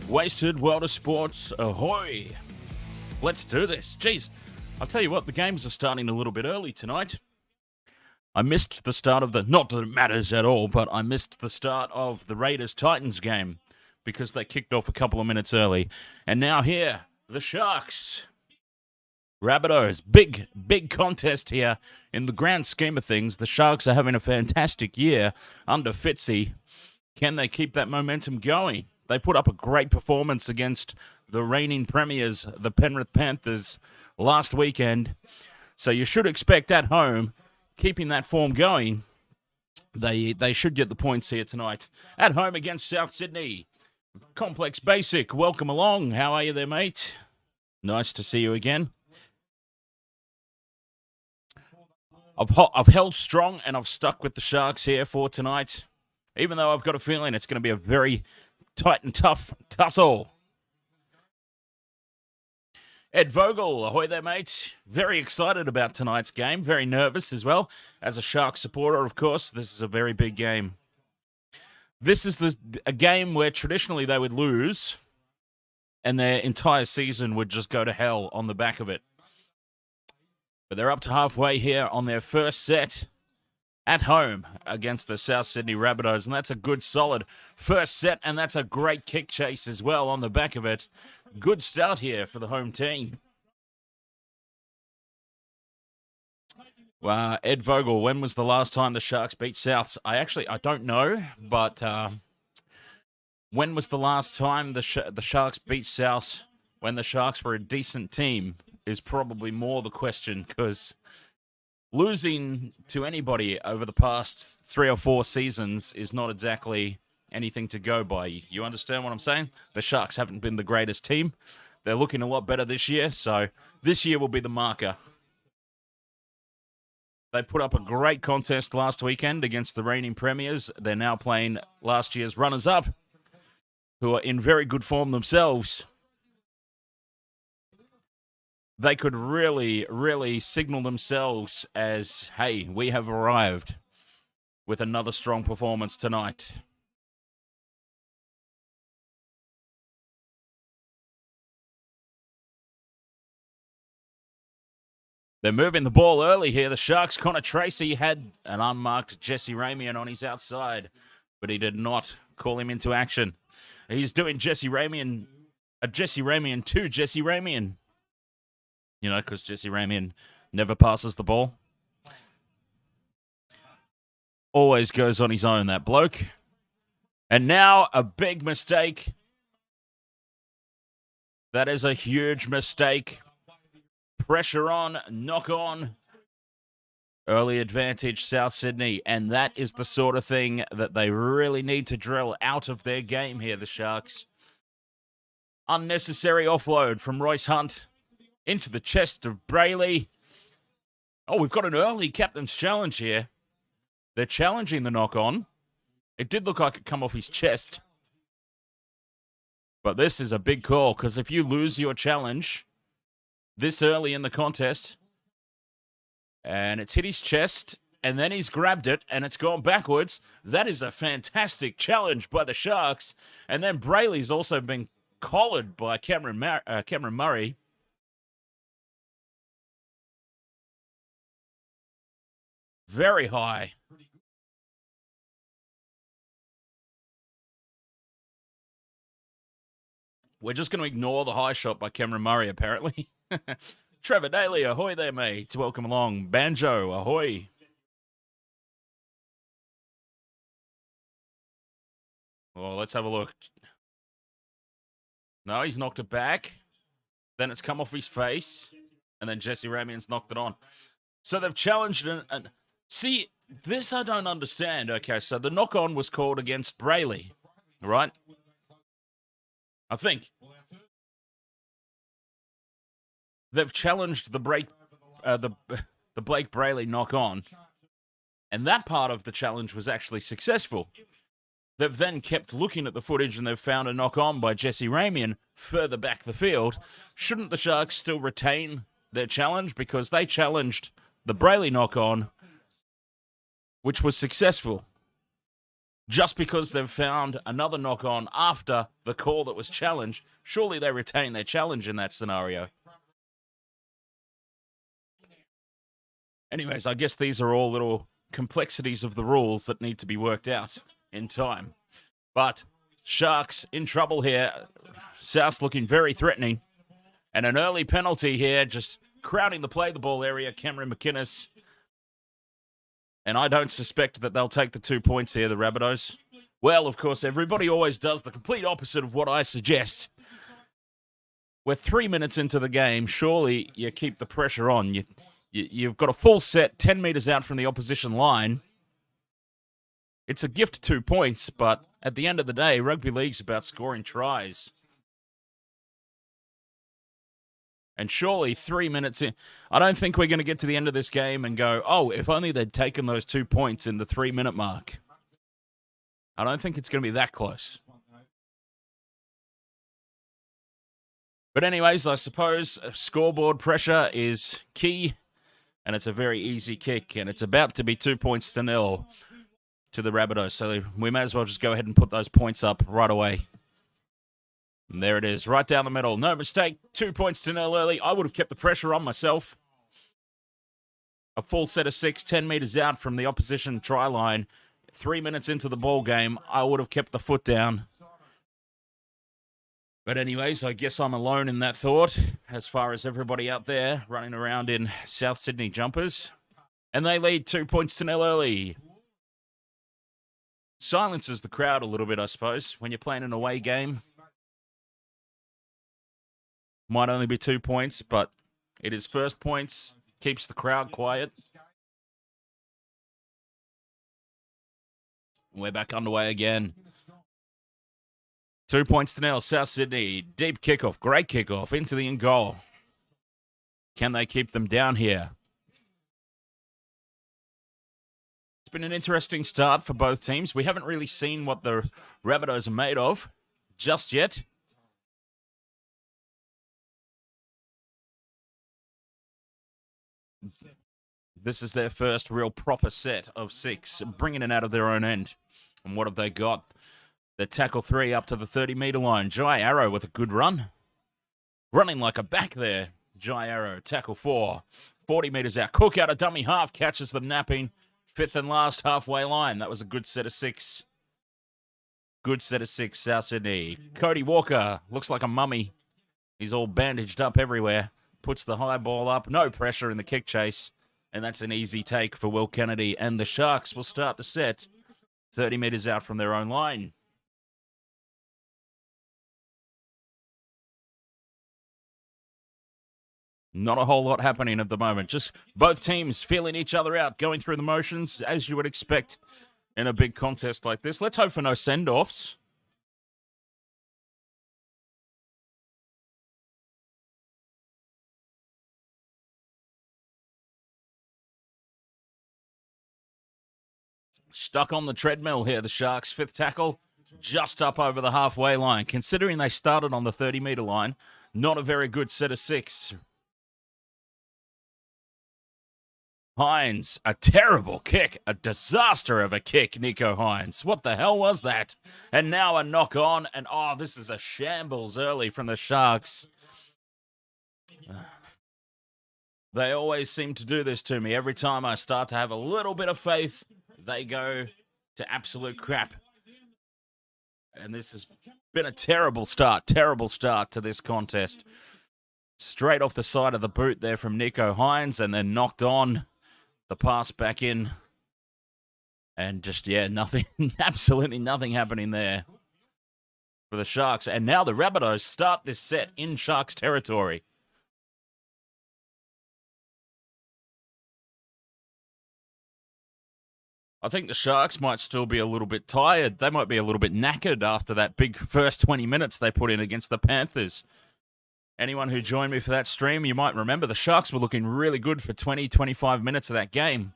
Wasted World of Sports, ahoy! Let's do this. Jeez, I'll tell you what, the games are starting a little bit early tonight. I missed the start of the, not that it matters at all, but I missed the start of the Raiders-Titans game because they kicked off a couple of minutes early. And now here, the Sharks. Rabbitohs, big contest here. In the grand scheme of things, the Sharks are having a fantastic year under Fitzy. Can they keep that momentum going? They put up a great performance against the reigning premiers, the Penrith Panthers, last weekend. So you should expect at home, keeping that form going, they should get the points here tonight. At home against South Sydney. Complex Basic, welcome along. How are you there, mate? Nice to see you again. I've held strong and I've stuck with the Sharks here for tonight, even though I've got a feeling it's going to be a very tight and tough tussle. Ed Vogel, ahoy there, mate. Very excited about tonight's game. Very nervous as well. As a Sharks supporter, of course, this is a very big game. This is a game where traditionally they would lose and their entire season would just go to hell on the back of it. But they're up to halfway here on their first set at home against the South Sydney Rabbitohs. And that's a good, solid first set. And that's a great kick chase as well on the back of it. Good start here for the home team. Ed Vogel, when was the last time the Sharks beat Souths? I don't know. But when was the last time the Sharks beat Souths when the Sharks were a decent team? Is probably more the question, because losing to anybody over the past 3 or 4 seasons is not exactly anything to go by. You understand what I'm saying? The Sharks haven't been the greatest team. They're looking a lot better this year, so this year will be the marker. They put up a great contest last weekend against the reigning premiers. They're now playing last year's runners-up, who are in very good form themselves. They could really signal themselves as, hey, we have arrived with another strong performance tonight. They're moving the ball early here. The Sharks, Connor Tracy had an unmarked Jesse Ramian on his outside, but he did not call him into action. He's doing Jesse Ramian to Jesse Ramian. You know, because Jesse Ramian never passes the ball. Always goes on his own, that bloke. And now a big mistake. That is a huge mistake. Pressure on, knock on. Early advantage, South Sydney. And that is the sort of thing that they really need to drill out of their game here, the Sharks. Unnecessary offload from Royce Hunt. Into the chest of Brayley. Oh, we've got an early captain's challenge here. They're challenging the knock-on. It did look like it come off his chest. But this is a big call, because if you lose your challenge this early in the contest, and it's hit his chest, and then he's grabbed it, and it's gone backwards, that is a fantastic challenge by the Sharks. And then Brayley's also been collared by Cameron Murray. Very high. We're just going to ignore the high shot by Cameron Murray, apparently. Trevor Daly, ahoy there, mate. Welcome along. Banjo, ahoy. Well, let's have a look. No, he's knocked it back. Then it's come off his face. And then Jesse Ramian's knocked it on. So they've challenged an see, this I don't understand. Okay, so the knock-on was called against Brayley, right? I think. They've challenged the Blake Brayley knock-on, and that part of the challenge was actually successful. They've then kept looking at the footage and they've found a knock-on by Jesse Ramian further back the field. Shouldn't the Sharks still retain their challenge? Because they challenged the Brayley knock-on, which was successful. just because they've found another knock-on after the call that was challenged, surely they retain their challenge in that scenario. Anyways, I guess these are all little complexities of the rules that need to be worked out in time. But Sharks in trouble here. South looking very threatening. And an early penalty here, just crowding the play the ball area, Cam McInnes. And I don't suspect that they'll take the 2 points here, the Rabbitohs. Well, of course, everybody always does the complete opposite of what I suggest. We're 3 minutes into the game. Surely you keep the pressure on. You've got a full set 10 metres out from the opposition line. It's a gift 2 points, but at the end of the day, rugby league's about scoring tries. And surely 3 minutes in, I don't think we're going to get to the end of this game and go, oh, if only they'd taken those 2 points in the 3 minute mark. I don't think it's going to be that close. But anyways, I suppose scoreboard pressure is key, and it's a very easy kick, and it's about to be 2-0 to the Rabbitohs. So we may as well just go ahead and put those points up right away. And there it is, right down the middle. No mistake, 2-0 early. I would have kept the pressure on myself. A full set of 6, 10 metres out from the opposition try line. 3 minutes into the ball game, I would have kept the foot down. But anyways, I guess I'm alone in that thought, as far as everybody out there running around in South Sydney jumpers. And they lead 2-0 early. Silences the crowd a little bit, I suppose, when you're playing an away game. Might only be 2 points, but it is first points. Keeps the crowd quiet. We're back underway again. 2-0, South Sydney. Deep kickoff, great kickoff into the in goal. Can they keep them down here? It's been an interesting start for both teams. We haven't really seen what the Rabbitohs are made of just yet. This is their first real proper set of 6, bringing it out of their own end. And what have they got? The tackle 3 up to the 30-metre line. Jai Arrow with a good run. Running like a back there. Jai Arrow, tackle 4. 40 metres out. Cook out a dummy half. Catches them napping. 5th and last halfway line. That was a good set of 6. Good set of 6, South Sydney. Cody Walker looks like a mummy. He's all bandaged up everywhere. Puts the high ball up. No pressure in the kick chase. And that's an easy take for Will Kennedy. And the Sharks will start the set 30 metres out from their own line. Not a whole lot happening at the moment. Just both teams feeling each other out, going through the motions, as you would expect in a big contest like this. Let's hope for no send-offs. Stuck on the treadmill here, the Sharks. 5th tackle, just up over the halfway line. Considering they started on the 30-metre line, not a very good set of 6. Hines, a terrible kick, a disaster of a kick, Nicho Hines. What the hell was that? And now a knock on, and oh, this is a shambles early from the Sharks. They always seem to do this to me. Every time I start to have a little bit of faith, they go to absolute crap. And this has been a terrible start to this contest. Straight off the side of the boot there from Nicho Hines, and then knocked on. The pass back in. And just, yeah, nothing, absolutely nothing happening there for the Sharks. And now the Rabbitohs start this set in Sharks territory. I think the Sharks might still be a little bit tired. They might be a little bit knackered after that big first 20 minutes they put in against the Panthers. Anyone who joined me for that stream, you might remember the Sharks were looking really good for 20, 25 minutes of that game.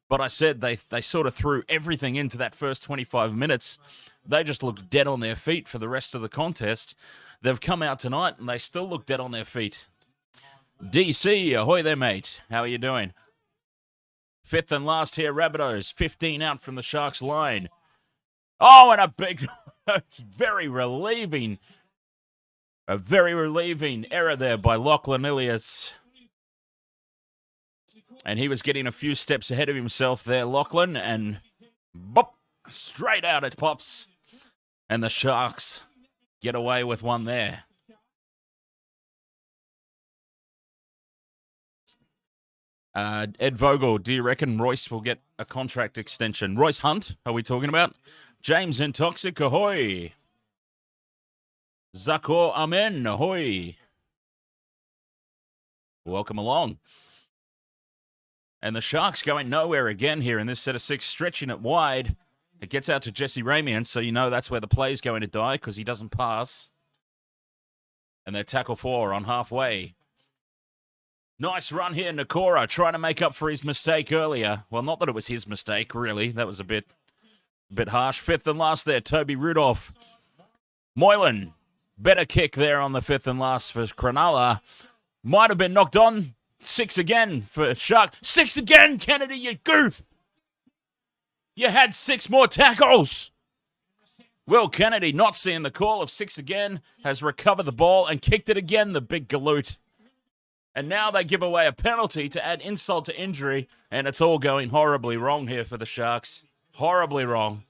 But I said they sort of threw everything into that first 25 minutes. They just looked dead on their feet for the rest of the contest. They've come out tonight and they still look dead on their feet. DC, ahoy there, mate. How are you doing? 5th and last here, Rabbitohs. 15 out from the Sharks line. Oh, and a big, a very relieving error there by Lachlan Ilias. And he was getting a few steps ahead of himself there, Lachlan, and bop, straight out it pops. And the Sharks get away with one there. Ed Vogel, do you reckon Royce will get a contract extension? Royce Hunt, are we talking about? James Intoxic, ahoy. Zakor Amen, ahoy. Welcome along. And the Sharks going nowhere again here in this set of 6, stretching it wide. It gets out to Jesse Ramian, so you know that's where the play's going to die because he doesn't pass. And they're tackle 4 on halfway. Nice run here, Nakora, trying to make up for his mistake earlier. Well, not that it was his mistake, really. That was a bit harsh. 5th and last there, Toby Rudolph. Moylan, better kick there on the 5th and last for Cronulla. Might have been knocked on. 6 again for Shark. 6 again, Kennedy, you goof! You had 6 more tackles! Will Kennedy, not seeing the call of 6 again, has recovered the ball and kicked it again, the big galoot. And now they give away a penalty to add insult to injury, and it's all going horribly wrong here for the Sharks. Horribly wrong.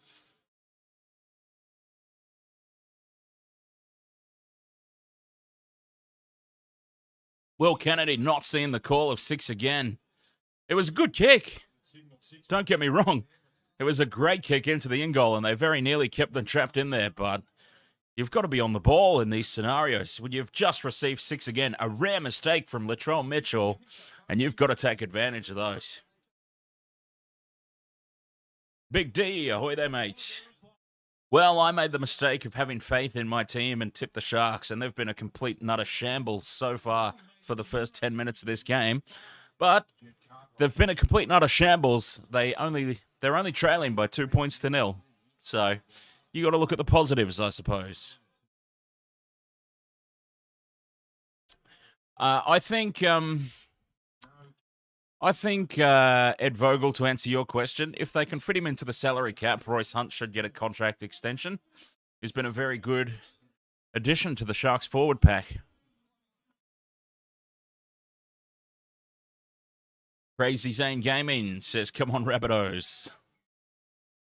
Will Kennedy not seeing the call of 6 again. It was a good kick. Don't get me wrong. It was a great kick into the in-goal, and they very nearly kept them trapped in there, but you've got to be on the ball in these scenarios. When you've just received 6 again, a rare mistake from Latrell Mitchell, and you've got to take advantage of those. Big D, ahoy there, mate. Well, I made the mistake of having faith in my team and tipped the Sharks, and they've been a complete nutter shambles so far for the first 10 minutes of this game. But they've been a complete nutter shambles. They're only trailing by 2 points to 0. So you got to look at the positives, I suppose. I think Ed Vogel, to answer your question, if they can fit him into the salary cap, Royce Hunt should get a contract extension. He's been a very good addition to the Sharks forward pack. Crazy Zane Gaming says, come on, Rabbitohs.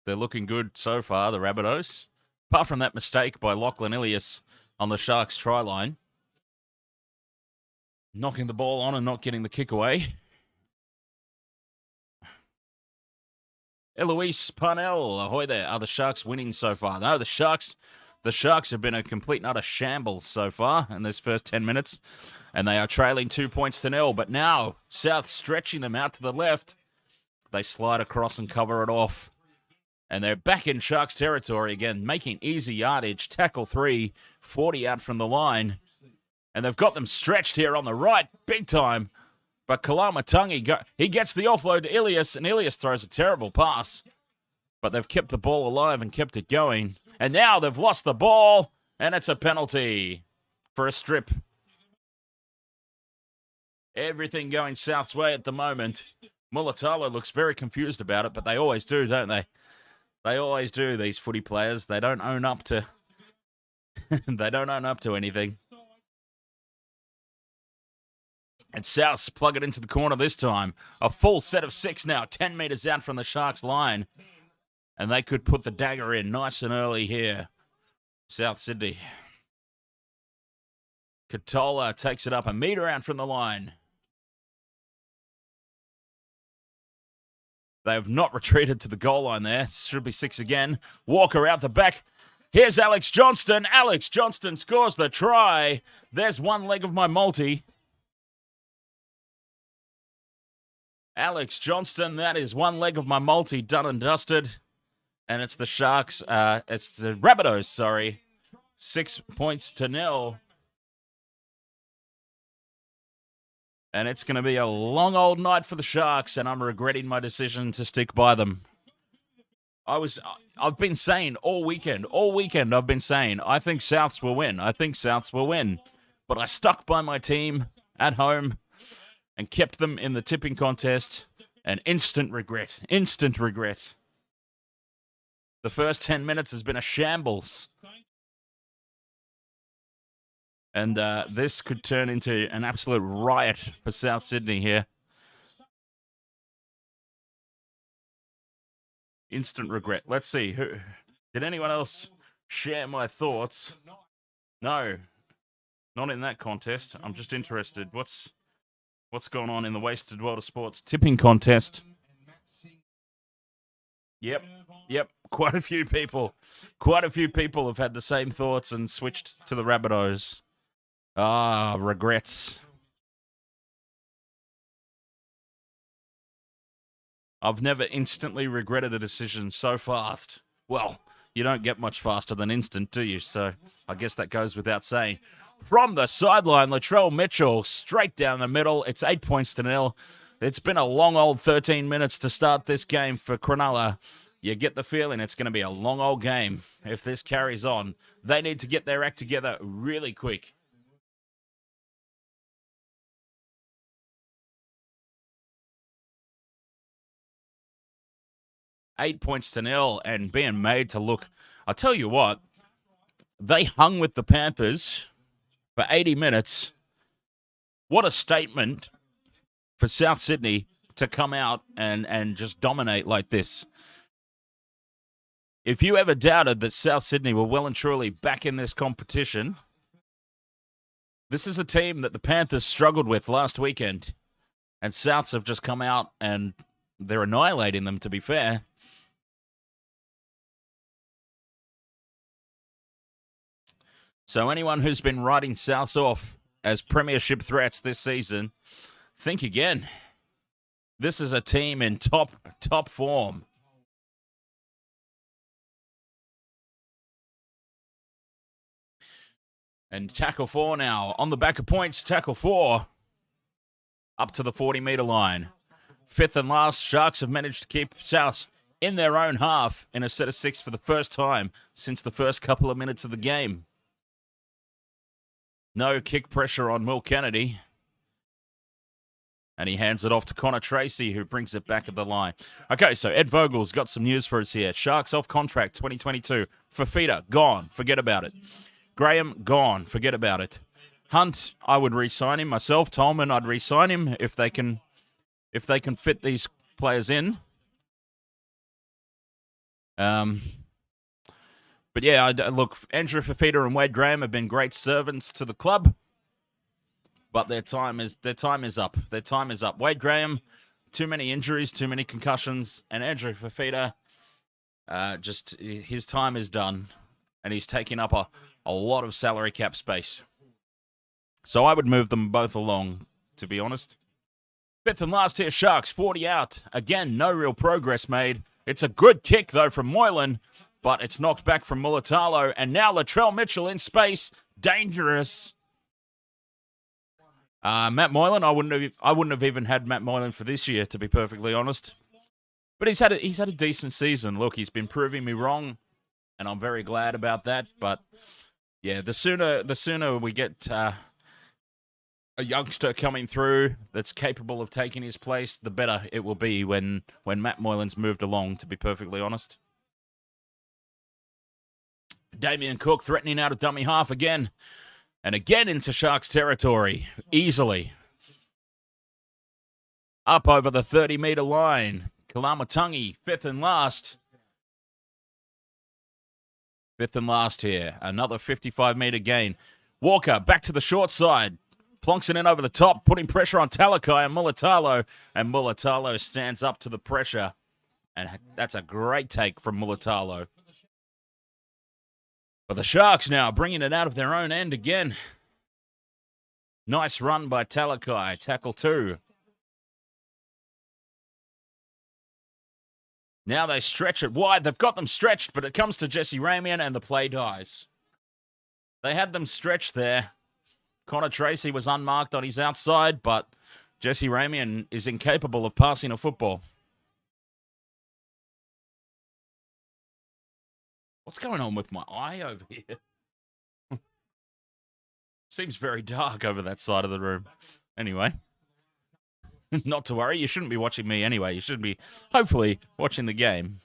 They're looking good so far, the Rabbitohs. Apart from that mistake by Lachlan Ilias on the Sharks try line. Knocking the ball on and not getting the kick away. Eloise Parnell, ahoy there. Are the Sharks winning so far? No, the Sharks have been a complete and utter shambles so far in this first 10 minutes. And they are trailing 2 points to 0. But now, South stretching them out to the left. They slide across and cover it off. And they're back in Sharks territory again, making easy yardage. Tackle 3, 40 out from the line. And they've got them stretched here on the right, big time. But Kalamatangi, he gets the offload to Ilias, and Ilias throws a terrible pass. But they've kept the ball alive and kept it going. And now they've lost the ball, and it's a penalty for a strip. Everything going South's way at the moment. Mulatalo looks very confused about it, but they always do, don't they? They always do, these footy players. They don't own up to they don't own up to anything. And Souths plug it into the corner this time. A full set of 6 now, 10 metres out from the Sharks line. And they could put the dagger in nice and early here. South Sydney. Katola takes it up a metre out from the line. They have not retreated to the goal line there. Should be 6 again. Walker out the back. Here's Alex Johnston. Alex Johnston scores the try. There's one leg of my multi. Alex Johnston, that is one leg of my multi done and dusted. And it's the Sharks, it's the Rabbitohs, sorry. 6 points to 0. And it's going to be a long old night for the Sharks, and I'm regretting my decision to stick by them. I've been saying all weekend I've been saying, I think Souths will win. But I stuck by my team at home and kept them in the tipping contest. And instant regret. The The first 10 minutes has been a shambles. And this could turn into an absolute riot for South Sydney here. Instant regret. Let's see. Did anyone else share my thoughts? No. Not in that contest. I'm just interested. What's going on in the Wasted World of Sports tipping contest? Yep. Quite a few people have had the same thoughts and switched to the Rabbitohs. Regrets. I've never instantly regretted a decision so fast. Well, you don't get much faster than instant, do you? So I guess that goes without saying. From the sideline, Latrell Mitchell straight down the middle. It's 8 points to 0. It's been a long old 13 minutes to start this game for Cronulla. You get the feeling it's going to be a long old game if this carries on. They need to get their act together really quick. $8 points to 0 and being made to look. I'll tell you what, they hung with the Panthers for 80 minutes. What a statement for South Sydney to come out and just dominate like this. If you ever doubted that South Sydney were well and truly back in this competition, this is a team that the Panthers struggled with last weekend. And Souths have just come out and they're annihilating them, to be fair. So anyone who's been writing Souths off as premiership threats this season, think again. This is a team in top form. And tackle 4 now. On the back of points, tackle 4. Up to the 40-metre line. Fifth and last, Sharks have managed to keep Souths in their own half in a set of 6 for the first time since the first couple of minutes of the game. No kick pressure on Will Kennedy. And he hands it off to Connor Tracy, who brings it back at the line. Okay, so Ed Vogel's got some news for us here. Sharks off contract 2022. Fifita, gone. Forget about it. Graham, gone. Forget about it. Hunt, I would re-sign him myself. Tolman, I'd re-sign him if they can fit these players in. But yeah, look, Andrew Fifita and Wade Graham have been great servants to the club, but their time is up. Their time is up. Wade Graham, too many injuries, too many concussions, and Andrew Fifita, just his time is done, and he's taking up a lot of salary cap space. So I would move them both along, to be honest. Fifth and last here, Sharks, 40 out. Again, no real progress made. It's a good kick, though, from Moylan, but it's knocked back from Mulatalo, and now Latrell Mitchell in space. Dangerous. Matt Moylan, I wouldn't have even had Matt Moylan for this year, to be perfectly honest. But he's had a decent season. Look, he's been proving me wrong, and I'm very glad about that. But yeah, the sooner we get a youngster coming through that's capable of taking his place, the better it will be when Matt Moylan's moved along, to be perfectly honest. Damien Cook threatening out of dummy half again. And again into Sharks territory. Easily. Up over the 30-metre line. Kalamatangi, fifth and last. Fifth and last here. Another 55-metre gain. Walker back to the short side. Plonks it in over the top, putting pressure on Talakai and Mulatalo. And Mulatalo stands up to the pressure. And that's a great take from Mulatalo. But the Sharks now bringing it out of their own end again. Nice run by Talakai. Tackle 2. Now they stretch it wide. They've got them stretched, but it comes to Jesse Ramian and the play dies. They had them stretched there. Connor Tracy was unmarked on his outside, but Jesse Ramian is incapable of passing a football. What's going on with my eye over here? Seems very dark over that side of the room. Anyway, not to worry. You shouldn't be watching me anyway. You should be, hopefully, watching the game.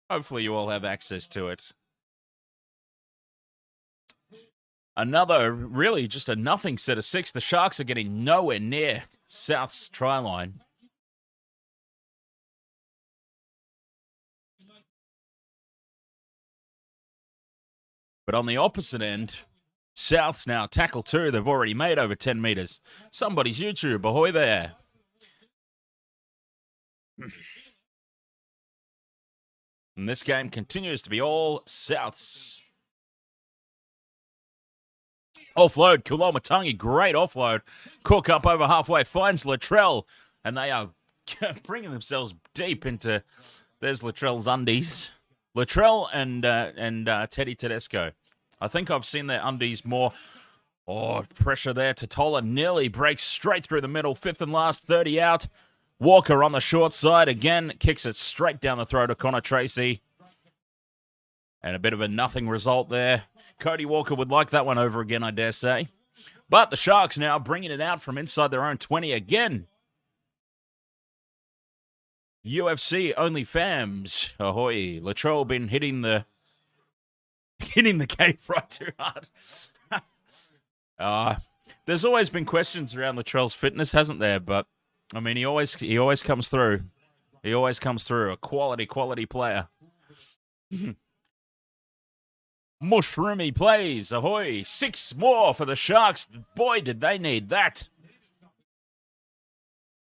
Hopefully you all have access to it. Another, really just a nothing set of 6. The Sharks are getting nowhere near South's try line. But on the opposite end, South's now tackle 2. They've already made over 10 metres. Somebody's YouTube, ahoy there. And this game continues to be all Souths. Offload, Kulomatangi, great offload. Cook up over halfway, finds Latrell, and they are bringing themselves deep into, there's Latrell's undies. Latrell and Teddy Tedesco. I think I've seen their undies more. Oh, pressure there. Totola nearly breaks straight through the middle. 5th and last, 30 out. Walker on the short side again, kicks it straight down the throat of Connor Tracy. And a bit of a nothing result there. Cody Walker would like that one over again, I dare say. But the Sharks now bringing it out from inside their own 20 again. UFC only fams. Ahoy. Latrell been hitting the cave right too hard. There's always been questions around Latrell's fitness, hasn't there? But I mean, he always comes through. He always comes through. A quality player. Mushroomy plays. Ahoy. 6 more for the Sharks. Boy, did they need that.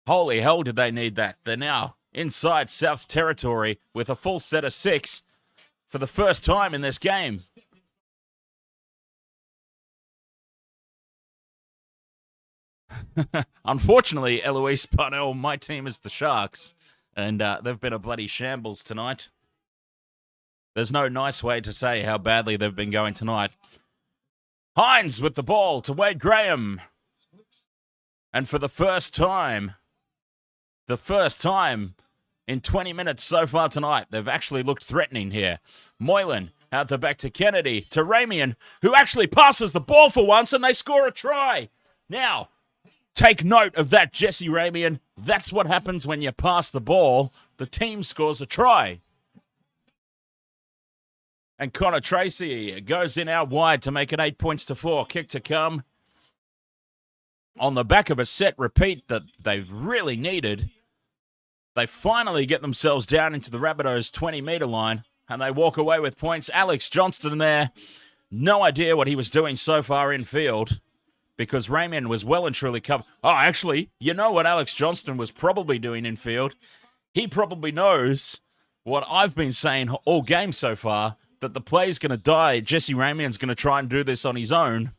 Holy hell, did they need that. They're now inside South's territory with a full set of 6 for the first time in this game. Unfortunately, Eloise Parnell, my team is the Sharks, and they've been a bloody shambles tonight. There's no nice way to say how badly they've been going tonight. Hines with the ball to Wade Graham. And for the first time in 20 minutes so far tonight, they've actually looked threatening here. Moylan out the back to Kennedy, to Ramian, who actually passes the ball for once, and they score a try. Now, take note of that, Jesse Ramian. That's what happens when you pass the ball. The team scores a try. And Connor Tracy goes in out wide to make it 8 points to 4. Kick to come. On the back of a set repeat that they've really needed, they finally get themselves down into the Rabbitohs 20-metre line, and they walk away with points. Alex Johnston there, no idea what he was doing so far in field, because Raymond was well and truly covered. Oh, actually, you know what Alex Johnston was probably doing in field? He probably knows what I've been saying all game so far, that the play's going to die. Jesse Ramian's going to try and do this on his own.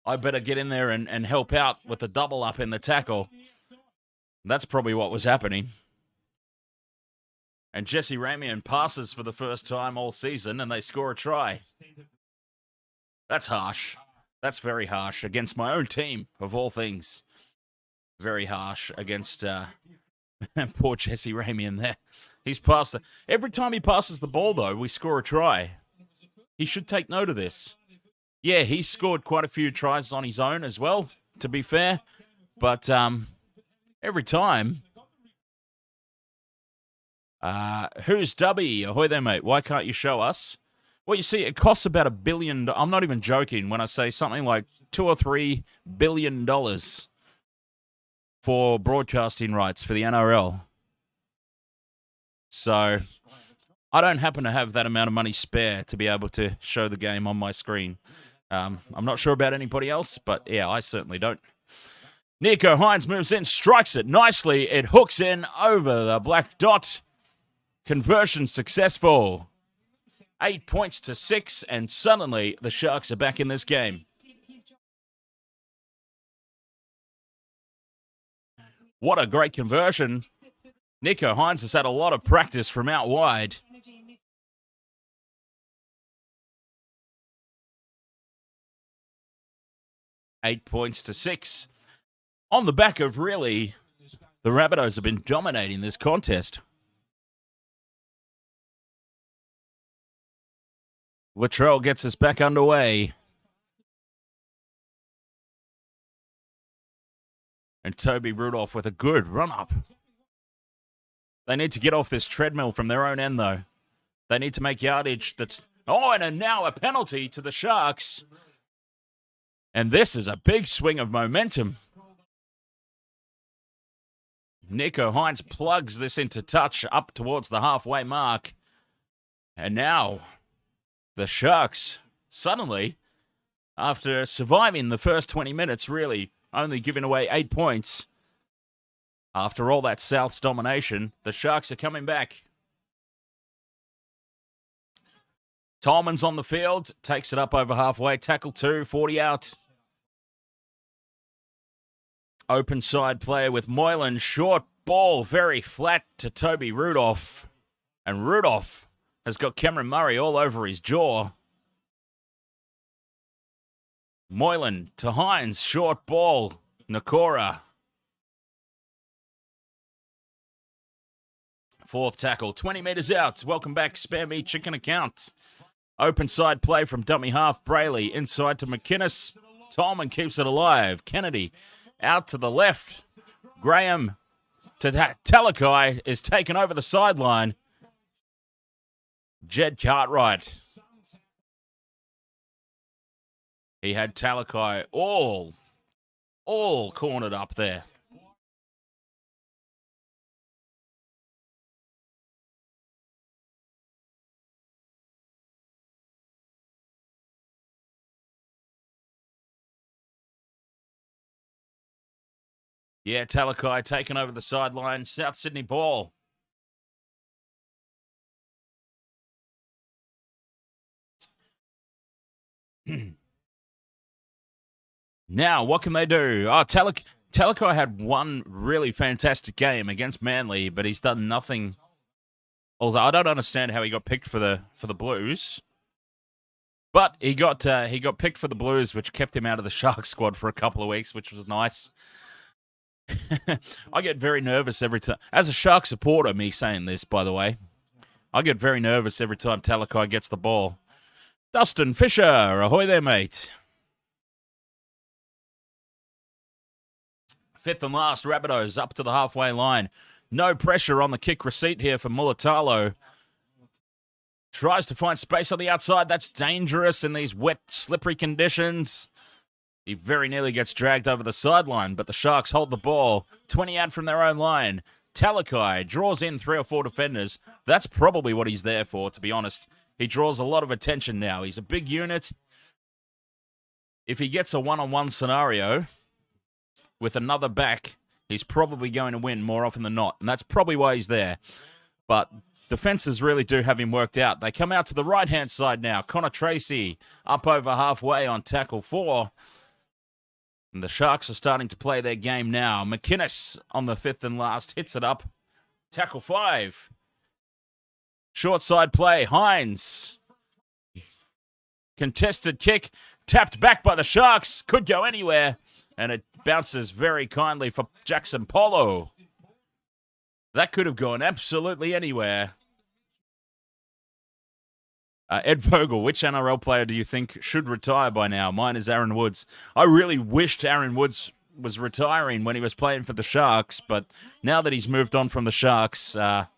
I better get in there and help out with the double up in the tackle. That's probably what was happening. And Jesse Ramian passes for the first time all season, and they score a try. That's harsh. That's very harsh against my own team, of all things. Very harsh against poor Jesse Ramian there. He's passed it. Every time he passes the ball, though, we score a try. He should take note of this. Yeah, he's scored quite a few tries on his own as well, to be fair. But every time... who's Dubby? Ahoy there, mate. Why can't you show us? Well, you see, it costs about $1 billion. I'm not even joking when I say something like $2 or $3 billion for broadcasting rights for the NRL. So, I don't happen to have that amount of money spare to be able to show the game on my screen. I'm not sure about anybody else, but yeah, I certainly don't. Nico Hines moves in, strikes it nicely. It hooks in over the black dot. Conversion successful. 8 points to 6, and suddenly the Sharks are back in this game. What a great conversion. Nico Hines has had a lot of practice from out wide. Eight points to 6. On the back of really, the Rabbitohs have been dominating this contest. Latrell gets us back underway. And Toby Rudolph with a good run-up. They need to get off this treadmill from their own end, though. They need to make yardage that's... Oh, and now a penalty to the Sharks. And this is a big swing of momentum. Nicho Hynes plugs this into touch up towards the halfway mark. And now the Sharks suddenly, after surviving the first 20 minutes, really only giving away 8 points, after all that South's domination, the Sharks are coming back. Tolman's on the field, takes it up over halfway, tackle 2, 40 out. Open side player with Moylan, short ball, very flat to Toby Rudolph. And Rudolph has got Cameron Murray all over his jaw. Moylan to Hynes, short ball, Nakora. Fourth tackle, 20 metres out. Welcome back, Spare Me Chicken account. Open side play from dummy half, Brayley. Inside to McInnes. Tolman keeps it alive. Kennedy out to the left. Graham to Talakai is taken over the sideline. Jed Cartwright. He had Talakai all cornered up there. Yeah, Talakai taken over the sideline. South Sydney ball. Now, what can they do? Oh, Talakai had one really fantastic game against Manly, but he's done nothing. Also, I don't understand how he got picked for the Blues. But he got picked for the Blues, which kept him out of the Sharks squad for a couple of weeks, which was nice. I get very nervous every time. As a Shark supporter, me saying this, by the way, I get very nervous every time Talakai gets the ball. Dustin Fisher, ahoy there, mate. Fifth and last, Rabbitohs up to the halfway line. No pressure on the kick receipt here for Mulatalo. Tries to find space on the outside. That's dangerous in these wet, slippery conditions. He very nearly gets dragged over the sideline, but the Sharks hold the ball 20 out from their own line. Talakai draws in 3 or 4 defenders. That's probably what he's there for, to be honest. He draws a lot of attention now. He's a big unit. If he gets a one-on-one scenario with another back, he's probably going to win more often than not, and that's probably why he's there. But defenses really do have him worked out. They come out to the right-hand side now. Connor Tracy up over halfway on tackle 4. And the Sharks are starting to play their game now. McInnes on the fifth and last hits it up. Tackle 5. Short side play. Hynes. Contested kick. Tapped back by the Sharks. Could go anywhere. And it bounces very kindly for Jackson Polo. That could have gone absolutely anywhere. Ed Vogel, which NRL player do you think should retire by now? Mine is Aaron Woods. I really wished Aaron Woods was retiring when he was playing for the Sharks, but now that he's moved on from the Sharks, play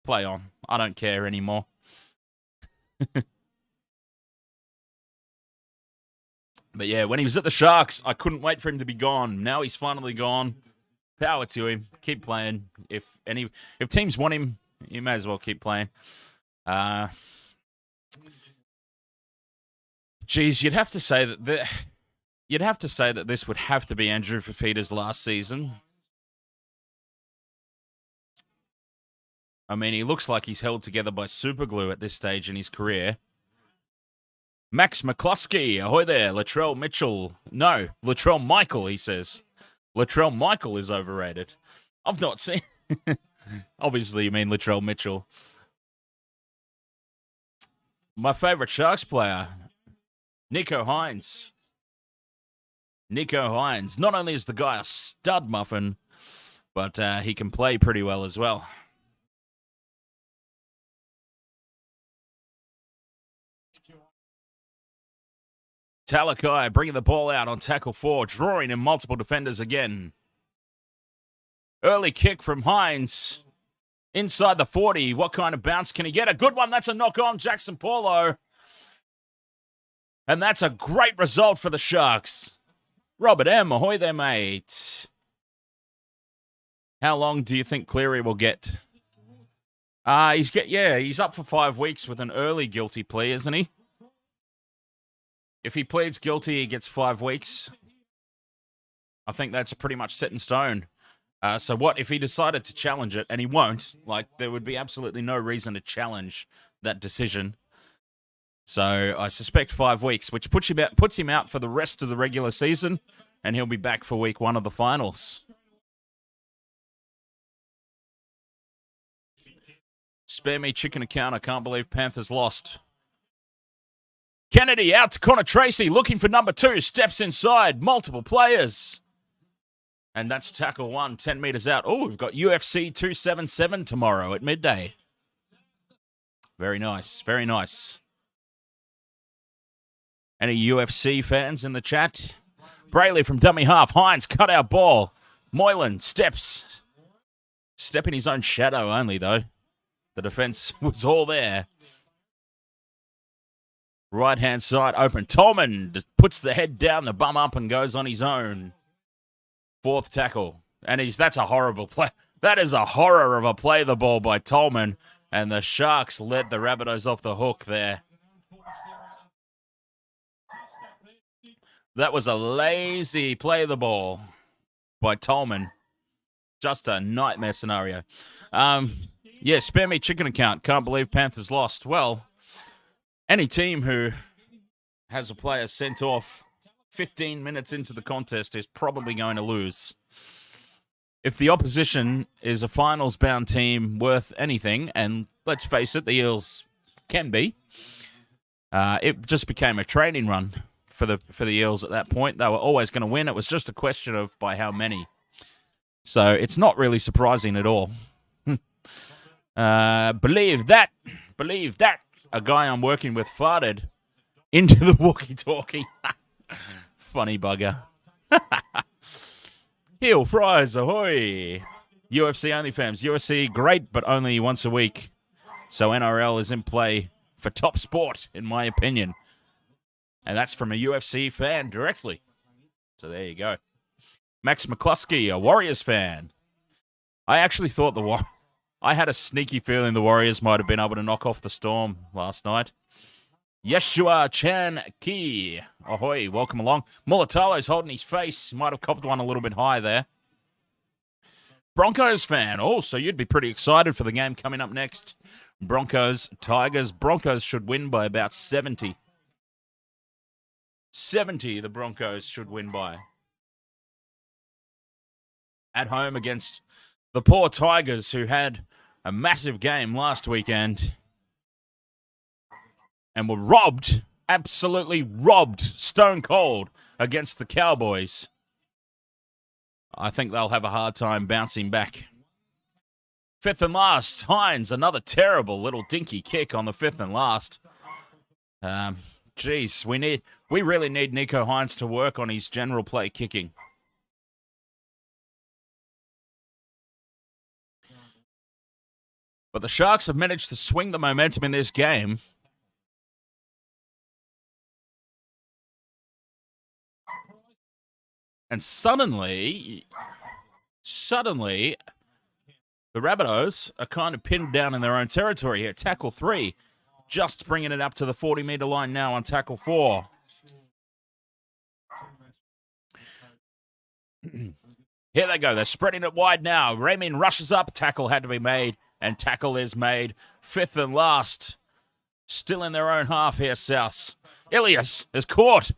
on. I don't care anymore. But yeah, when he was at the Sharks, I couldn't wait for him to be gone. Now he's finally gone. Power to him. Keep playing. If teams want him, you may as well keep playing. You'd have to say that this would have to be Andrew Fifita's last season. I mean, he looks like he's held together by superglue at this stage in his career. Max McCluskey, ahoy there. Latrell Mitchell. No, Latrell Michael, he says. Latrell Michael is overrated. I've not seen... Obviously, you mean Latrell Mitchell. My favourite Sharks player, Nicho Hynes. Nicho Hynes. Not only is the guy a stud muffin, but he can play pretty well as well. Talakai bringing the ball out on tackle 4, drawing in multiple defenders again. Early kick from Hines. Inside the 40. What kind of bounce can he get? A good one. That's a knock on Jackson Paulo. And that's a great result for the Sharks. Robert M. Ahoy there, mate. How long do you think Cleary will get? He's up for 5 weeks with an early guilty plea, isn't he? If he pleads guilty, he gets 5 weeks. I think that's pretty much set in stone. So what if he decided to challenge it, and he won't? Like, there would be absolutely no reason to challenge that decision. So I suspect 5 weeks, which puts him out for the rest of the regular season, and he'll be back for week 1 of the finals. Spare me chicken account. I can't believe Panthers lost. Kennedy out to Connor Tracy, looking for number 2. Steps inside. Multiple players. And that's tackle 1, 10 meters out. Oh, we've got UFC 277 tomorrow at midday. Very nice. Very nice. Any UFC fans in the chat? Brayley from dummy half. Hines, cut out ball. Moylan steps. Step in his own shadow only, though. The defense was all there. Right-hand side open. Tolman puts the head down, the bum up, and goes on his own. 4th tackle. And that's a horrible play. That is a horror of a play, the ball by Tolman. And the Sharks let the Rabbitohs off the hook there. That was a lazy play, the ball by Tolman. Just a nightmare scenario. Yeah, spare me chicken account. Can't believe Panthers lost. Well, any team who has a player sent off 15 minutes into the contest is probably going to lose. If the opposition is a finals-bound team worth anything, and let's face it, the Eels can be, it just became a training run for the Eels at that point. They were always going to win. It was just a question of by how many. So it's not really surprising at all. Believe that a guy I'm working with farted into the walkie-talkie. Funny bugger. Heel fries, ahoy. UFC only fans. UFC, great, but only once a week. So NRL is in play for top sport, in my opinion. And that's from a UFC fan directly. So there you go. Max McCluskey, a Warriors fan. I actually thought I had a sneaky feeling the Warriors might have been able to knock off the Storm last night. Yeshua Chan Ki. Ahoy, welcome along. Mulatalo's holding his face. Might have copped one a little bit high there. Broncos fan. Oh, so you'd be pretty excited for the game coming up next. Broncos, Tigers. Broncos should win by about 70. 70 the Broncos should win by. At home against the poor Tigers, who had a massive game last weekend and were robbed, absolutely robbed, stone cold against the Cowboys. I think they'll have a hard time bouncing back. 5th and last, Hines, another terrible little dinky kick on the 5th and last. Geez, we really need Nico Hines to work on his general play kicking. But the Sharks have managed to swing the momentum in this game. And suddenly, the Rabbitohs are kind of pinned down in their own territory here. Tackle 3, just bringing it up to the 40-meter line now on tackle 4. Here they go. They're spreading it wide now. Raymond rushes up. Tackle had to be made, and tackle is made. 5th and last. Still in their own half here, Souths. Ilias is caught.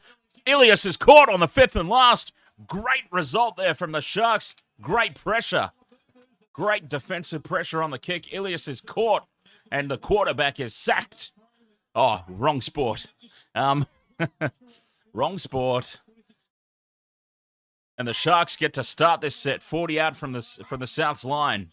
Ilias is caught on the 5th and last. Great result there from the Sharks. Great pressure. Great defensive pressure on the kick. Ilias is caught, and the quarterback is sacked. Oh, wrong sport. Wrong sport. And the Sharks get to start this set 40 out from the South's line.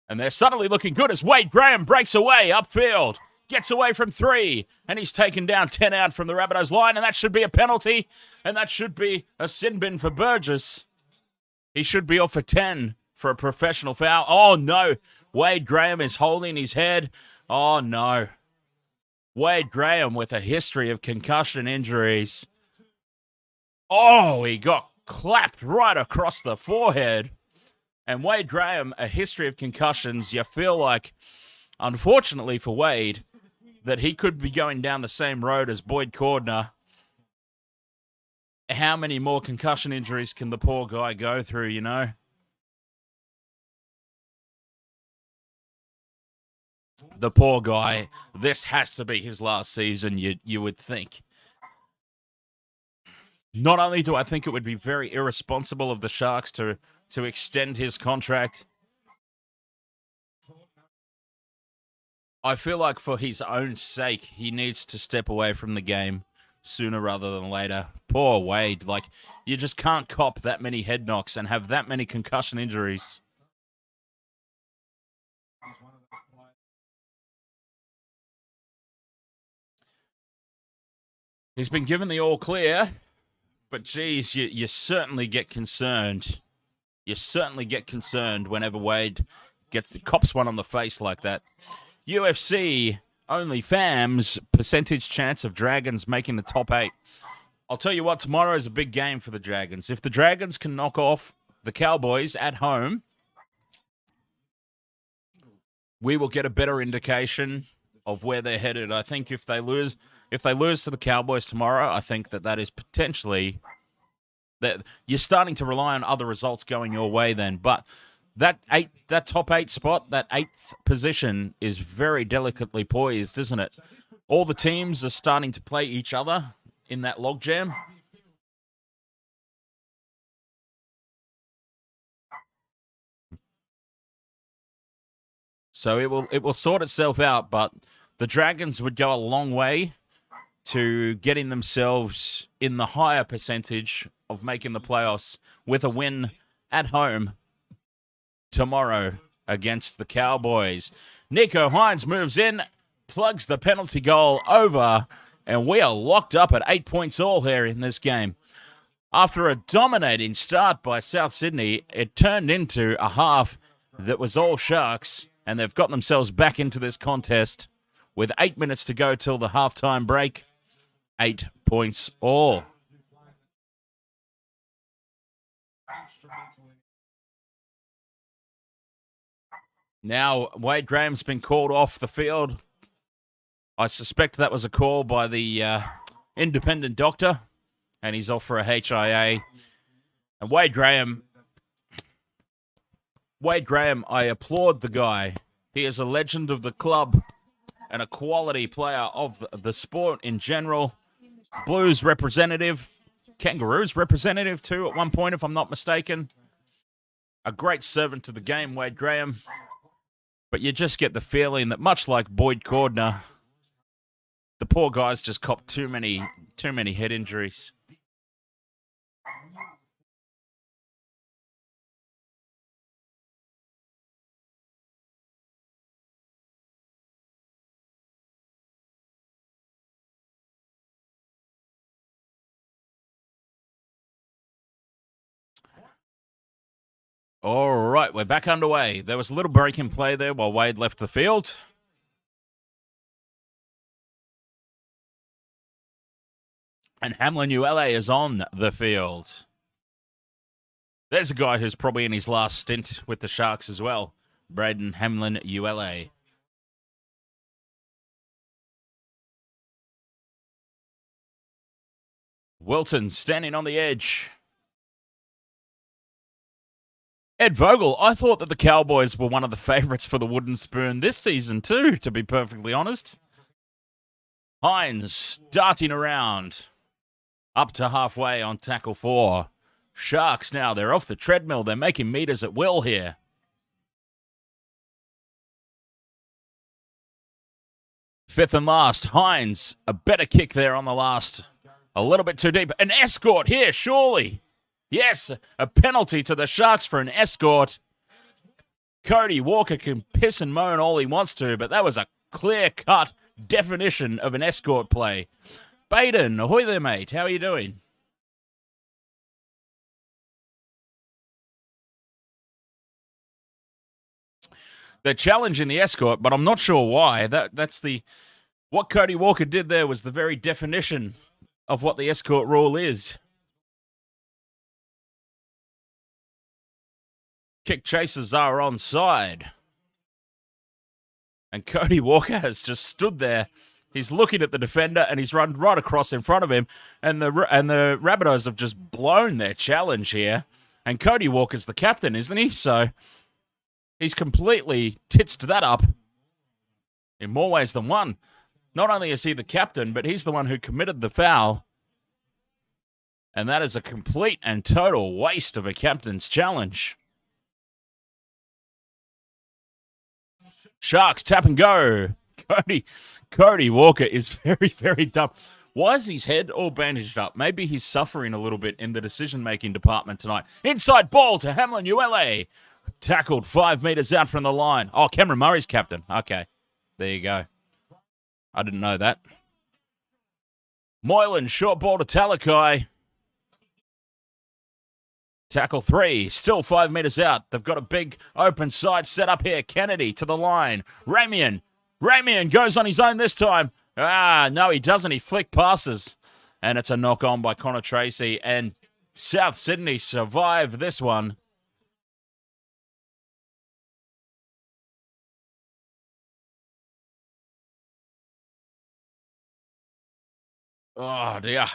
And they're suddenly looking good as Wade Graham breaks away upfield. Gets away from 3, and he's taken down 10 out from the Rabbitohs line, and that should be a penalty, and that should be a sin bin for Burgess. He should be off for 10 for a professional foul. Oh, no. Wade Graham is holding his head. Oh, no. Wade Graham with a history of concussion injuries. Oh, he got clapped right across the forehead. And Wade Graham, a history of concussions. You feel like, unfortunately for Wade, that he could be going down the same road as Boyd Cordner. How many more concussion injuries can the poor guy go through, you know? The poor guy, this has to be his last season, you would think. Not only do I think it would be very irresponsible of the Sharks to extend his contract, I feel like for his own sake, he needs to step away from the game sooner rather than later. Poor Wade. Like, you just can't cop that many head knocks and have that many concussion injuries. He's been given the all clear, but geez, you certainly get concerned. You certainly get concerned whenever Wade cops one on the face like that. UFC only fams percentage chance of Dragons making the top 8. I'll tell you what, tomorrow is a big game for the Dragons. If the Dragons can knock off the Cowboys at home, we will get a better indication of where they're headed. I think if they lose to the Cowboys tomorrow, I think that is potentially that you're starting to rely on other results going your way then. But that top 8 spot, that 8th position is very delicately poised, isn't it? All the teams are starting to play each other in that logjam. So it will sort itself out, but the Dragons would go a long way to getting themselves in the higher percentage of making the playoffs with a win at home tomorrow against the Cowboys. Nicho Hynes moves in, plugs the penalty goal over, and we are locked up at 8 points all here in this game. After a dominating start by South Sydney, it turned into a half that was all Sharks, and they've got themselves back into this contest with 8 minutes to go till the halftime break. 8 points all. Now, Wade Graham's been called off the field. I suspect that was a call by the independent doctor, and he's off for a HIA. And Wade Graham, I applaud the guy. He is a legend of the club and a quality player of the sport in general. Blues representative, Kangaroos representative too at one point, if I'm not mistaken. A great servant to the game, Wade Graham. But you just get the feeling that much like Boyd Cordner, the poor guy's just copped too many head injuries. All right, we're back underway. There was a little break in play there while Wade left the field. And Hamlin ULA is on the field. There's a guy who's probably in his last stint with the Sharks as well. Braden Hamlin ULA. Wilton standing on the edge. Ed Vogel, I thought that the Cowboys were one of the favourites for the Wooden Spoon this season too, to be perfectly honest. Hynes darting around. Up to halfway on tackle 4. Sharks now, they're off the treadmill. They're making meters at will here. Fifth and last, Hynes, a better kick there on the last. A little bit too deep. An escort here, surely. Yes, a penalty to the Sharks for an escort. Cody Walker can piss and moan all he wants to, but that was a clear-cut definition of an escort play. Baden, ahoy there, mate. How are you doing? They're challenging the escort, but I'm not sure why. What Cody Walker did there was the very definition of what the escort rule is. Kick chasers are onside. And Cody Walker has just stood there. He's looking at the defender and he's run right across in front of him. And the Rabbitohs have just blown their challenge here. And Cody Walker's the captain, isn't he? So he's completely titsed that up in more ways than one. Not only is he the captain, but he's the one who committed the foul. And that is a complete and total waste of a captain's challenge. Sharks, tap and go. Cody Walker is very, very dumb. Why is his head all bandaged up? Maybe he's suffering a little bit in the decision-making department tonight. Inside ball to Hamlin Uele. Tackled 5 meters out from the line. Oh, Cameron Murray's captain. Okay, there you go. I didn't know that. Moylan, short ball to Talakai. Tackle 3, still 5 meters out. They've got a big open side set up here. Kennedy to the line. Ramian goes on his own this time. No, he doesn't. He flick passes. And it's a knock on by Connor Tracy. And South Sydney survive this one. Oh, dear.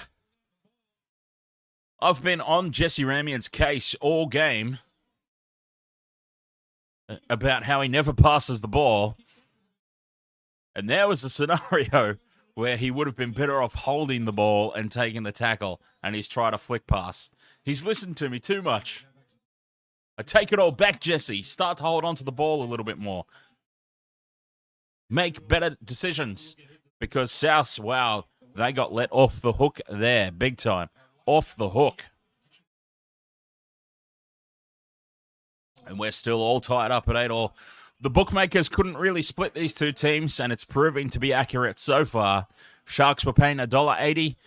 I've been on Jesse Ramian's case all game about how he never passes the ball. And there was a scenario where he would have been better off holding the ball and taking the tackle, and he's tried a flick pass. He's listened to me too much. I take it all back, Jesse. Start to hold on to the ball a little bit more. Make better decisions. Because Souths, wow, they got let off the hook there, big time. Off the hook. And we're still all tied up at 8-all. The bookmakers couldn't really split these two teams, and it's proving to be accurate so far. Sharks were paying $1.80.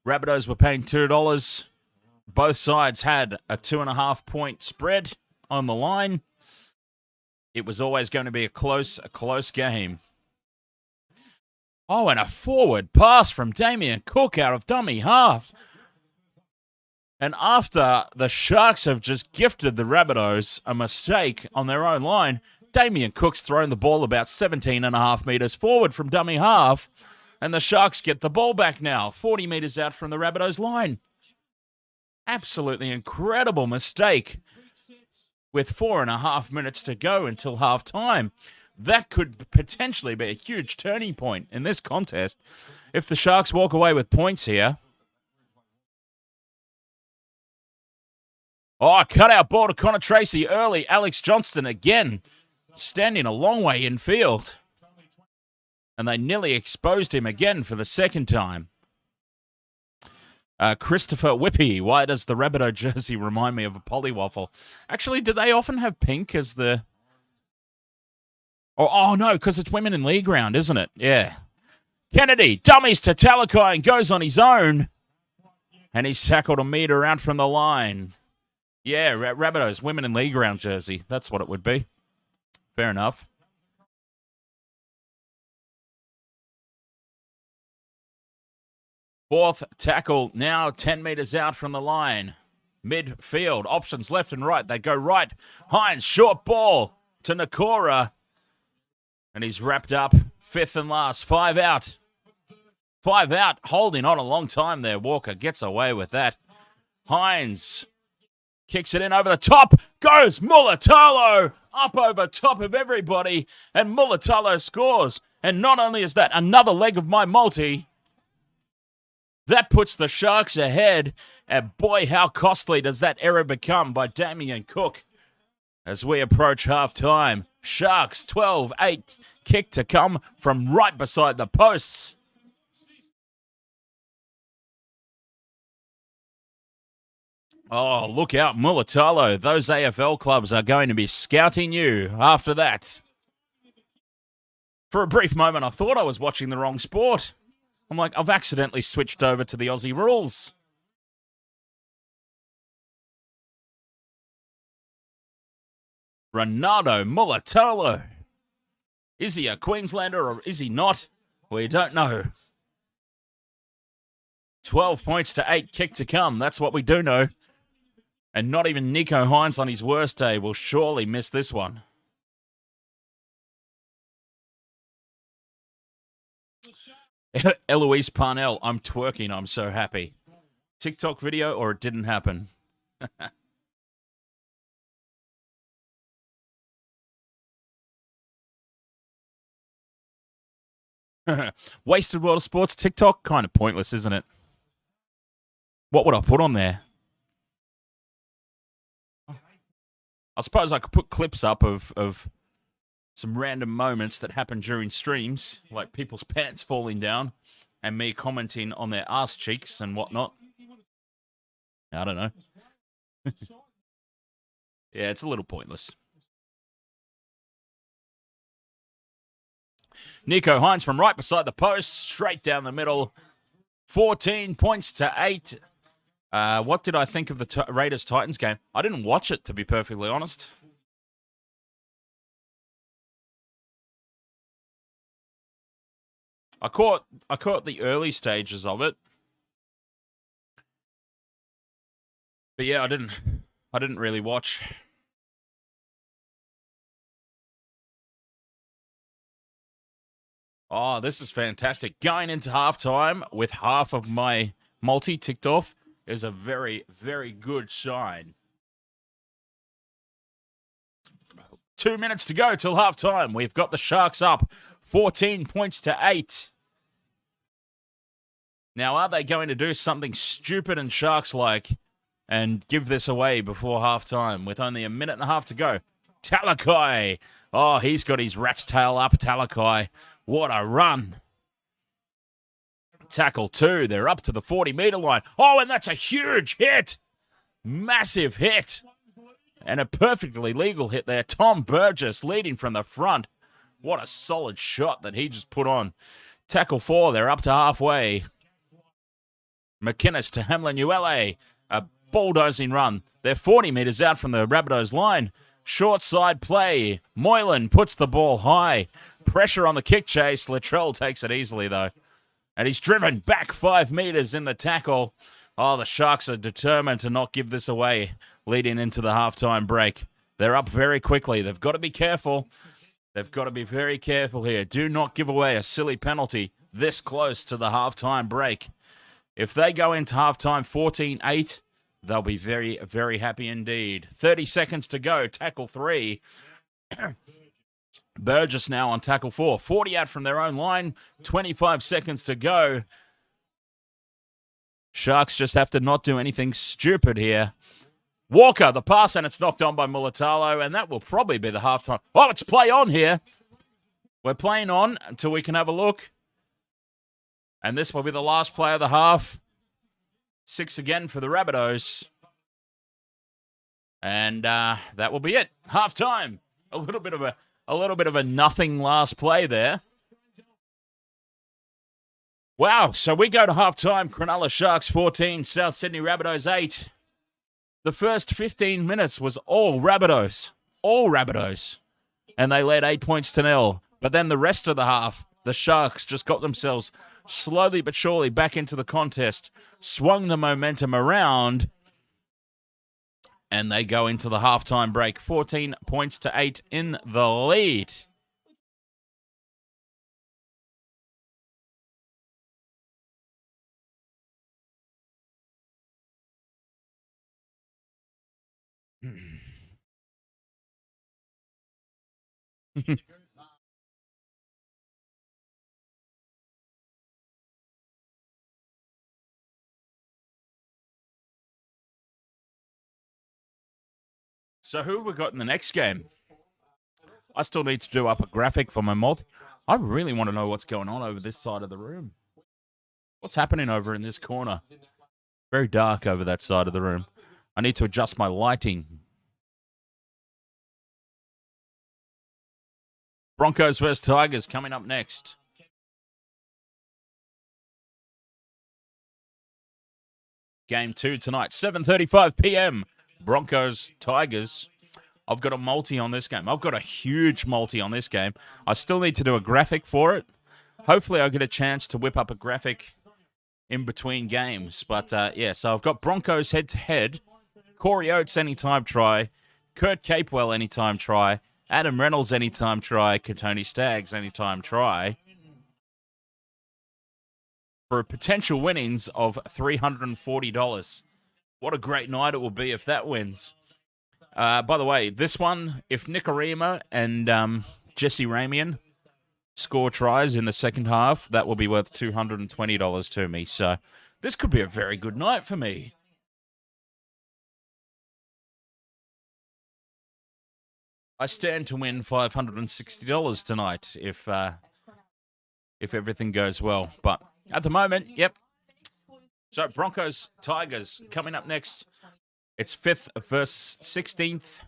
Rabbitohs were paying $2. Both sides had a 2.5 point spread on the line. It was always going to be a close game. Oh, and a forward pass from Damien Cook out of dummy half. And after the Sharks have just gifted the Rabbitohs a mistake on their own line, Damien Cook's thrown the ball about 17.5 meters forward from dummy half, and the Sharks get the ball back now, 40 meters out from the Rabbitohs line. Absolutely incredible mistake with 4.5 minutes to go until half-time. That could potentially be a huge turning point in this contest if the Sharks walk away with points here. Oh, cut-out ball to Connor Tracy early. Alex Johnston again standing a long way in field. And they nearly exposed him again for the second time. Christopher Whippy, why does the Rabbitoh jersey remind me of a pollywaffle? Actually, do they often have pink as the... Oh no, because it's women in league round, isn't it? Yeah. Kennedy, dummies to Talakai and goes on his own. And he's tackled a meter out from the line. Yeah, Rabbitohs, women in league round jersey. That's what it would be. Fair enough. Fourth tackle now 10 meters out from the line. Midfield, options left and right. They go right. Hines, short ball to Nakora. And he's wrapped up. Fifth and last. 5 out. 5 out. Holding on a long time there. Walker gets away with that. Hines kicks it in over the top. Goes Mulatalo up over top of everybody. And Mulatalo scores. And not only is that another leg of my multi, that puts the Sharks ahead. And boy, how costly does that error become by Damien Cook as we approach half-time. Sharks 12-8. Kick to come from right beside the posts. Oh, look out, Mulatalo. Those AFL clubs are going to be scouting you after that. For a brief moment, I thought I was watching the wrong sport. I'm like, I've accidentally switched over to the Aussie rules. Ronaldo Mulatalo. Is he a Queenslander or is he not? We don't know. 12 points to 8, kick to come. That's what we do know. And not even Nico Hines on his worst day will surely miss this one. Eloise Parnell, I'm twerking. I'm so happy. TikTok video or it didn't happen. Wasted World of Sports TikTok? Kind of pointless, isn't it? What would I put on there? I suppose I could put clips up of some random moments that happen during streams, like people's pants falling down and me commenting on their ass cheeks and whatnot. I don't know. Yeah, it's a little pointless. Nico Hines from right beside the post, straight down the middle. 14 points to 8. What did I think of the Raiders-Titans game? I didn't watch it, to be perfectly honest. I caught the early stages of it. But yeah, I didn't really watch. Oh, this is fantastic. Going into halftime with half of my multi ticked off is a very, very good sign. 2 minutes to go till halftime. We've got the Sharks up 14 points to 8. Now, are they going to do something stupid and Sharks-like and give this away before halftime with only a minute and a half to go? Talakai. Oh, he's got his rat's tail up, Talakai. What a run. Tackle 2. They're up to the 40-metre line. Oh, and that's a huge hit. Massive hit. And a perfectly legal hit there. Tom Burgess leading from the front. What a solid shot that he just put on. Tackle 4. They're up to halfway. McInnes to Hamlin Uele. A bulldozing run. They're 40 metres out from the Rabbitohs line. Short side play. Moylan puts the ball high. Pressure on the kick chase. Latrell takes it easily, though. And he's driven back 5 metres in the tackle. Oh, the Sharks are determined to not give this away leading into the halftime break. They're up very quickly. They've got to be careful. They've got to be very careful here. Do not give away a silly penalty this close to the halftime break. If they go into halftime 14-8, they'll be very, very happy indeed. 30 seconds to go. Tackle 3. Burgess now on tackle 4. 40 out from their own line. 25 seconds to go. Sharks just have to not do anything stupid here. Walker, the pass, and it's knocked on by Mulatalo, and that will probably be the halftime. Oh, it's play on here. We're playing on until we can have a look. And this will be the last play of the half. 6 again for the Rabbitohs. And that will be it. Halftime. A little bit of a nothing last play there. Wow, so we go to halftime. Cronulla Sharks 14, South Sydney Rabbitohs 8. The first 15 minutes was all Rabbitohs. All Rabbitohs. And they led 8 points to 0. But then the rest of the half, the Sharks just got themselves slowly but surely back into the contest, swung the momentum around, and they go into the halftime break. 14 points to 8 in the lead. So who have we got in the next game? I still need to do up a graphic for my multi. I really want to know what's going on over this side of the room. What's happening over in this corner? Very dark over that side of the room. I need to adjust my lighting. Broncos versus Tigers coming up next. Game 2 tonight, 7:35 p.m. Broncos, Tigers. I've got a multi on this game. I've got a huge multi on this game. I still need to do a graphic for it. Hopefully I'll get a chance to whip up a graphic in between games. But, yeah, so I've got Broncos head-to-head. Corey Oates anytime try. Kurt Capewell anytime try. Adam Reynolds anytime try. Katoni Staggs anytime try. For potential winnings of $340. What a great night it will be if that wins. By the way, this one, if Nikorima and Jesse Ramian score tries in the second half, that will be worth $220 to me. So this could be a very good night for me. I stand to win $560 tonight if everything goes well. But at the moment, yep. So Broncos, Tigers coming up next. It's 5th versus 16th.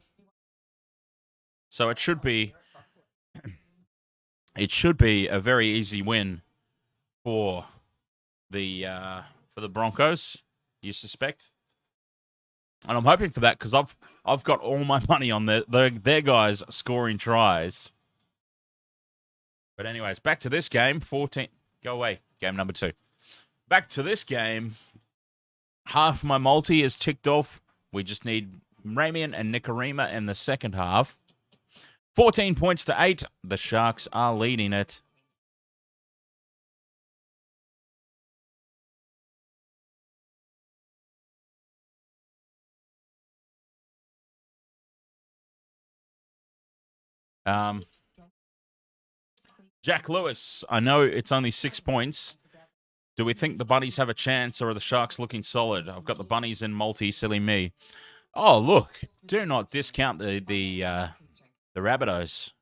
So it should be a very easy win for the Broncos, you suspect. And I'm hoping for that because I've got all my money on their guys scoring tries. But anyways, back to this game. 14. Go away. Game number 2. Back to this game. Half my multi is ticked off. We just need Ramian and Nikorima in the second half. 14 points to 8. The Sharks are leading it. Jack Lewis, I know it's only 6 points. Do we think the Bunnies have a chance, or are the Sharks looking solid? I've got the Bunnies in multi, silly me. Oh, look, do not discount the Rabbitohs.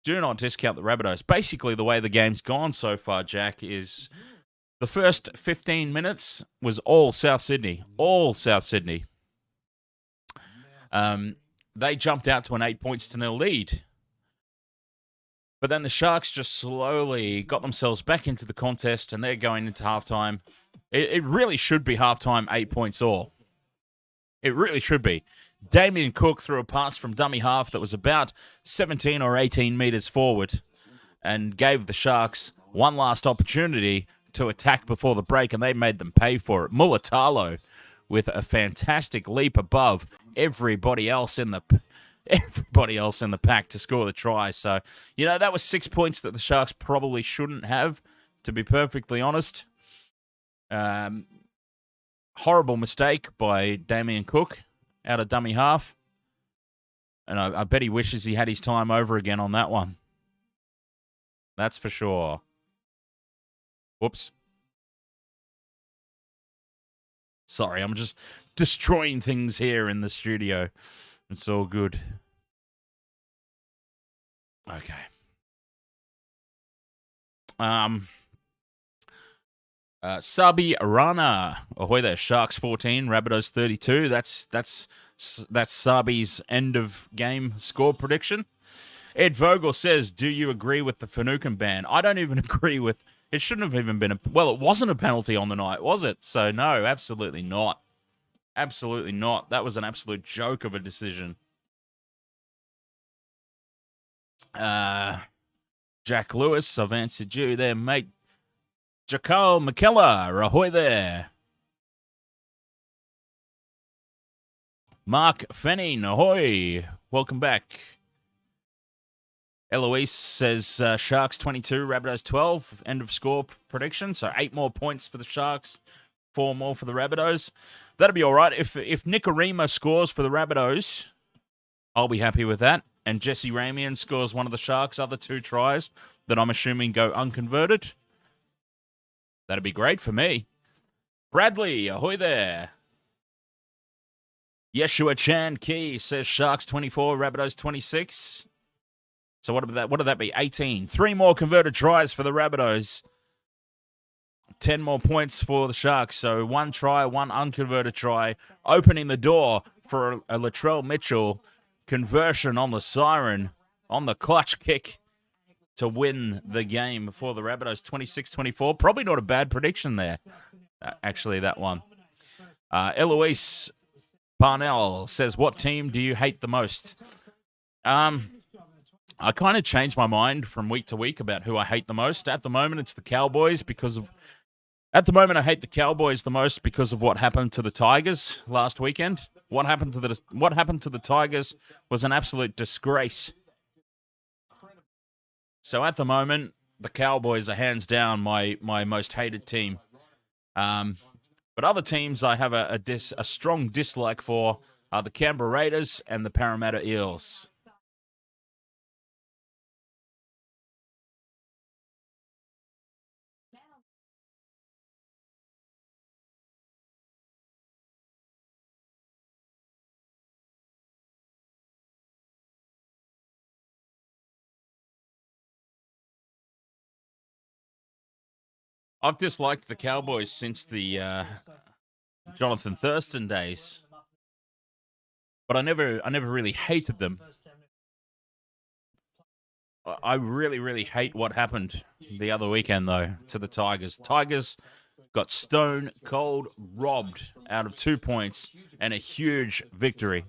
Do not discount the Rabbitohs. Basically, the way the game's gone so far, Jack, is the first 15 minutes was all South Sydney. All South Sydney. They jumped out to an 8-0 lead. But then the Sharks just slowly got themselves back into the contest, and they're going into halftime. It really should be halftime 8 points all. It really should be. Damien Cook threw a pass from dummy half that was about 17 or 18 metres forward and gave the Sharks one last opportunity to attack before the break, and they made them pay for it. Mulatalo with a fantastic leap above everybody else in the pack to score the try. So, that was 6 points that the Sharks probably shouldn't have, to be perfectly honest. Horrible mistake by Damien Cook out of dummy half. And I bet he wishes he had his time over again on that one. That's for sure. Whoops. Sorry, I'm just destroying things here in the studio. It's all good. Okay. Sabi Rana. Ahoy there. Sharks 14, Rabbitohs 32. That's Sabi's end of game score prediction. Ed Vogel says, do you agree with the Finucane ban? I don't even agree with... It shouldn't have even been it wasn't a penalty on the night, was it? So no, absolutely not. Absolutely not. That was an absolute joke of a decision. Jack Lewis, I've answered you there, mate. Jakal McKellar, ahoy there. Mark Fenning, ahoy. Welcome back. Eloise says Sharks 22, Rabbitohs 12. End of score prediction. So 8 more points for the Sharks, 4 more for the Rabbitohs. That'll be all right. If Nikorima scores for the Rabbitohs, I'll be happy with that. And Jesse Ramian scores one of the Sharks' other 2 tries that I'm assuming go unconverted. That'd be great for me. Bradley, ahoy there. Yeshua Chan Key says Sharks 24, Rabbitohs 26. So what would that be? 18. 3 more converted tries for the Rabbitohs. 10 more points for the Sharks. So 1 try, 1 unconverted try, opening the door for a Latrell Mitchell conversion on the siren, on the clutch kick to win the game for the Rabbitohs, 26-24. Probably not a bad prediction there, actually, that one. Eloise Parnell says, what team do you hate the most? I kind of change my mind from week to week about who I hate the most. At the moment, it's the Cowboys At the moment, I hate the Cowboys the most because of what happened to the Tigers last weekend. What happened to the Tigers was an absolute disgrace. So at the moment, the Cowboys are hands down my most hated team. But other teams I have a strong dislike for are the Canberra Raiders and the Parramatta Eels. I've disliked the Cowboys since the Jonathan Thurston days, but I never really hated them. I really, really hate what happened the other weekend, though, to the Tigers. Tigers got stone cold robbed out of 2 points and a huge victory.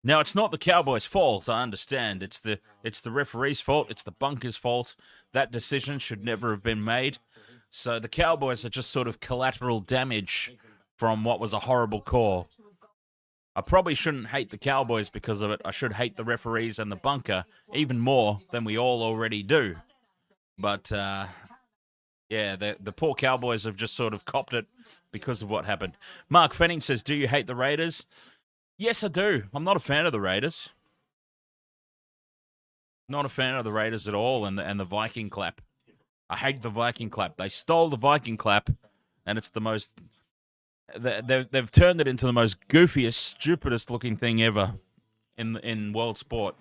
Now, it's not the Cowboys' fault, I understand. It's the referee's fault. It's the bunker's fault. That decision should never have been made. So the Cowboys are just sort of collateral damage from what was a horrible call. I probably shouldn't hate the Cowboys because of it. I should hate the referees and the bunker even more than we all already do. But, yeah, the poor Cowboys have just sort of copped it because of what happened. Mark Fenning says, do you hate the Raiders? Yes, I do. I'm not a fan of the Raiders. Not a fan of the Raiders at all, and the Viking clap. I hate the Viking clap. They stole the Viking clap, and it's the most... They've turned it into the most goofiest, stupidest looking thing ever in world sport.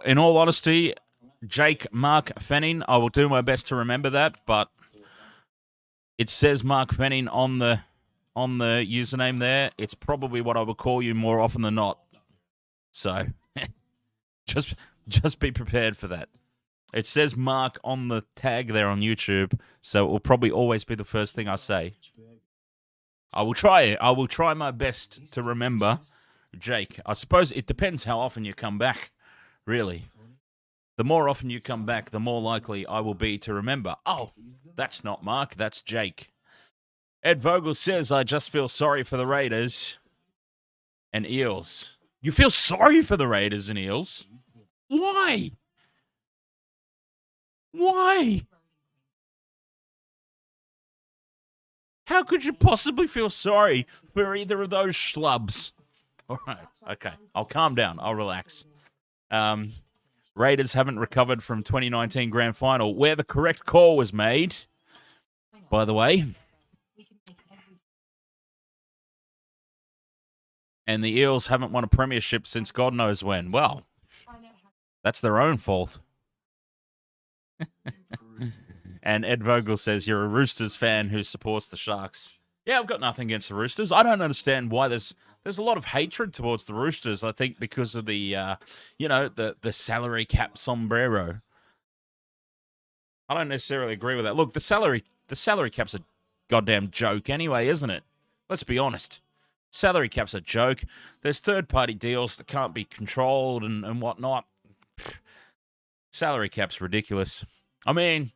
In all honesty, Jake Mark Fanning, I will do my best to remember that, but it says Mark Fanning on the username there. It's probably what I would call you more often than not. So just be prepared for that. It says Mark on the tag there on YouTube, so it will probably always be the first thing I say. I will try my best to remember Jake. I suppose it depends how often you come back, really. The more often you come back, the more likely I will be to remember. Oh, that's not Mark, that's Jake. Ed Vogel says, I just feel sorry for the Raiders and Eels. You feel sorry for the Raiders and Eels? Why? Why? How could you possibly feel sorry for either of those schlubs? All right, okay. I'll calm down. I'll relax. Raiders haven't recovered from 2019 Grand Final, where the correct call was made, by the way. And the Eels haven't won a premiership since God knows when. Well, that's their own fault. And Ed Vogel says, you're a Roosters fan who supports the Sharks. Yeah, I've got nothing against the Roosters. I don't understand why there's a lot of hatred towards the Roosters, I think, because of the salary cap sombrero. I don't necessarily agree with that. Look, the salary cap's a goddamn joke anyway, isn't it? Let's be honest. Salary cap's a joke. There's third-party deals that can't be controlled and whatnot. Salary cap's ridiculous. I mean,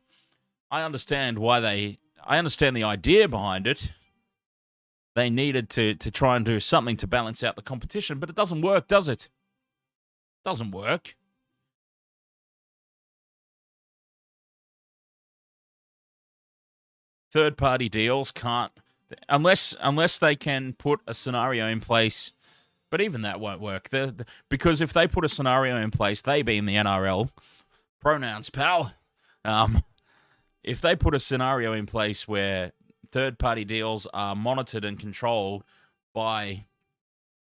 I understand the idea behind it. They needed to try and do something to balance out the competition, but it doesn't work, does it? It doesn't work. Third-party deals can't, unless they can put a scenario in place, but even that won't work. Because if they put a scenario in place, they being the NRL, pronouns, pal, if they put a scenario in place where third-party deals are monitored and controlled by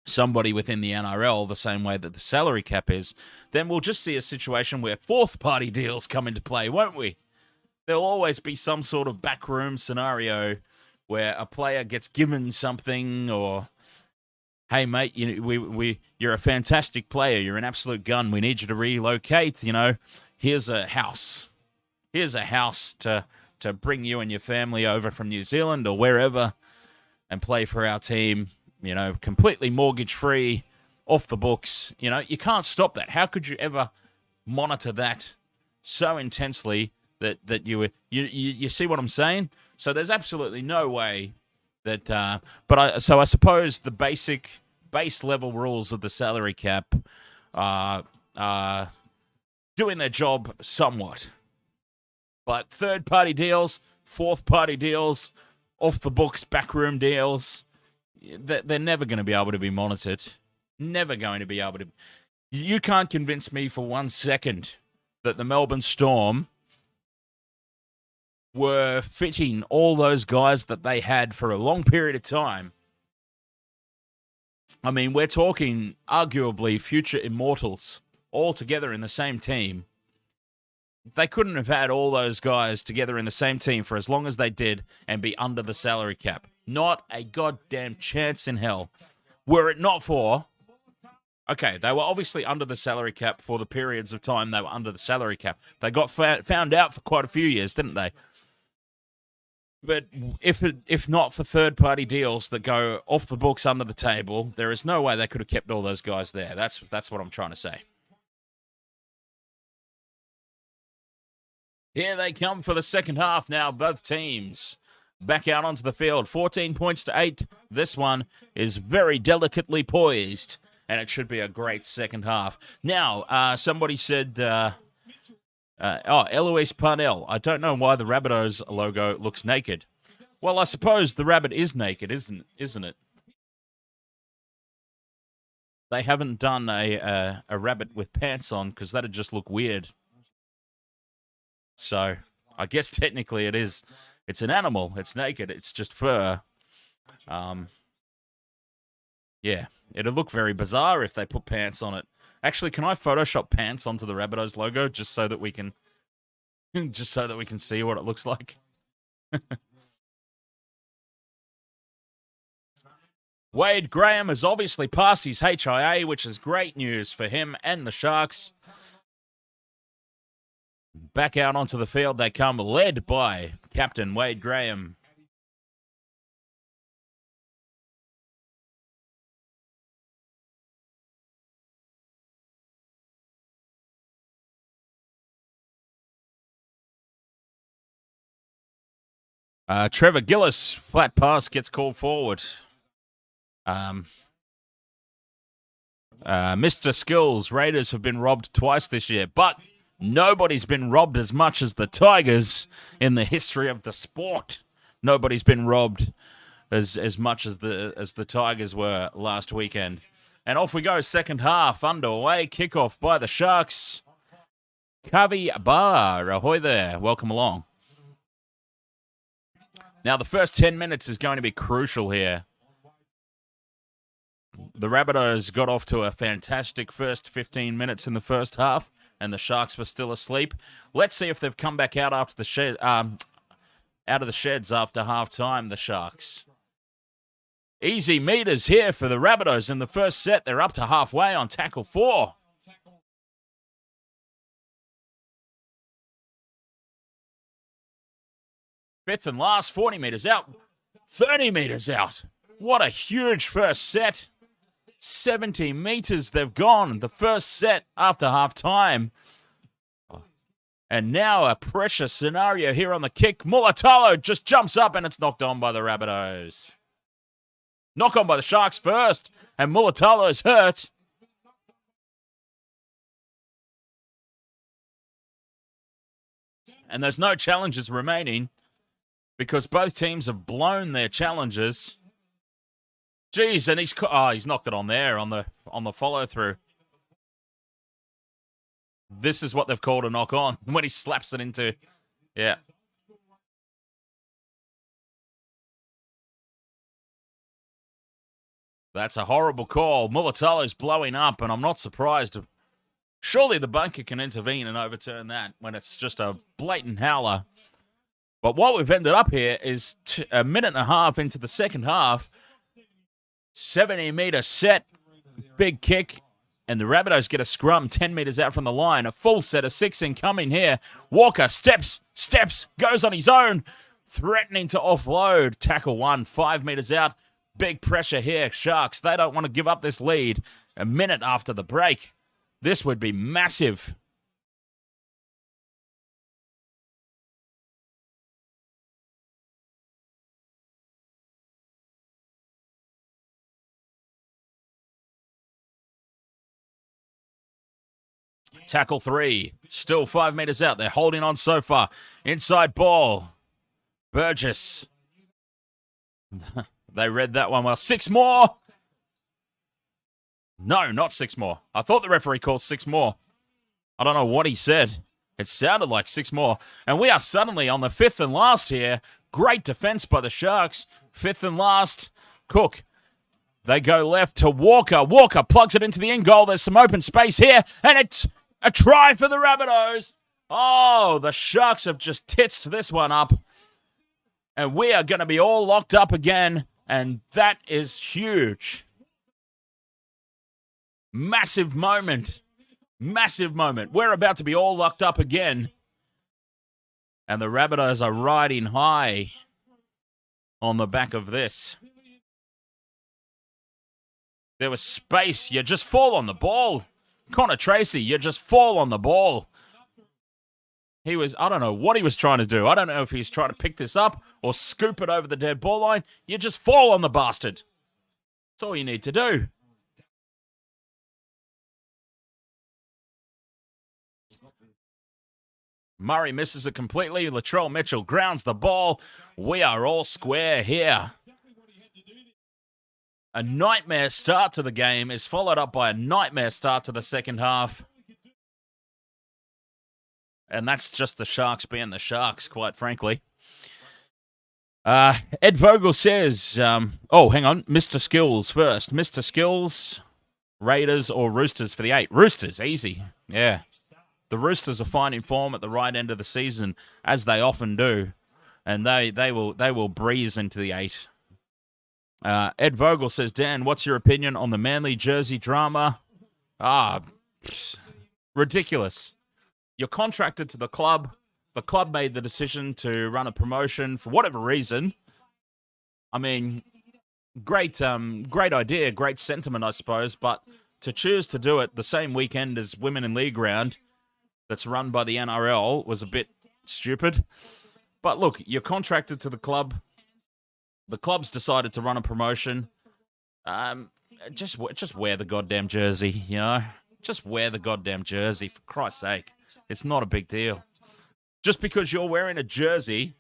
somebody within the NRL the same way that the salary cap is, then we'll just see a situation where fourth-party deals come into play, won't we? there'll always be some sort of backroom scenario where a player gets given something, or, hey mate, you're a fantastic player, you're an absolute gun, we need you to relocate. Here's a house. Here's a house to bring you and your family over from New Zealand or wherever and play for our team. Completely mortgage free, off the books. You can't stop that. How could you ever monitor that so intensely that you see what I'm saying? So there's absolutely no way that. So I suppose the base level rules of the salary cap are doing their job somewhat. But third party deals, fourth party deals, off the books backroom deals, they're never going to be able to be monitored. Never going to be able to. You can't convince me for 1 second that the Melbourne Storm were fitting all those guys that they had for a long period of time. I mean, we're talking arguably future immortals all together in the same team. They couldn't have had all those guys together in the same team for as long as they did and be under the salary cap. Not a goddamn chance in hell. Were it not for... Okay, they were obviously under the salary cap for the periods of time they were under the salary cap. They got found out for quite a few years, didn't they? But if not for third-party deals that go off the books under the table, there is no way they could have kept all those guys there. That's what I'm trying to say. Here they come for the second half now, both teams back out onto the field. 14 points to 8. This one is very delicately poised, and it should be a great second half. Now, somebody said, Eloise Parnell, I don't know why the Rabbitohs logo looks naked. Well, I suppose the rabbit is naked, isn't it? They haven't done a rabbit with pants on, because that'd just look weird. So, I guess technically it is. It's an animal. It's naked. It's just fur. Yeah, it'd look very bizarre if they put pants on it. Actually, can I Photoshop pants onto the Rabbitohs logo just so that we can see what it looks like? Wade Graham has obviously passed his HIA, which is great news for him and the Sharks. Back out onto the field they come, led by Captain Wade Graham. Trevor Gillis, flat pass, gets called forward. Mr. Skills, Raiders have been robbed twice this year, but nobody's been robbed as much as the Tigers in the history of the sport. Nobody's been robbed as much as the Tigers were last weekend. And off we go, second half underway. Kickoff by the Sharks. Kavi Bar, ahoy there. Welcome along. Now, the first 10 minutes is going to be crucial here. The Rabbitohs got off to a fantastic first 15 minutes in the first half, and the Sharks were still asleep. Let's see if they've come back out after the out of the sheds after half-time, the Sharks. Easy meters here for the Rabbitohs in the first set. They're up to halfway on tackle 4. Fifth and last, 40 meters out, 30 meters out. What a huge first set. 70 meters they've gone. The first set after half-time. And now a pressure scenario here on the kick. Mulatalo just jumps up and it's knocked on by the Rabbitohs. Knock on by the Sharks first. And Mulatalo's hurt. And there's no challenges remaining, because both teams have blown their challenges. Jeez, and he's knocked it on there on the follow through. This is what they've called a knock on when he slaps it into. Yeah. That's a horrible call. Mulatalo's blowing up, and I'm not surprised. Surely the bunker can intervene and overturn that when it's just a blatant howler. But what we've ended up here is a minute and a half into the second half, 70-metre set, big kick, and the Rabbitohs get a scrum 10 metres out from the line. A full set of 6 incoming here. Walker steps, goes on his own, threatening to offload. Tackle 1, 5 metres out. Big pressure here. Sharks, they don't want to give up this lead a minute after the break. This would be massive. Tackle 3, still 5 metres out. They're holding on so far. Inside ball. Burgess. They read that one well. 6 more. No, not 6 more. I thought the referee called 6 more. I don't know what he said. It sounded like 6 more. And we are suddenly on the 5th and last here. Great defense by the Sharks. 5th and last. Cook. They go left to Walker. Walker plugs it into the end goal. There's some open space here. And it's a try for the Rabbitohs. Oh, the Sharks have just titsed this one up. And we are going to be all locked up again. And that is huge. Massive moment. Massive moment. We're about to be all locked up again. And the Rabbitohs are riding high on the back of this. There was space. You just fall on the ball. Connor Tracy, you just fall on the ball. I don't know what he was trying to do. I don't know if he's trying to pick this up or scoop it over the dead ball line. You just fall on the bastard. That's all you need to do. Murray misses it completely. Latrell Mitchell grounds the ball. We are all square here. A nightmare start to the game is followed up by a nightmare start to the second half. And that's just the Sharks being the Sharks, quite frankly. Ed Vogel says, hang on, Mr. Skills first. Mr. Skills, Raiders or Roosters for the 8? Roosters, easy. Yeah. The Roosters are finding form at the right end of the season, as they often do. And they will breeze into the 8. Ed Vogel says, Dan, what's your opinion on the Manly jersey drama? Ridiculous. You're contracted to the club. The club made the decision to run a promotion for whatever reason. I mean, great idea, great sentiment, I suppose, but to choose to do it the same weekend as Women in League Round that's run by the NRL was a bit stupid. But look, you're contracted to the club. The club's decided to run a promotion. Just wear the goddamn jersey, you know? Just wear the goddamn jersey, for Christ's sake. It's not a big deal. Just because you're wearing a jersey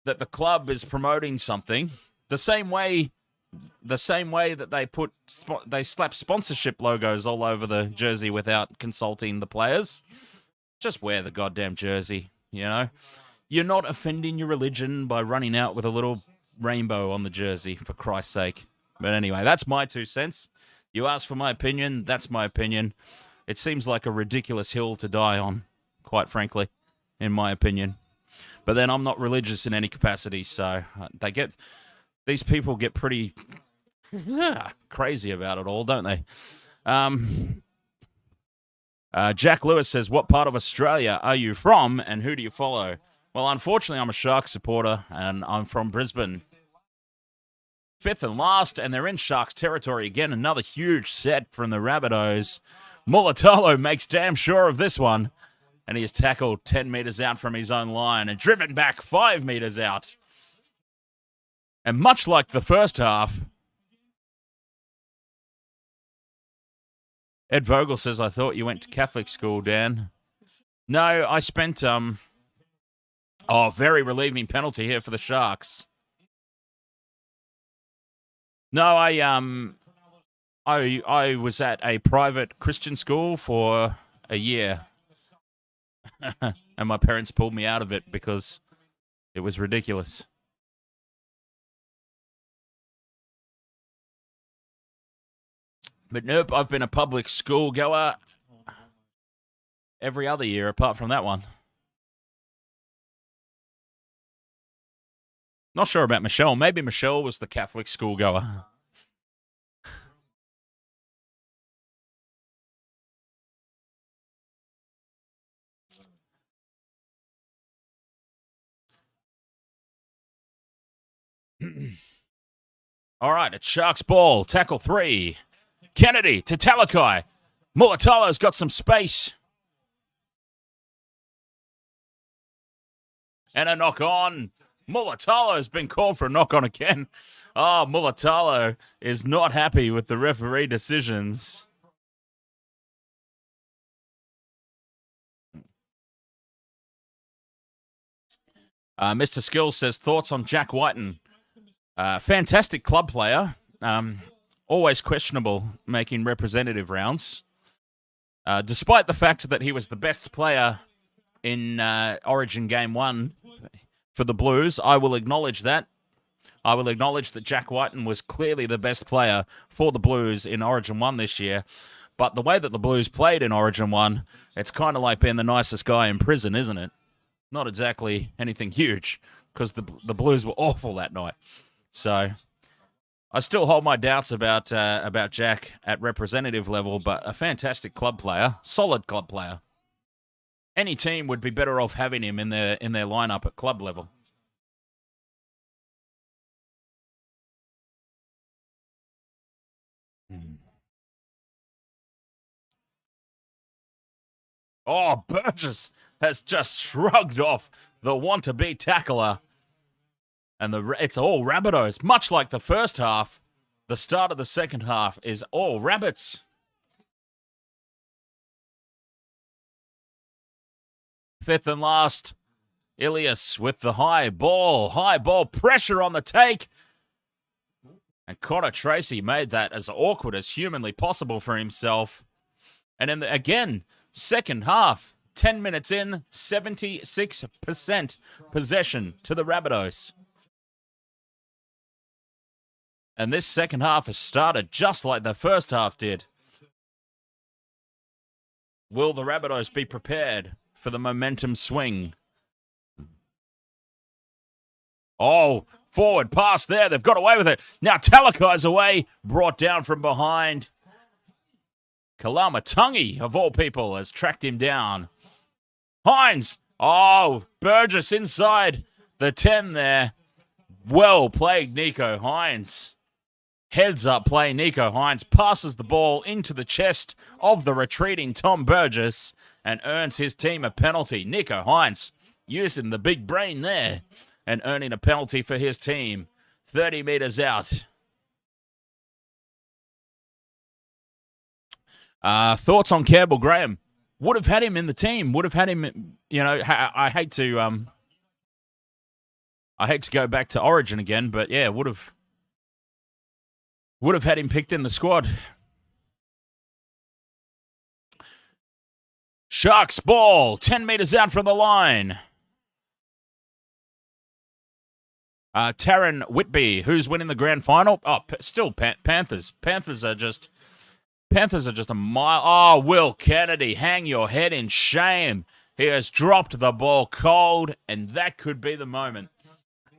that the club is promoting something, the same way that they slap sponsorship logos all over the jersey without consulting the players. Just wear the goddamn jersey, you know? You're not offending your religion by running out with a little rainbow on the jersey, for Christ's sake. But anyway, that's my 2 cents. You asked for my opinion, that's my opinion. It seems like a ridiculous hill to die on, quite frankly, in my opinion. But then I'm not religious in any capacity, so these people get pretty crazy about it all, don't they? Jack Lewis says, what part of Australia are you from and who do you follow? Well, unfortunately, I'm a Sharks supporter and I'm from Brisbane. 5th and last, and they're in Sharks territory again. Another huge set from the Rabbitohs. Mulatalo makes damn sure of this one. And he is tackled 10 metres out from his own line and driven back 5 metres out. And much like the first half, Ed Vogel says, I thought you went to Catholic school, Dan. No, I spent, very relieving penalty here for the Sharks. No, I was at a private Christian school for a year. And my parents pulled me out of it because it was ridiculous. But nope, I've been a public school goer every other year apart from that one. Not sure about Michelle. Maybe Michelle was the Catholic schoolgoer. All right, it's Sharks ball. Tackle 3. Kennedy to Talakai. Mulatalo's got some space. And a knock on. Mulatalo's been called for a knock on again. Oh, Mulatalo is not happy with the referee decisions. Mr. Skills says, thoughts on Jack Whiten? Fantastic club player. Always questionable making representative rounds. Despite the fact that he was the best player in Origin Game 1 for the Blues, I will acknowledge that. I will acknowledge that Jack Whiten was clearly the best player for the Blues in Origin 1 this year. But the way that the Blues played in Origin 1, it's kind of like being the nicest guy in prison, isn't it? Not exactly anything huge, because the Blues were awful that night. So I still hold my doubts about Jack at representative level, but a fantastic club player, solid club player. Any team would be better off having him in their lineup at club level. Oh, Burgess has just shrugged off the want-to-be tackler. And it's all Rabbitohs. Much like the first half, the start of the second half is all Rabbits. Fifth and last, Ilias with the high ball. High ball, pressure on the take. And Connor Tracy made that as awkward as humanly possible for himself. And then again, second half, 10 minutes in, 76% possession to the Rabbitohs. And this second half has started just like the first half did. Will the Rabbitohs be prepared for the momentum swing? Oh, forward pass there. They've got away with it. Now Talakai's away, brought down from behind. Kalamatangi, of all people, has tracked him down. Hines. Oh, Burgess inside the 10 there. Well played, Nico Hines. Heads up play, Nico Hines passes the ball into the chest of the retreating Tom Burgess and earns his team a penalty. Nico Hines using the big brain there and earning a penalty for his team. 30 metres out. Thoughts on Campbell Graham? Would have had him in the team. Would have had him, you know, I hate to go back to Origin again, but yeah, would have had him picked in the squad. Sharks ball, 10 metres out from the line. Taryn Whitby, who's winning the grand final? Oh, still Panthers. Panthers are just a mile. Oh, Will Kennedy, hang your head in shame. He has dropped the ball cold, and that could be the moment.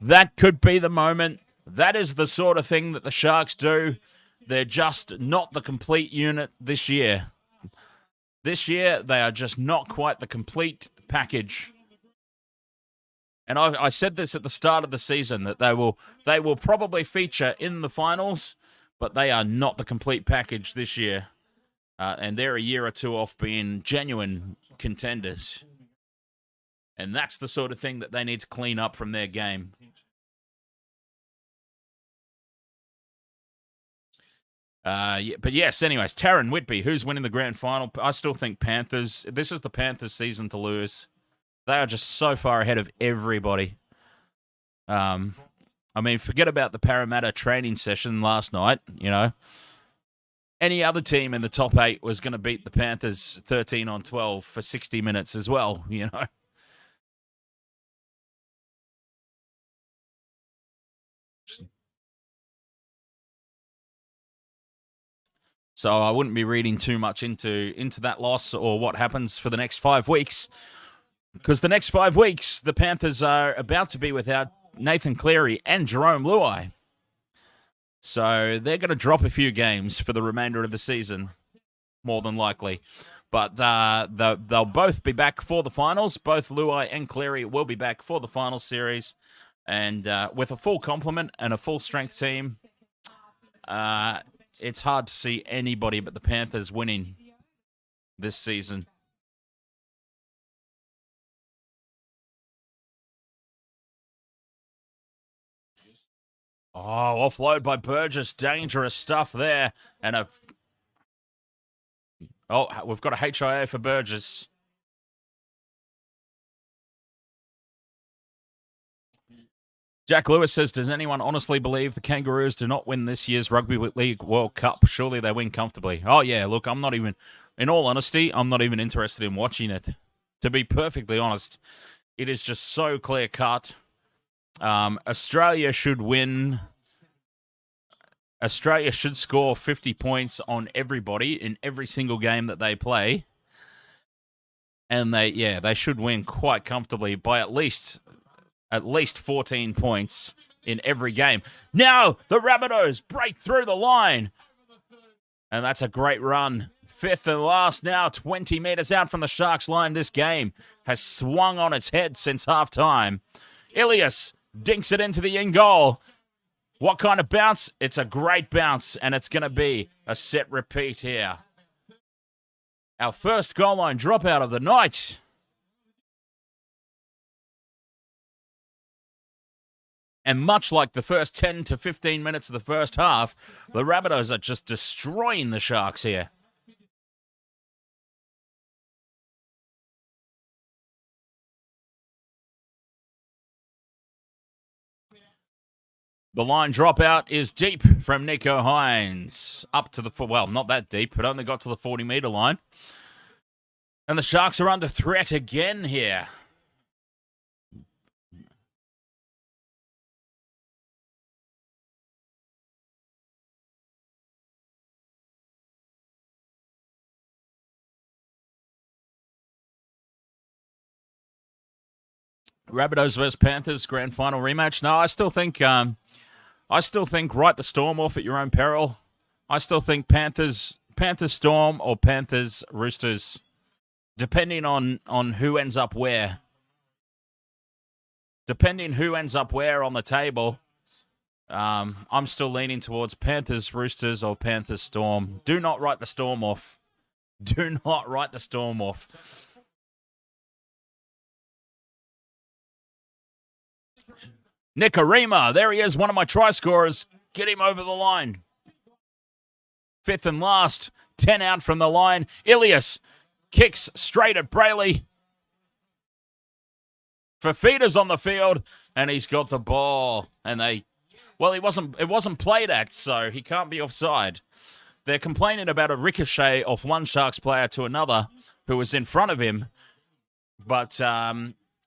That could be the moment. That is the sort of thing that the Sharks do. They're just not the complete unit this year. This year, they are just not quite the complete package. And I said this at the start of the season, that they will probably feature in the finals, but they are not the complete package this year. And they're a year or two off being genuine contenders. And that's the sort of thing that they need to clean up from their game. But yes, anyways, Taryn Whitby, who's winning the grand final? I still think Panthers. This is the Panthers' season to lose. They are just so far ahead of everybody. I mean, forget about the Parramatta training session last night, you know. Any other team in the top 8 was going to beat the Panthers 13-12 for 60 minutes as well, you know. So I wouldn't be reading too much into that loss or what happens for the next 5 weeks. Because the next 5 weeks, the Panthers are about to be without Nathan Cleary and Jerome Luai. So they're going to drop a few games for the remainder of the season, more than likely. But they'll both be back for the finals. Both Luai and Cleary will be back for the final series. And with a full complement and a full-strength team, it's hard to see anybody but the Panthers winning this season. Oh, offload by Burgess. Dangerous stuff there. And we've got a HIA for Burgess. Jack Lewis says, does anyone honestly believe the Kangaroos do not win this year's Rugby League World Cup? Surely they win comfortably. Oh, yeah, look, in all honesty, I'm not even interested in watching it. To be perfectly honest, it is just so clear-cut. Australia should win. Australia should score 50 points on everybody in every single game that they play. And they should win quite comfortably by at least 14 points in every game. Now, the Rabbitohs break through the line. And that's a great run. Fifth and last now, 20 metres out from the Sharks line. This game has swung on its head since halftime. Ilias dinks it into the in goal. What kind of bounce? It's a great bounce, and it's going to be a set repeat here. Our first goal line dropout of the night. And much like the first 10 to 15 minutes of the first half, the Rabbitohs are just destroying the Sharks here. The line dropout is deep from Nicho Hynes. Up to not that deep, but only got to the 40-metre line. And the Sharks are under threat again here. Rabbitohs versus Panthers grand final rematch. No, I still think write the Storm off at your own peril. I still think Panthers Storm or Panthers Roosters, depending on who ends up where. Depending who ends up where on the table, I'm still leaning towards Panthers Roosters or Panthers Storm. Do not write the Storm off. Do not write the Storm off. Nikorima, there he is, one of my try scorers. Get him over the line. Fifth and last, 10 out from the line. Ilias kicks straight at Brayley. Fifita's on the field, and he's got the ball. And it wasn't played at, so he can't be offside. They're complaining about a ricochet off one Sharks player to another who was in front of him, but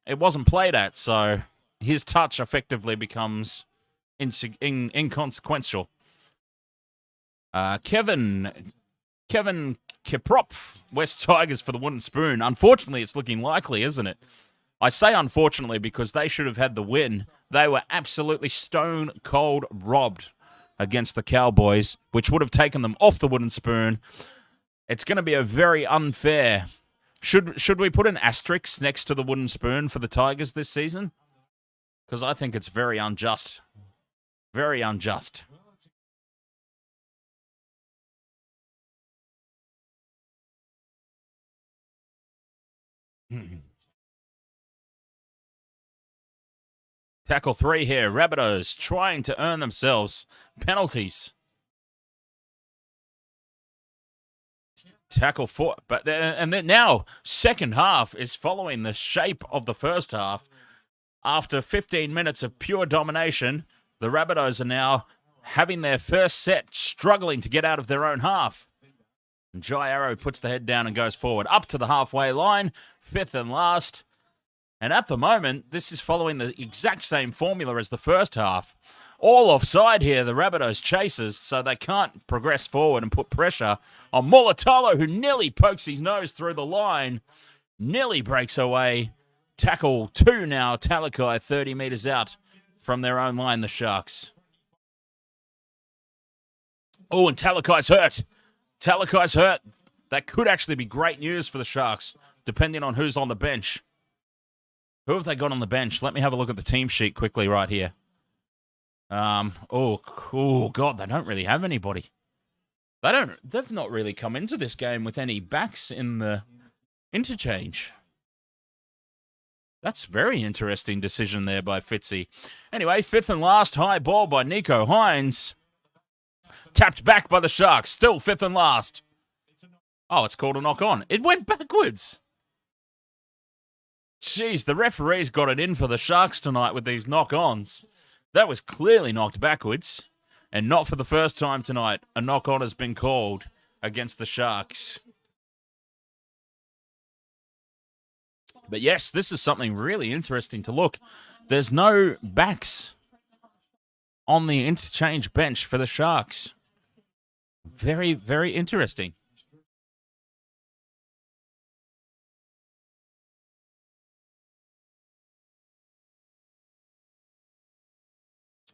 it wasn't played at, so his touch effectively becomes inconsequential. Kevin Kiprop, West Tigers for the wooden spoon. Unfortunately, it's looking likely, isn't it? I say unfortunately because they should have had the win. They were absolutely stone cold robbed against the Cowboys, which would have taken them off the wooden spoon. It's going to be a very unfair. Should we put an asterisk next to the wooden spoon for the Tigers this season? Because I think it's very unjust. Very unjust. Tackle 3 here. Rabbitohs trying to earn themselves penalties. Tackle 4. And then now, second half is following the shape of the first half. After 15 minutes of pure domination, the Rabbitohs are now having their first set, struggling to get out of their own half. And Jai Arrow puts the head down and goes forward up to the halfway line, fifth and last. And at the moment, this is following the exact same formula as the first half. All offside here, the Rabbitohs chasers, so they can't progress forward and put pressure on Mulatalo, who nearly pokes his nose through the line, nearly breaks away. Tackle 2 now, Talakai 30 metres out from their own line, the Sharks. Oh, and Talakai's hurt. Talakai's hurt. That could actually be great news for the Sharks, depending on who's on the bench. Who have they got on the bench? Let me have a look at the team sheet quickly right here. Oh, God, they don't really have anybody. They've not really come into this game with any backs in the interchange. That's very interesting decision there by Fitzy. Anyway, fifth and last, high ball by Nico Hines. Tapped back by the Sharks, still fifth and last. Oh, it's called a knock on. It went backwards. Jeez, the referee's got it in for the Sharks tonight with these knock-ons. That was clearly knocked backwards. And not for the first time tonight, a knock-on has been called against the Sharks. But yes, this is something really interesting to look. There's no backs on the interchange bench for the Sharks. Very, very interesting.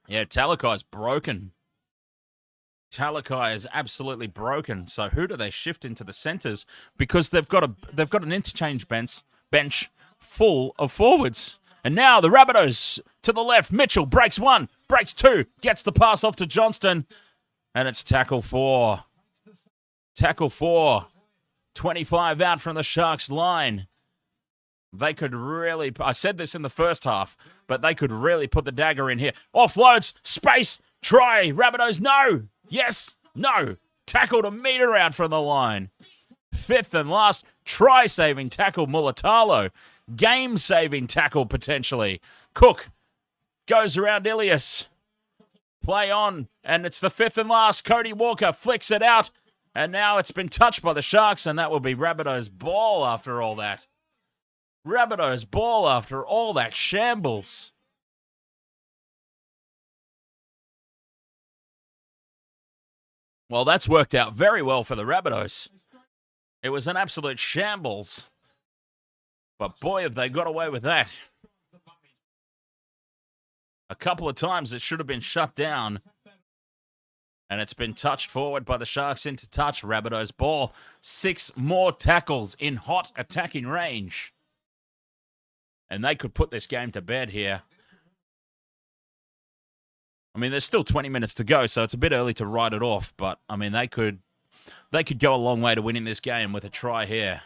Yeah, Talakai's broken. Talakai is absolutely broken. So who do they shift into the centres? Because they've got an interchange bench full of forwards. And now the Rabbitohs to the left. Mitchell breaks one, breaks two, gets the pass off to Johnston. And it's tackle 4. Tackle 4. 25 out from the Sharks line. They could really, I said this in the first half, but they could really put the dagger in here. Offloads, space, try, Rabbitohs, no, yes, no. Tackled a metre out from the line. Fifth and last, try-saving tackle Mulatalo. Game-saving tackle potentially. Cook goes around Ilias. Play on, and it's the fifth and last. Cody Walker flicks it out, and now it's been touched by the Sharks, and that will be Rabbitohs' ball after all that. Rabbitohs' ball after all that shambles. Well, that's worked out very well for the Rabbitohs. It was an absolute shambles. But boy, have they got away with that. A couple of times it should have been shut down. And it's been touched forward by the Sharks into touch. Rabbitohs' ball. 6 more tackles in hot attacking range. And they could put this game to bed here. I mean, there's still 20 minutes to go, so it's a bit early to write it off. But, I mean, they could go a long way to winning this game with a try here.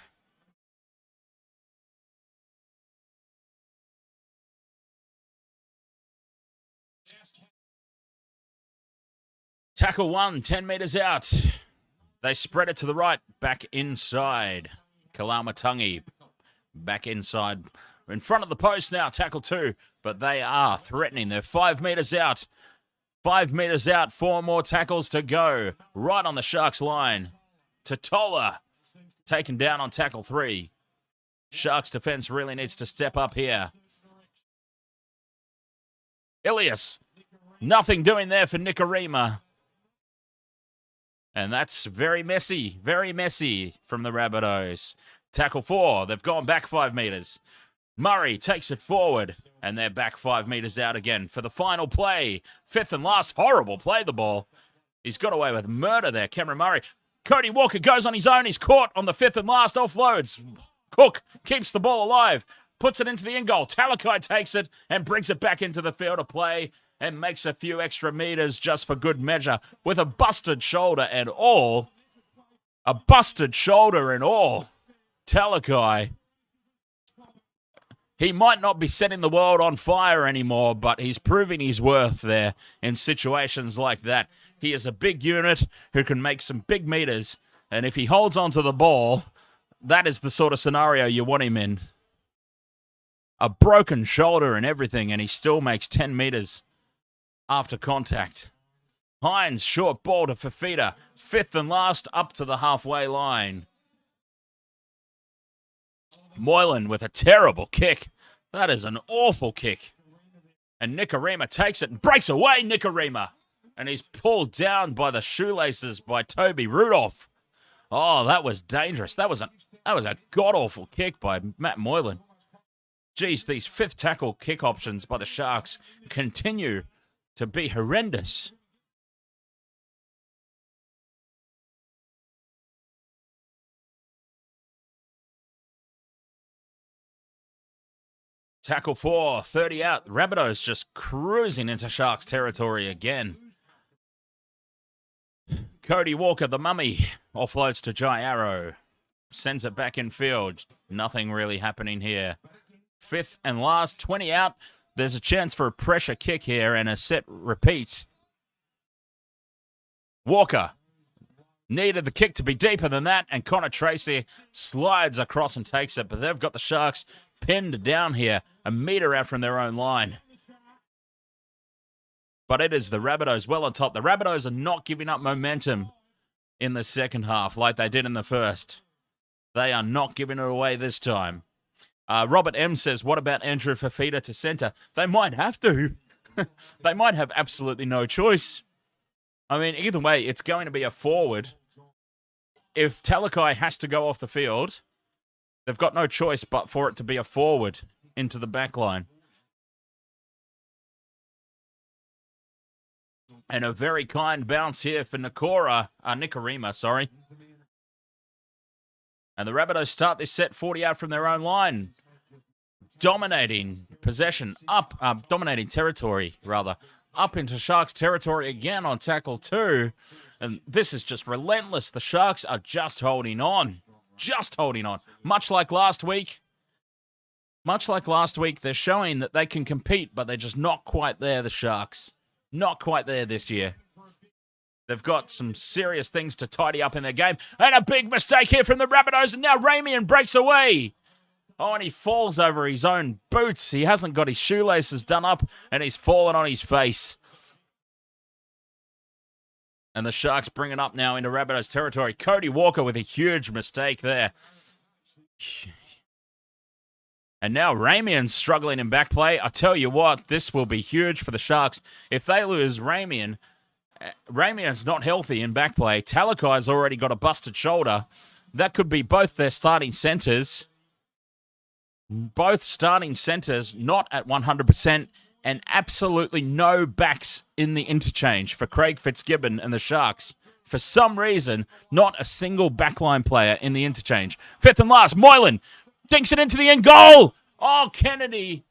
Tackle 1, 10 metres out. They spread it to the right, back inside. Kalamatangi back inside. In front of the post now, tackle 2. But they are threatening. They're 5 metres out. 5 metres out, 4 more tackles to go. Right on the Sharks line. Totola taken down on tackle 3. Sharks defence really needs to step up here. Ilias. Nothing doing there for Nikorima. And that's very messy from the Rabbitohs. Tackle 4, they've gone back 5 metres. Murray takes it forward, and they're back 5 metres out again for the final play. Fifth and last, horrible play the ball. He's got away with murder there, Cameron Murray. Cody Walker goes on his own. He's caught on the fifth and last, offloads. Cook keeps the ball alive, puts it into the end goal. Talakai takes it and brings it back into the field of play and makes a few extra metres just for good measure with a busted shoulder and all. A busted shoulder and all. Talakai. He might not be setting the world on fire anymore, but he's proving his worth there in situations like that. He is a big unit who can make some big meters, and if he holds onto the ball, that is the sort of scenario you want him in. A broken shoulder and everything, and he still makes 10 meters after contact. Hines, short ball to Fifita. Fifth and last, up to the halfway line. Moylan with a terrible kick. That is an awful kick. And Nikorima takes it and breaks away, Nikorima. And he's pulled down by the shoelaces by Toby Rudolph. Oh, that was dangerous. That was a god-awful kick by Matt Moylan. Geez, these fifth tackle kick options by the Sharks continue to be horrendous. Tackle 4, 30 out. Rabbitohs just cruising into Sharks territory again. Cody Walker, the mummy, offloads to Jai Arrow. Sends it back in field. Nothing really happening here. Fifth and last, 20 out. There's a chance for a pressure kick here and a set repeat. Walker needed the kick to be deeper than that, and Connor Tracy slides across and takes it, but they've got the Sharks pinned down here, a metre out from their own line. But it is the Rabbitohs well on top. The Rabbitohs are not giving up momentum in the second half like they did in the first. They are not giving it away this time. Robert M says, what about Andrew Fifita to centre? They might have to. They might have absolutely no choice. I mean, either way, it's going to be a forward. If Talakai has to go off the field, they've got no choice but for it to be a forward into the back line. And a very kind bounce here for Nikorima, sorry. And the Rabbitohs start this set 40 out from their own line. Dominating possession, dominating territory, rather. Up into Sharks territory again on tackle 2. And this is just relentless. The Sharks are just holding on. Just holding on. Much like last week, they're showing that they can compete, but they're just not quite there, the Sharks. Not quite there this year. They've got some serious things to tidy up in their game. And a big mistake here from the Rabbitohs, and now Ramian breaks away. Oh, and he falls over his own boots. He hasn't got his shoelaces done up, and he's fallen on his face. And the Sharks bring it up now into Rabbitohs territory. Cody Walker with a huge mistake there. And now Ramian's struggling in back play. I tell you what, this will be huge for the Sharks. If they lose Ramian's not healthy in back play. Talakai's already got a busted shoulder. That could be both their starting centres. Both starting centres not at 100%, and absolutely no backs in the interchange for Craig Fitzgibbon and the Sharks. For some reason, not a single backline player in the interchange. Fifth and last, Moylan dinks it into the end goal. Oh, Kennedy.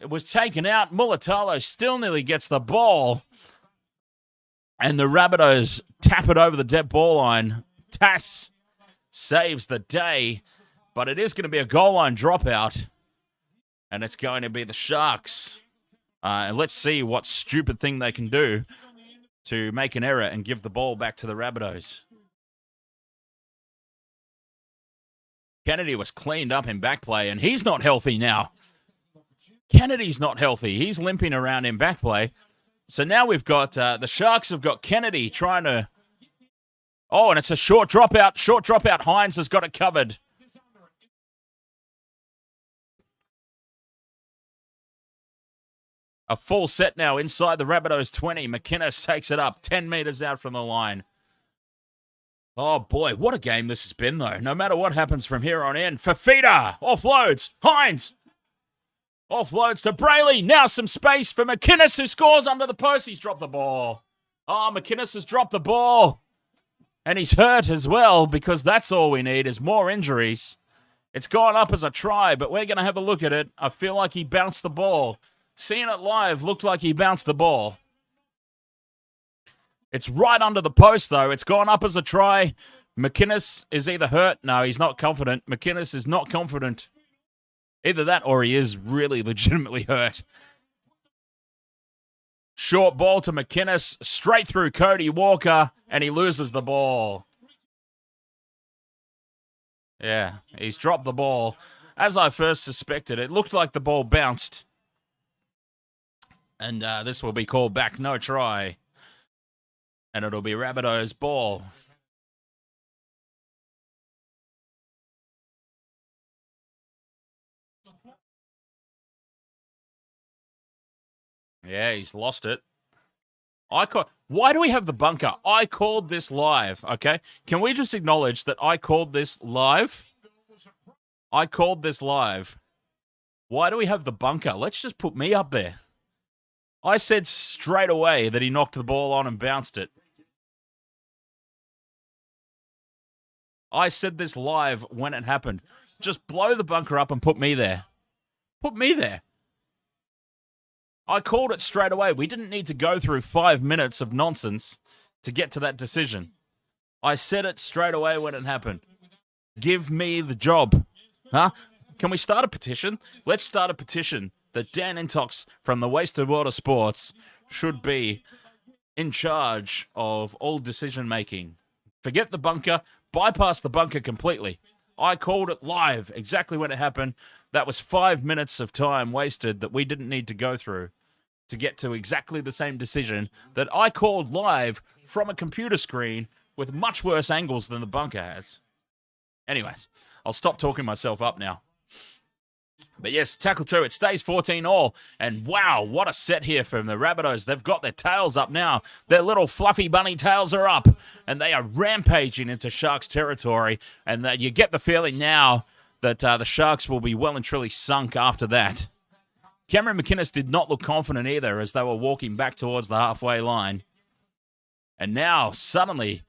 It was taken out. Mulatalo still nearly gets the ball. And the Rabbitohs tap it over the dead ball line. Tass saves the day. But it is going to be a goal line dropout. And it's going to be the Sharks. And let's see what stupid thing they can do to make an error and give the ball back to the Rabbitohs. Kennedy was cleaned up in back play, and he's not healthy now. Kennedy's not healthy. He's limping around in back play. So now we've got, the Sharks have got Kennedy trying to... Oh, and it's a short dropout. Short dropout. Hines has got it covered. A full set now inside the Rabbitohs 20. McInnes takes it up 10 metres out from the line. Oh, boy, what a game this has been, though. No matter what happens from here on in. Fifita offloads. Hines offloads to Brayley. Now some space for McInnes, who scores under the post. He's dropped the ball. Oh, McInnes has dropped the ball. And he's hurt as well, because that's all we need is more injuries. It's gone up as a try, but we're going to have a look at it. I feel like he bounced the ball. Seeing it live looked like he bounced the ball. It's right under the post, though. It's gone up as a try. McInnes is either hurt. No, he's not confident. McInnes is not confident. Either that or he is really legitimately hurt. Short ball to McInnes, straight through Cody Walker, and he loses the ball. Yeah, he's dropped the ball. As I first suspected, it looked like the ball bounced. And this will be called back no try. And it'll be Rabbitohs ball. Yeah, he's lost it. Why do we have the bunker? I called this live, okay? Can we just acknowledge that I called this live? I called this live. Why do we have the bunker? Let's just put me up there. I said straight away that he knocked the ball on and bounced it. I said this live when it happened. Just blow the bunker up and put me there. Put me there. I called it straight away. We didn't need to go through 5 minutes of nonsense to get to that decision. I said it straight away when it happened. Give me the job. Huh? Can we start a petition? Let's start a petition that Dan Intox from the Wasted Water Sports should be in charge of all decision-making. Forget the bunker. Bypass the bunker completely. I called it live exactly when it happened. That was 5 minutes of time wasted that we didn't need to go through to get to exactly the same decision that I called live from a computer screen with much worse angles than the bunker has. Anyways, I'll stop talking myself up now. But yes, tackle 2, it stays 14-all. And wow, what a set here from the Rabbitohs. They've got their tails up now. Their little fluffy bunny tails are up. And they are rampaging into Sharks territory. And you get the feeling now that the Sharks will be well and truly sunk after that. Cam McInnes did not look confident either as they were walking back towards the halfway line. And now, suddenly,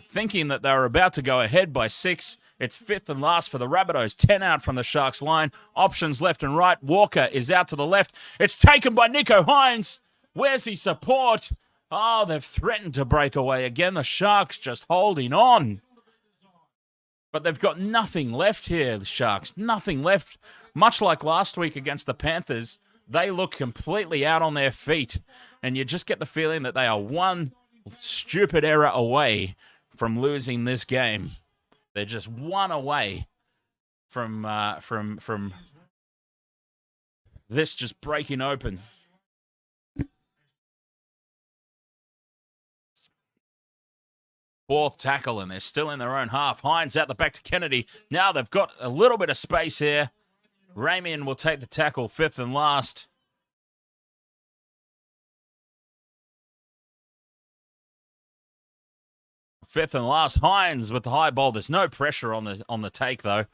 thinking that they were about to go ahead by 6, it's 5th and last for the Rabbitohs. 10 out from the Sharks line. Options left and right. Walker is out to the left. It's taken by Nicho Hynes. Where's his support? Oh, they've threatened to break away again. The Sharks just holding on. But they've got nothing left here, the Sharks. Nothing left. Much like last week against the Panthers, they look completely out on their feet. And you just get the feeling that they are one stupid error away from losing this game. They're just one away from this just breaking open. Fourth tackle, and they're still in their own half. Hynes out the back to Kennedy. Now they've got a little bit of space here. Ramian will take the tackle, 5th and last. Fifth and last, Hynes with the high ball. There's no pressure on the take, though,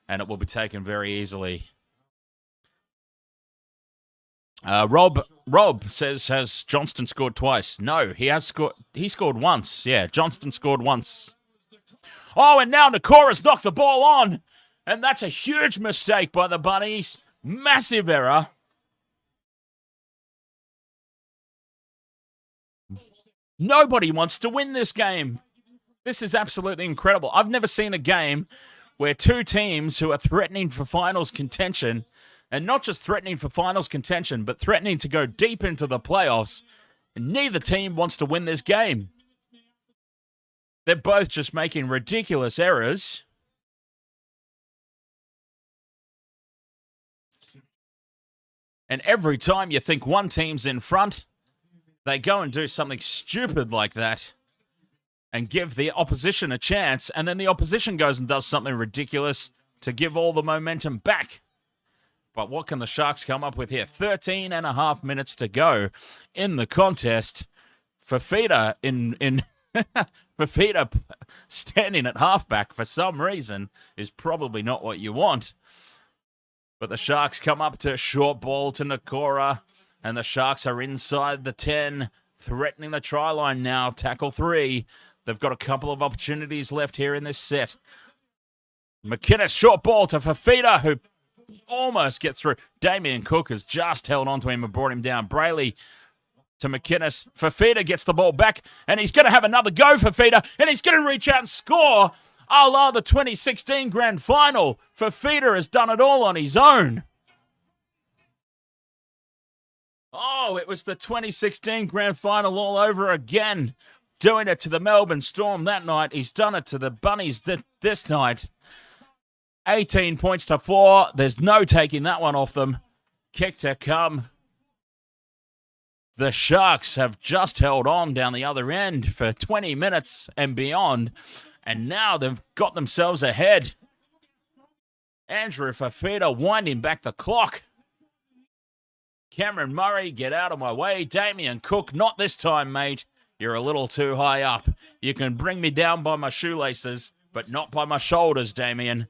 and it will be taken very easily. Rob says, has Johnston scored twice? No, he has scored. He scored once. Yeah, Johnston scored once. Oh, and now Nakora's knocked the ball on, and that's a huge mistake by the Bunnies. Massive error. Nobody wants to win this game. This is absolutely incredible. I've never seen a game where two teams who are threatening for finals contention, and not just threatening for finals contention, but threatening to go deep into the playoffs, and neither team wants to win this game. They're both just making ridiculous errors. And every time you think one team's in front, they go and do something stupid like that and give the opposition a chance, and then the opposition goes and does something ridiculous to give all the momentum back. But what can the Sharks come up with here? 13 and a half minutes to go in the contest. Fifita Fifita standing at halfback for some reason is probably not what you want. But the Sharks come up to short ball to Nakora, and the Sharks are inside the 10, threatening the try line now. Tackle 3. They've got a couple of opportunities left here in this set. McInnes, short ball to Fifita, who almost gets through. Damien Cook has just held on to him and brought him down. Brayley to McInnes. Fifita gets the ball back, and he's going to have another go, Fifita, and he's going to reach out and score. A la the 2016 grand final. Fifita has done it all on his own. Oh, it was the 2016 grand final all over again. Doing it to the Melbourne Storm that night. He's done it to the Bunnies this night. 18 points to 4. There's no taking that one off them. Kick to come. The Sharks have just held on down the other end for 20 minutes and beyond. And now they've got themselves ahead. Andrew Fifita winding back the clock. Cameron Murray, get out of my way. Damien Cook, not this time, mate. You're a little too high up. You can bring me down by my shoelaces, but not by my shoulders, Damien.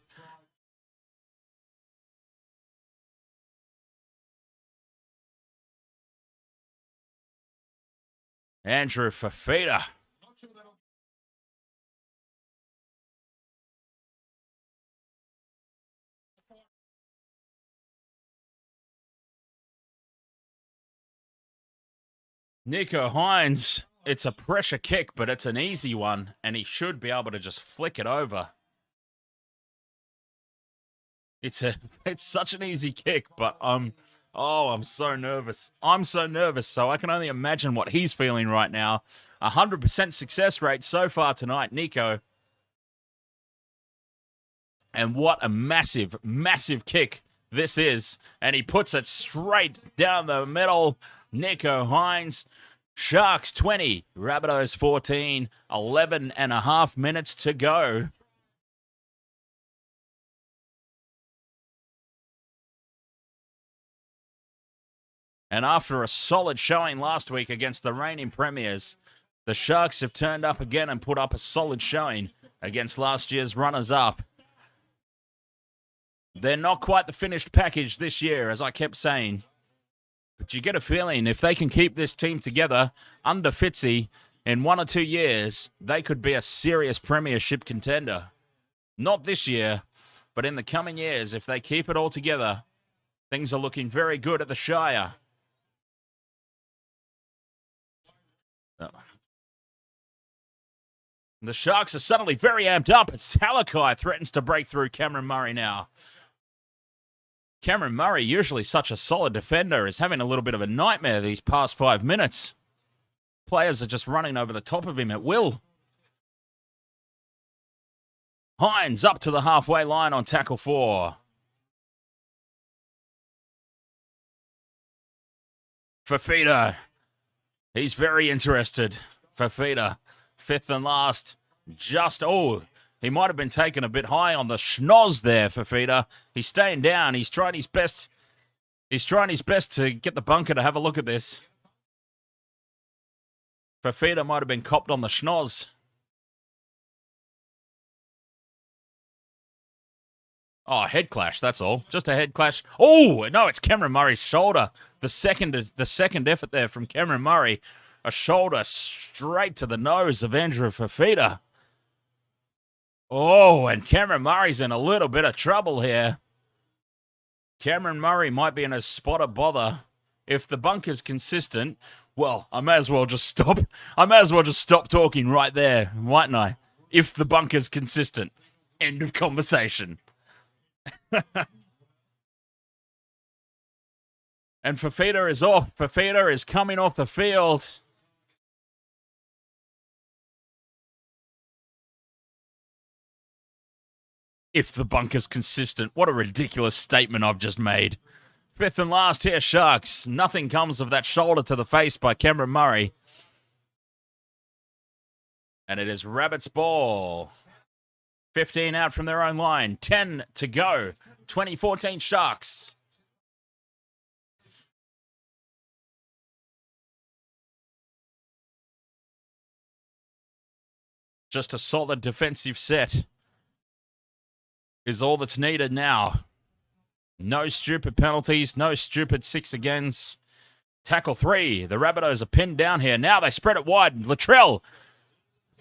Andrew Fifita. Nicho Hynes, it's a pressure kick, but it's an easy one, and he should be able to just flick it over. It's such an easy kick, but I'm so nervous. I'm so nervous, so I can only imagine what he's feeling right now. 100% success rate so far tonight, Nicho. And what a massive, massive kick this is. And he puts it straight down the middle. Nicho Hynes. Sharks 20, Rabbitohs 14, 11 and a half minutes to go. And after a solid showing last week against the reigning premiers, the Sharks have turned up again and put up a solid showing against last year's runners-up. They're not quite the finished package this year, as I kept saying. But you get a feeling if they can keep this team together under Fitzy in 1 or 2 years, they could be a serious premiership contender. Not this year, but in the coming years, if they keep it all together, things are looking very good at the Shire. The Sharks are suddenly very amped up. It's Talakai threatens to break through Cameron Murray now. Cameron Murray, usually such a solid defender, is having a little bit of a nightmare these past 5 minutes. Players are just running over the top of him at will. Hynes up to the halfway line on tackle 4. Fifita. He's very interested. Fifita, 5th and last. He might have been taken a bit high on the schnoz there, Fifita. He's staying down. He's trying his best. He's trying his best to get the bunker to have a look at this. Fifita might have been copped on the schnoz. Oh, head clash, that's all. Just a head clash. Oh, no, it's Cameron Murray's shoulder. The second effort there from Cameron Murray. A shoulder straight to the nose of Andrew Fifita. Oh, and Cameron Murray's in a little bit of trouble here. Cameron Murray might be in a spot of bother. If the bunker's consistent, well, I may as well just stop. I may as well just stop talking right there, mightn't I? If the bunker's consistent. End of conversation. And Fifita is off. Fifita is coming off the field. If the bunker's consistent. What a ridiculous statement I've just made. 5th and last here, Sharks. Nothing comes of that shoulder to the face by Cameron Murray. And it is Rabbits' ball. 15 out from their own line. 10 to go. 2014 Sharks. Just a solid defensive set is all that's needed now. No stupid penalties, no stupid 6 against. Tackle 3. The Rabbitohs are pinned down here. Now they spread it wide. Latrell.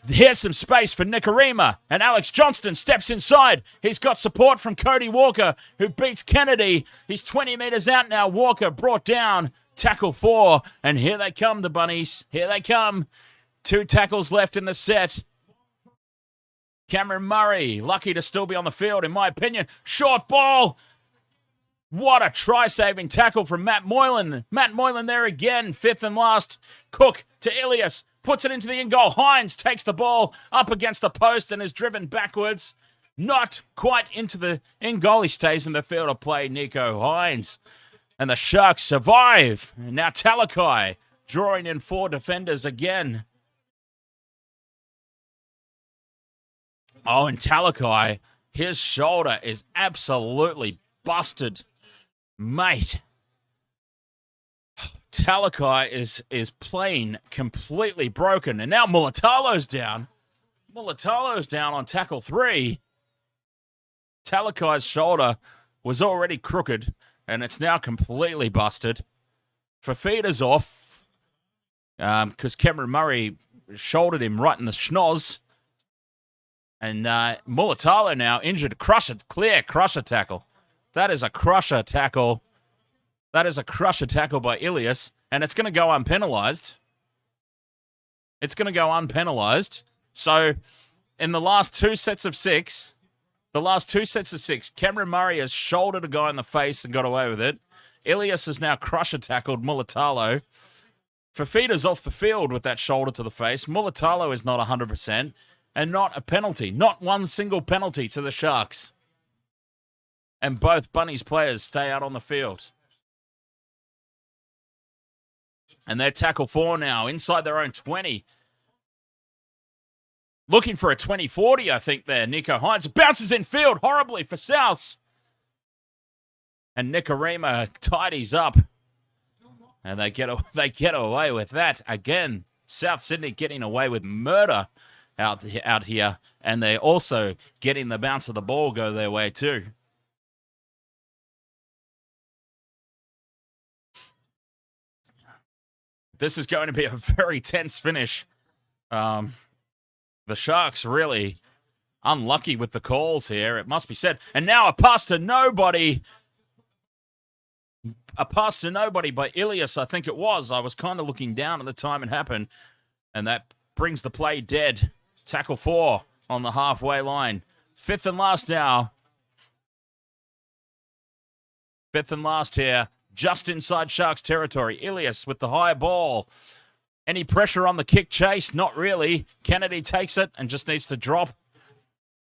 Here's some space for Nicarima. And Alex Johnston steps inside. He's got support from Cody Walker, who beats Kennedy. He's 20 metres out now. Walker brought down. Tackle 4. And here they come, the Bunnies. Here they come. 2 tackles left in the set. Cameron Murray, lucky to still be on the field, in my opinion. Short ball. What a try-saving tackle from Matt Moylan. Matt Moylan there again, 5th and last. Cook to Ilias, puts it into the in-goal. Hynes takes the ball up against the post and is driven backwards. Not quite into the in-goal. He stays in the field of play, Nicho Hynes. And the Sharks survive. And now Talakai drawing in 4 defenders again. Oh, and Talakai, his shoulder is absolutely busted. Mate. Talakai is playing completely broken. And now Mulatalo's down. Mulatalo's down on tackle 3. Talakai's shoulder was already crooked, and it's now completely busted. Fifita's off. because Cameron Murray shouldered him right in the schnoz. And Mulatalo now injured. Clear crusher tackle. That is a crusher tackle. That is a crusher tackle by Ilias. And it's going to go unpenalised. It's going to go unpenalised. So, in the last two sets of six, Cameron Murray has shouldered a guy in the face and got away with it. Ilias has now crusher tackled Mulatalo. Fifita's off the field with that shoulder to the face. Mulatalo is not 100%. And not a penalty. Not one single penalty to the Sharks. And both Bunnies players stay out on the field. And they're tackle 4 now, inside their own 20. Looking for a 20-40, I think, there. Nico Hines bounces in field horribly for Souths. And Nicarima tidies up. And they get away with that again. South Sydney getting away with murder out here. And they're also getting the bounce of the ball go their way too. This is going to be a very tense finish. The Sharks really unlucky with the calls here, it must be said. And now a pass to nobody. A pass to nobody by Ilias, I think it was. I was kind of looking down at the time it happened. And that brings the play dead. Tackle 4 on the halfway line. 5th and last now. 5th and last here. Just inside Sharks territory. Ilias with the high ball. Any pressure on the kick chase? Not really. Kennedy takes it and just needs to drop.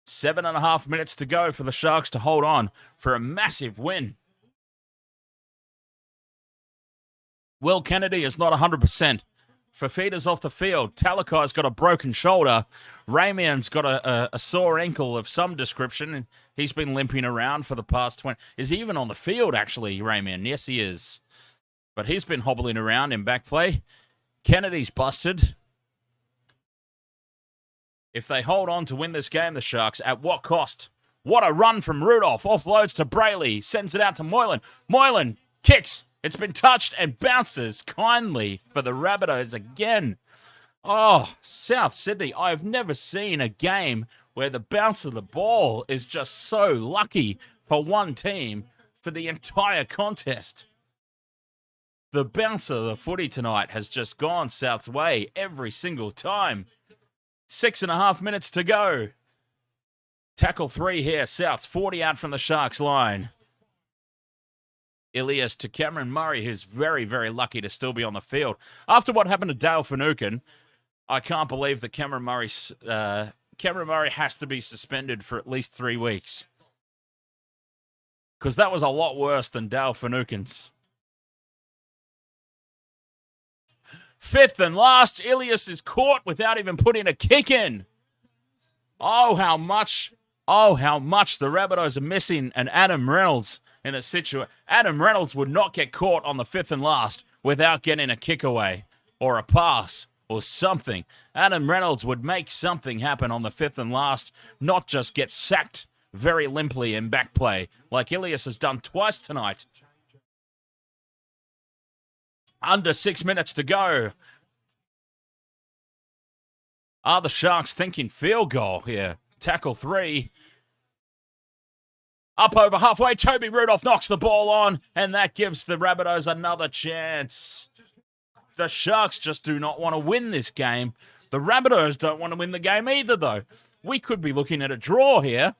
7.5 minutes to go for the Sharks to hold on for a massive win. Will Kennedy is not 100%. Fifita's off the field. Talakai's got a broken shoulder. Ramian's got a sore ankle of some description. And he's been limping around for the past 20. Is he even on the field, actually, Ramian? Yes, he is. But he's been hobbling around in back play. Kennedy's busted. If they hold on to win this game, the Sharks, at what cost? What a run from Rudolph. Offloads to Brayley. Sends it out to Moylan. Moylan kicks. It's been touched and bounces kindly for the Rabbitohs again. Oh, South Sydney, I've never seen a game where the bounce of the ball is just so lucky for one team for the entire contest. The bounce of the footy tonight has just gone South's way every single time. 6.5 minutes to go. Tackle 3 here. South's 40 out from the Sharks line. Ilias to Cameron Murray, who's very, very lucky to still be on the field. After what happened to Dale Finucane, I can't believe that Cameron Murray has to be suspended for at least 3 weeks. Because that was a lot worse than Dale Finucane's. 5th and last, Ilias is caught without even putting a kick in. Oh, how much the Rabbitohs are missing an Adam Reynolds in a situation. Adam Reynolds would not get caught on the 5th and last without getting a kick away or a pass or something. Adam Reynolds would make something happen on the 5th and last, not just get sacked very limply in back play like Ilias has done twice tonight. Under 6 minutes to go. Are the Sharks thinking field goal here? Tackle 3. Up over halfway, Toby Rudolph knocks the ball on, and that gives the Rabbitohs another chance. The Sharks just do not want to win this game. The Rabbitohs don't want to win the game either, though. We could be looking at a draw here.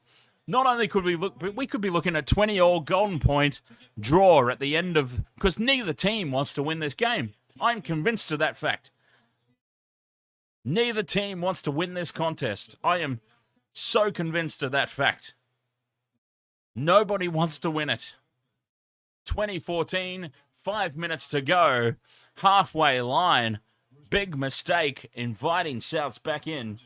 Not only could we could be looking at 20-all golden point draw at the end of... Because neither team wants to win this game. I'm convinced of that fact. Neither team wants to win this contest. I am so convinced of that fact. Nobody wants to win it. 2014, 5 minutes to go. Halfway line. Big mistake inviting Souths back in.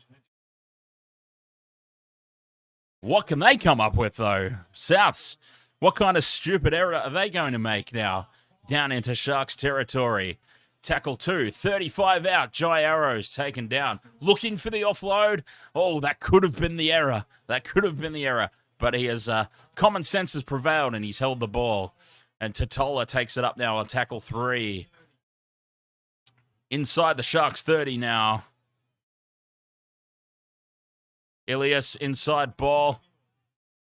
What can they come up with, though? Souths, what kind of stupid error are they going to make now? Down into Sharks territory. Tackle 2, 35 out. Jai Arrows taken down. Looking for the offload. Oh, that could have been the error. But he has, common sense has prevailed and he's held the ball. And Totola takes it up now on tackle 3. Inside the Sharks 30 now. Ilias inside ball.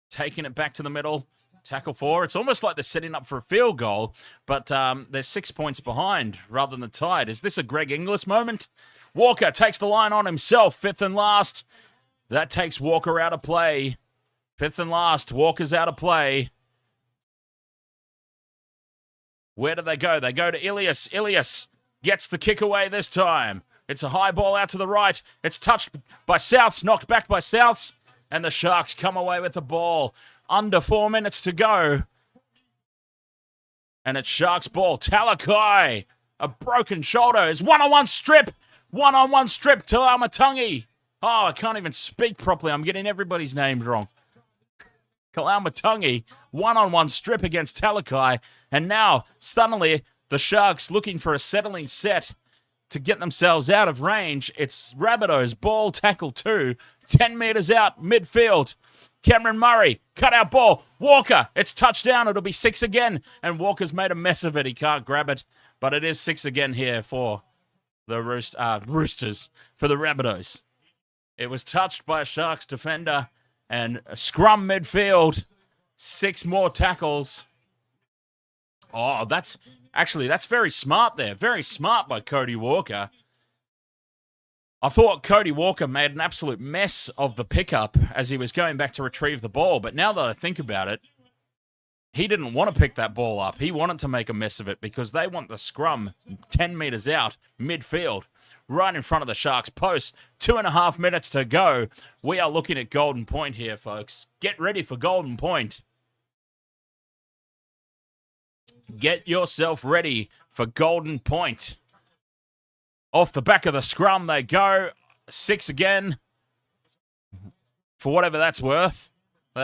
Taking it back to the middle. Tackle 4. It's almost like they're setting up for a field goal, but they're 6 points behind rather than tied. Is this a Greg Inglis moment? Walker takes the line on himself. 5th and last. That takes Walker out of play. 5th and last. Walker's out of play. Where do they go? They go to Ilias. Ilias gets the kick away this time. It's a high ball out to the right. It's touched by Souths, knocked back by Souths, and the Sharks come away with the ball. Under 4 minutes to go. And it's Sharks ball. Talakai, a broken shoulder. Is one-on-one strip. One-on-one strip to Almatungi. Oh, I can't even speak properly. I'm getting everybody's names wrong. Kalaumatungi, one-on-one strip against Talakai. And now, suddenly, the Sharks looking for a settling set to get themselves out of range. It's Rabbitohs, ball, tackle 2, 10 metres out, midfield. Cameron Murray, cut out ball. Walker, it's touchdown. It'll be 6 again. And Walker's made a mess of it. He can't grab it. But it is 6 again here for the Roosters, for the Rabbitohs. It was touched by a Sharks defender. And a scrum midfield. 6 more tackles. Oh, that's very smart there. Very smart by Cody Walker. I thought Cody Walker made an absolute mess of the pickup as he was going back to retrieve the ball. But now that I think about it, he didn't want to pick that ball up. He wanted to make a mess of it because they want the scrum 10 metres out, midfield, right in front of the Sharks post. 2.5 minutes to go. We are looking at Golden Point here, folks. Get ready for Golden Point. Get yourself ready for Golden Point. Off the back of the scrum they go. 6 again. For whatever that's worth.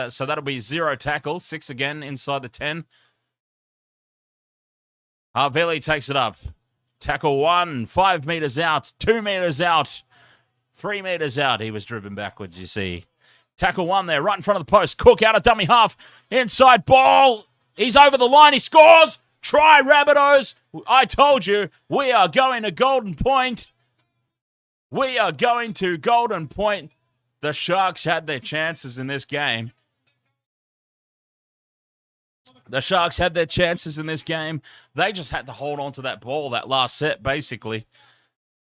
So that'll be 0 tackles. 6 again inside the 10. Havili takes it up. Tackle 1. 5 metres out. 2 metres out. 3 metres out. He was driven backwards, you see. Tackle 1 there, right in front of the post. Cook out of dummy half. Inside ball. He's over the line. He scores. Try, Rabbitohs. I told you, we are going to Golden Point. We are going to Golden Point. The Sharks had their chances in this game. The Sharks had their chances in this game. They just had to hold on to that ball, that last set, basically.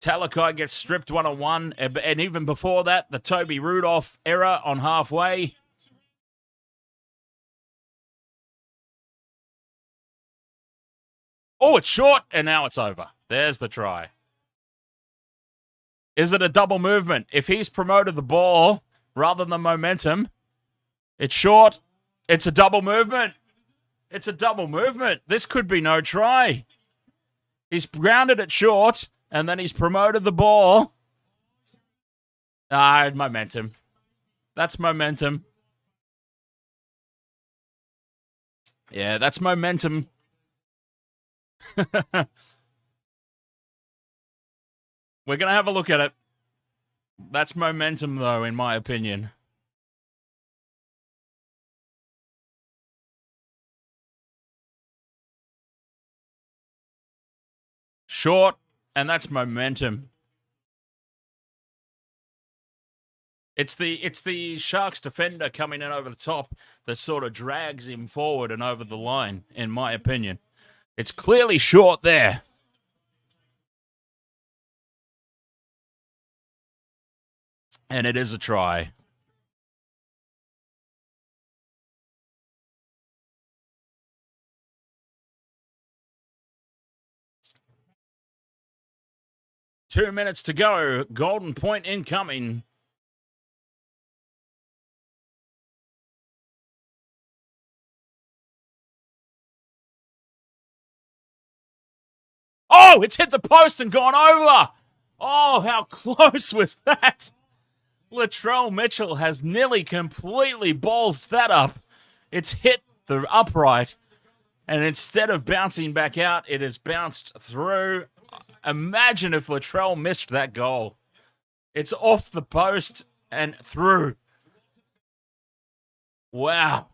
Talakai gets stripped one-on-one. And even before that, the Toby Rudolph error on halfway. Oh, it's short, and now it's over. There's the try. Is it a double movement? If he's promoted the ball rather than momentum, it's short. It's a double movement. It's a double movement. This could be no try. He's grounded it short, and then he's promoted the ball. Momentum. That's momentum. Yeah, that's momentum. We're going to have a look at it. That's momentum, though, in my opinion. Short, and that's momentum. It's the Sharks defender coming in over the top that sort of drags him forward and over the line, in my opinion. It's clearly short there. And it is a try. Two minutes to go. Golden Point incoming. Oh, it's hit the post and gone over. Oh, how close was that? Latrell Mitchell has nearly completely ballsed that up. It's hit the upright, and instead of bouncing back out, it has bounced through. Imagine if Latrell missed that goal. It's off the post and through. Wow.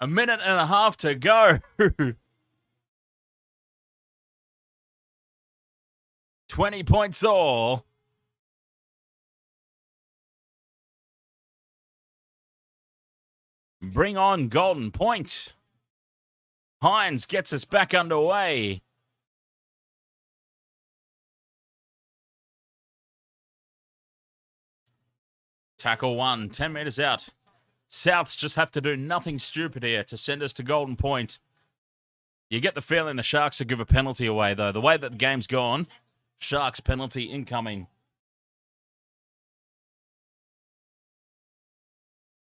A minute and a half to go. 20 points all. Bring on Golden Point. Hines gets us back underway. Tackle 1, 10 metres out. Souths just have to do nothing stupid here to send us to Golden Point. You get the feeling the Sharks will give a penalty away, though. The way that the game's gone, Sharks penalty incoming.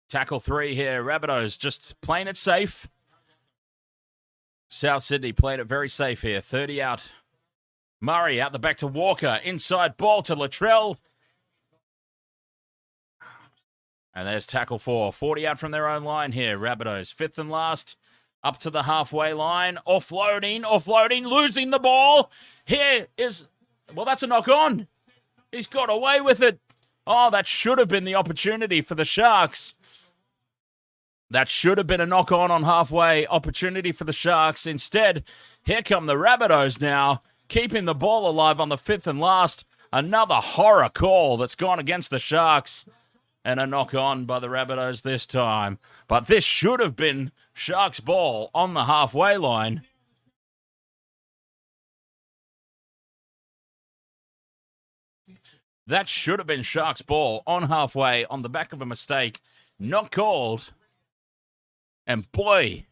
Tackle 3 here. Rabbitohs just playing it safe. South Sydney played it very safe here. 30 out. Murray out the back to Walker. Inside ball to Latrell. And there's tackle 4. 40 out from their own line here. Rabbitohs, 5th and last. Up to the halfway line. Offloading, losing the ball. Here is... Well, that's a knock on. He's got away with it. Oh, that should have been the opportunity for the Sharks. That should have been a knock on halfway. Opportunity for the Sharks. Instead, here come the Rabbitohs now, keeping the ball alive on the 5th and last. Another horror call that's gone against the Sharks. And a knock on by the Rabbitohs this time. But this should have been Sharks ball on the halfway line. That should have been Sharks ball on halfway on the back of a mistake. Not called. And boy,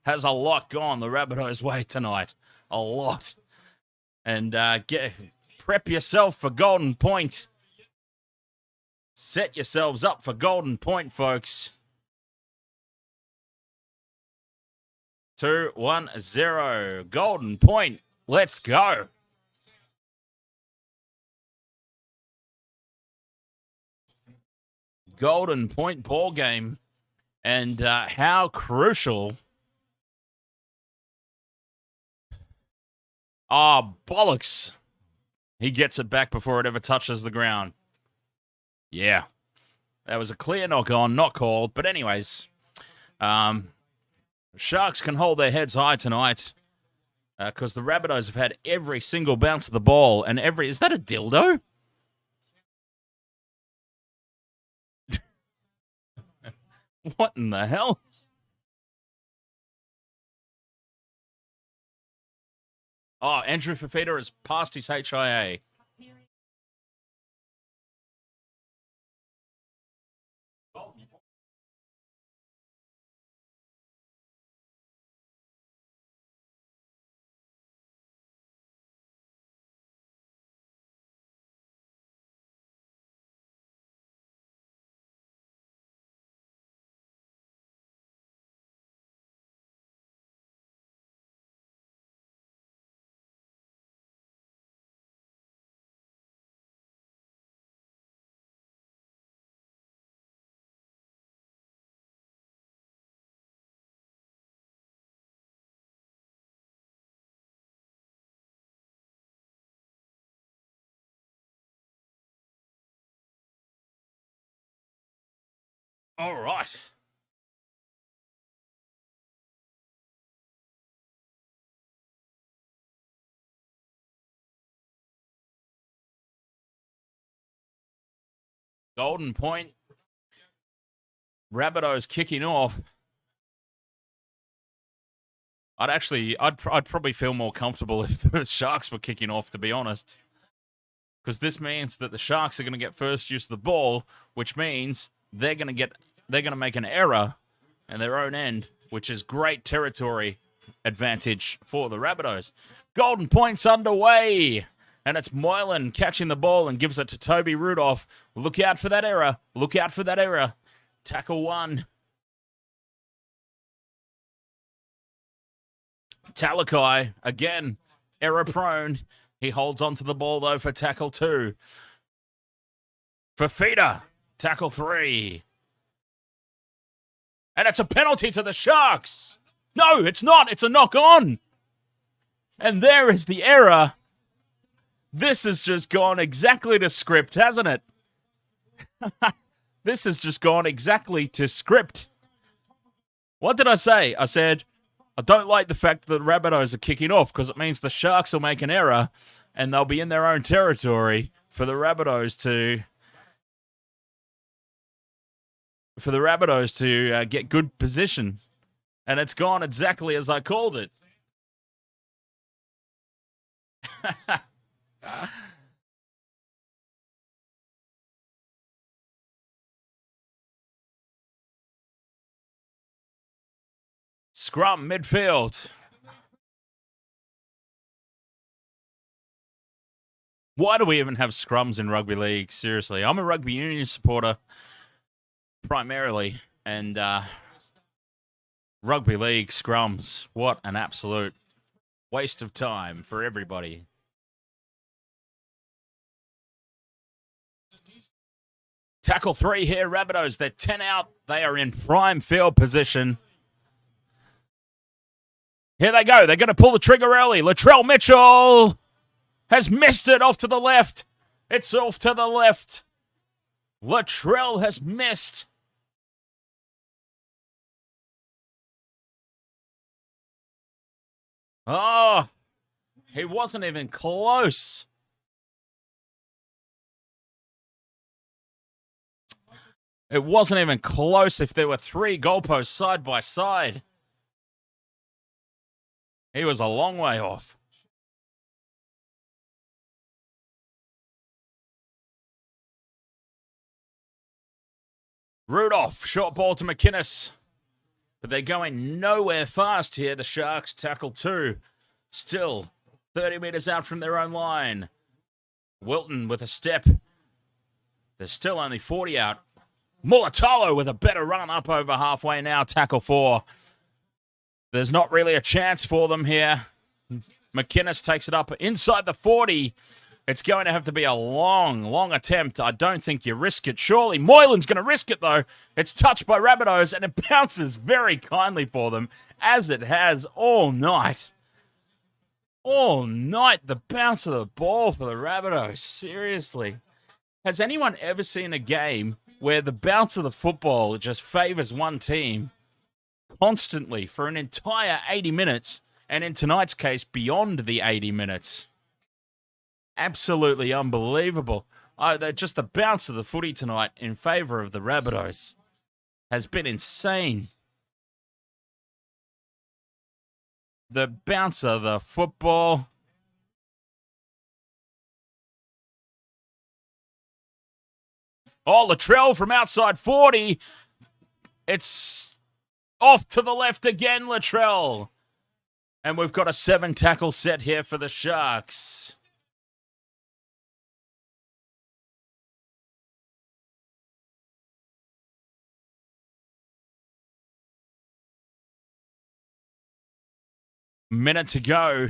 has a lot gone the Rabbitohs' way tonight. A lot. And prep yourself for Golden Point. Set yourselves up for Golden Point, folks. 2-1-0. Golden Point. Let's go. Golden Point ball game. And how crucial. Oh, bollocks. He gets it back before it ever touches the ground. Yeah. That was a clear knock on, not called. But anyways, Sharks can hold their heads high tonight because the Rabbitohs have had every single bounce of the ball and every... Is that a dildo? What in the hell? Oh, Andrew Fifita has passed his HIA. All right. Golden Point. Rabbitohs kicking off. I'd probably feel more comfortable if the Sharks were kicking off, to be honest. Because this means that the Sharks are going to get first use of the ball, which means they're going to make an error in their own end, which is great territory advantage for the Rabbitohs. Golden Point's underway. And it's Moylan catching the ball and gives it to Toby Rudolph. Look out for that error. Look out for that error. Tackle 1. Talakai, again, error prone. He holds on to the ball, though, for tackle 2. Fifita, tackle 3. And it's a penalty to the Sharks. No, it's not. It's a knock on. And there is the error. This has just gone exactly to script, hasn't it? This has just gone exactly to script. What did I say? I said, I don't like the fact that the Rabbitohs are kicking off because it means the Sharks will make an error and they'll be in their own territory for the Rabbitohs to get good position. And it's gone exactly as I called it. Scrum midfield. Why do we even have scrums in rugby league? Seriously, I'm a rugby union supporter primarily, and rugby league scrums, what an absolute waste of time for everybody. Tackle 3 here, Rabbitohs. They're 10 out. They are in prime field position. Here they go. They're going to pull the trigger early. Latrell Mitchell has missed it off to the left. It's off to the left. Latrell has missed. Oh, he wasn't even close. It wasn't even close if there were 3 goalposts side by side. He was a long way off. Rudolph, short ball to McInnes. But they're going nowhere fast here. The Sharks tackle 2. Still 30 metres out from their own line. Wilton with a step. There's still only 40 out. Mulatalo with a better run up over halfway now. Tackle 4. There's not really a chance for them here. McInnes takes it up inside the 40. It's going to have to be a long attempt. I don't think you risk it. Surely Moylan's going to risk it, though. It's touched by Rabbitohs, and it bounces very kindly for them, as it has all night. All night, the bounce of the ball for the Rabbitohs. Seriously. Has anyone ever seen a game where the bounce of the football just favours one team constantly for an entire 80 minutes, and in tonight's case, beyond the 80 minutes? Absolutely unbelievable. Just the bounce of the footy tonight in favour of the Rabbitohs has been insane. The bounce of the football. Oh, Latrell from outside 40. It's off to the left again, Latrell. And we've got a 7-tackle set here for the Sharks. Minute to go.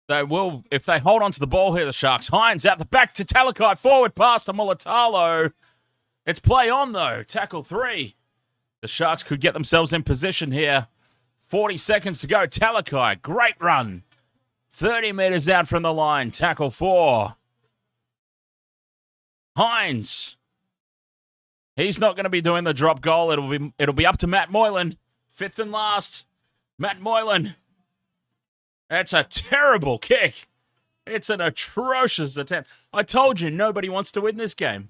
They will, if they hold on to the ball here, the Sharks. Hines out the back to Talakai, forward pass to Mulatalo. It's play on, though. Tackle 3. The Sharks could get themselves in position here. 40 seconds to go. Talakai, great run. 30 metres out from the line. Tackle 4. Hines. He's not going to be doing the drop goal. It'll be up to Matt Moylan. 5th and last. Matt Moylan. That's a terrible kick. It's an atrocious attempt. I told you nobody wants to win this game.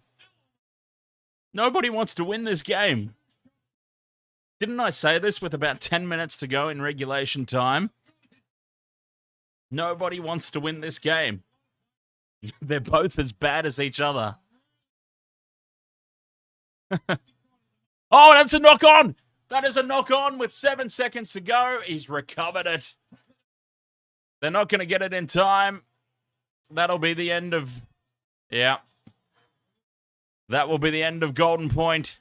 Nobody wants to win this game. Didn't I say this with about 10 minutes to go in regulation time? Nobody wants to win this game. They're both as bad as each other. Oh, that's a knock on. That is a knock on with 7 seconds to go. He's recovered it. They're not going to get it in time. That'll be the end of... Yeah. That will be the end of Golden Point.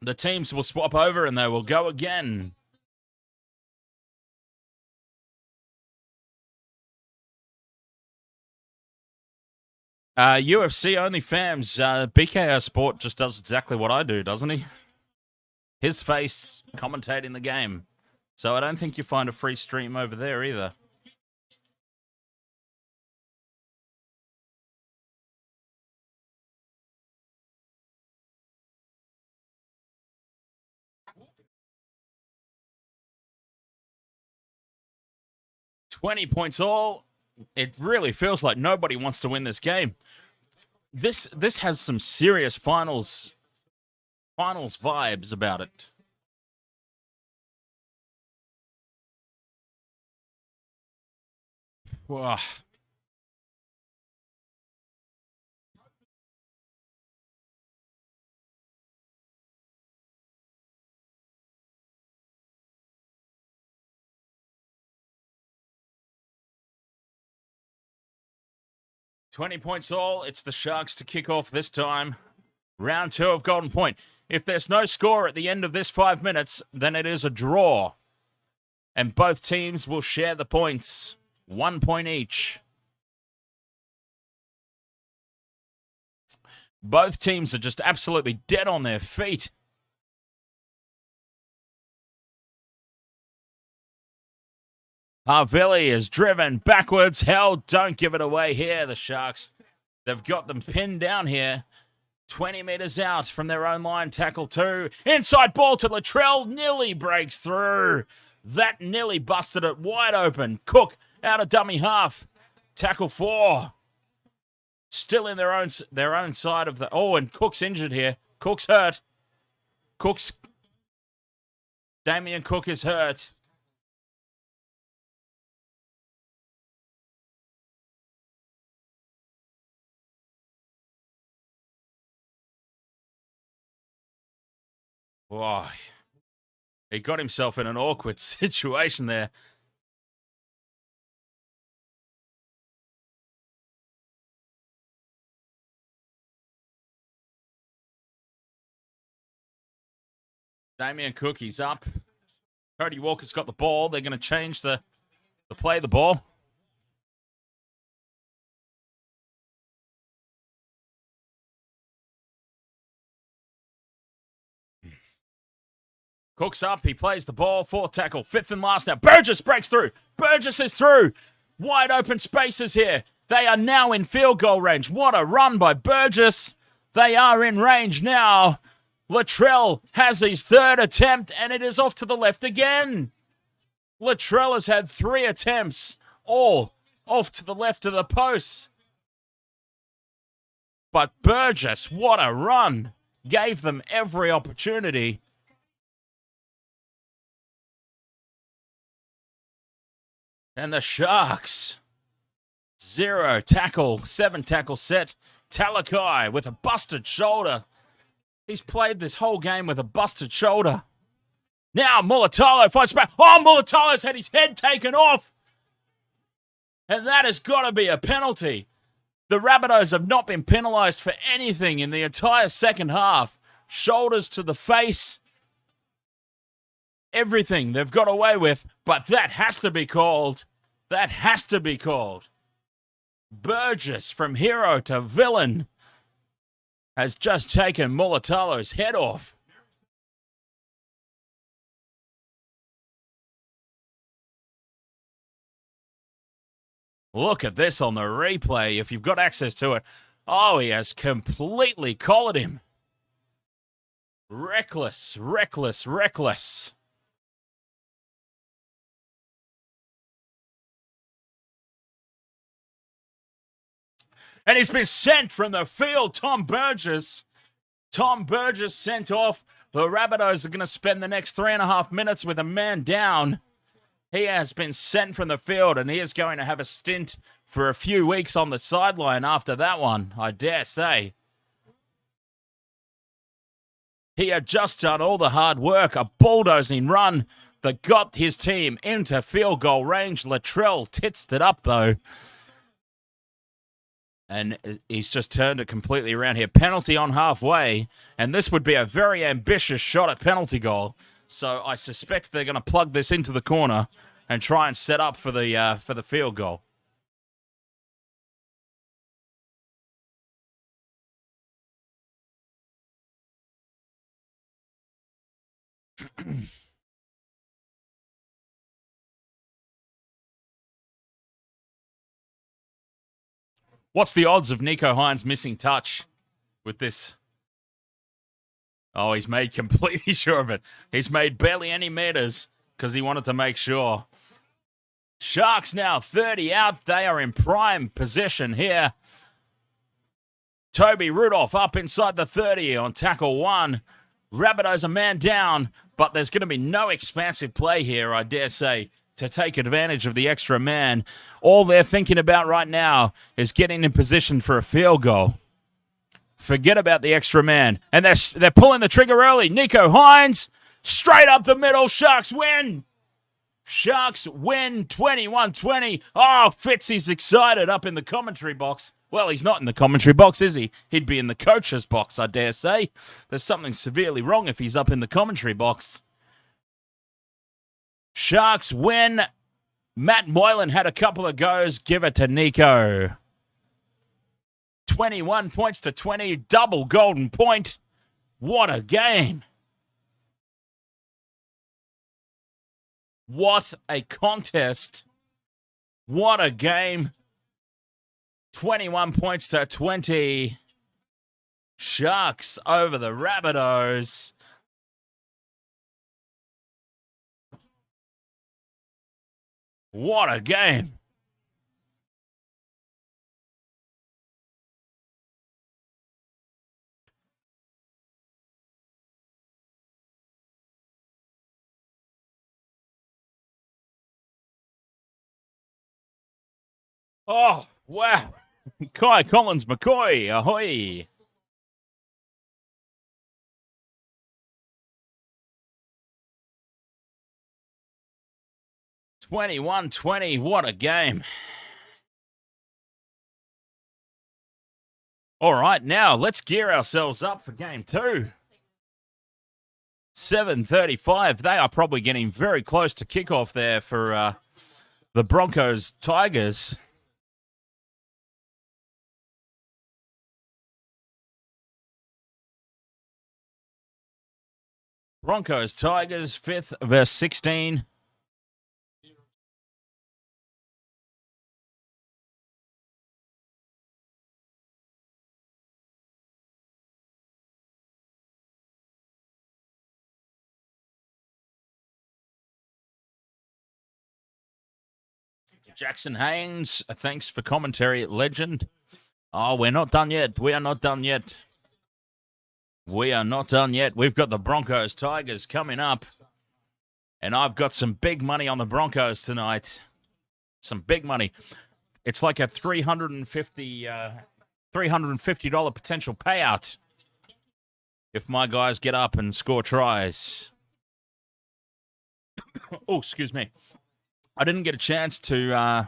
The teams will swap over and they will go again. UFC only fans. BKR Sport just does exactly what I do, doesn't he? His face commentating the game. So I don't think you find a free stream over there either. $20 points all. It really feels like nobody wants to win this game. This has some serious finals vibes about it. Wow. $20 points all. It's the Sharks to kick off this time. Round 2 of Golden Point. If there's no score at the end of this 5 minutes, then it is a draw. And both teams will share the points. 1 point each. Both teams are just absolutely dead on their feet. Havili is driven backwards. Hell, don't give it away here, the Sharks. They've got them pinned down here. 20 metres out from their own line. Tackle 2. Inside ball to Latrell. Nearly breaks through. That nearly busted it wide open. Cook out of dummy half. Tackle 4. Still in their own side of the... Oh, and Cook's injured here. Cook's hurt. Damien Cook is hurt. Whoa. He got himself in an awkward situation there. Damien Cook, he's up. Cody Walker's got the ball. They're going to change the play of the ball. Cook's up. He plays the ball. 4th tackle. 5th and last now. Burgess breaks through. Burgess is through. Wide open spaces here. They are now in field goal range. What a run by Burgess. They are in range now. Latrell has his 3rd attempt, and it is off to the left again. Latrell has had 3 attempts, all off to the left of the post. But Burgess, what a run. Gave them every opportunity. And the Sharks, 0 tackle, 7 tackle set. Talakai with a busted shoulder. He's played this whole game with a busted shoulder. Now Mulatalo fights back. Oh, Mulatalo's had his head taken off. And that has got to be a penalty. The Rabbitohs have not been penalised for anything in the entire second half. Shoulders to the face. Everything they've got away with. But that has to be called. That has to be called. Burgess from hero to villain has just taken Mulatalo's head off. Look at this on the replay if you've got access to it. Oh, he has completely collared him. Reckless, reckless, reckless. And he's been sent from the field, Tom Burgess. Tom Burgess sent off. The Rabbitohs are going to spend the next 3.5 minutes with a man down. He has been sent from the field, and he is going to have a stint for a few weeks on the sideline after that one, I dare say. He had just done all the hard work, a bulldozing run that got his team into field goal range. Latrell titsed it up, though. And he's just turned it completely around here. Penalty on halfway. And this would be a very ambitious shot at penalty goal. So I suspect they're going to plug this into the corner and try and set up for the field goal. What's the odds of Nicho Hynes missing touch with this? Oh, he's made completely sure of it. He's made barely any meters because he wanted to make sure. Sharks now 30 out. They are in prime possession here. Toby Rudolph up inside the 30 on tackle 1. Rabbitohs a man down, but there's going to be no expansive play here, I dare say, to take advantage of the extra man. All they're thinking about right now is getting in position for a field goal. Forget about the extra man. And they're pulling the trigger early. Nicho Hynes, straight up the middle. Sharks win. Sharks win 21-20. Oh, Fitzy's excited up in the commentary box. Well, he's not in the commentary box, is he? He'd be in the coach's box, I dare say. There's something severely wrong if he's up in the commentary box. Sharks win. Matt Moylan had a couple of goes. Give it to Nicho. 21 points to 20. Double golden point. What a game. What a contest. What a game. 21 points to 20. Sharks over the Rabbitohs. What a game. Oh, wow. Kai Collins McCoy, ahoy. $21-20, what a game. All right, now let's gear ourselves up for game 2. 7:35. They are probably getting very close to kickoff there for the Broncos Tigers. Broncos Tigers, 5th verse 16. Jackson Haynes, thanks for commentary, legend. Oh, we're not done yet. We are not done yet. We are not done yet. We've got the Broncos Tigers coming up. And I've got some big money on the Broncos tonight. Some big money. It's like a $350 potential payout if my guys get up and score tries. Oh, excuse me. I didn't get a chance to... I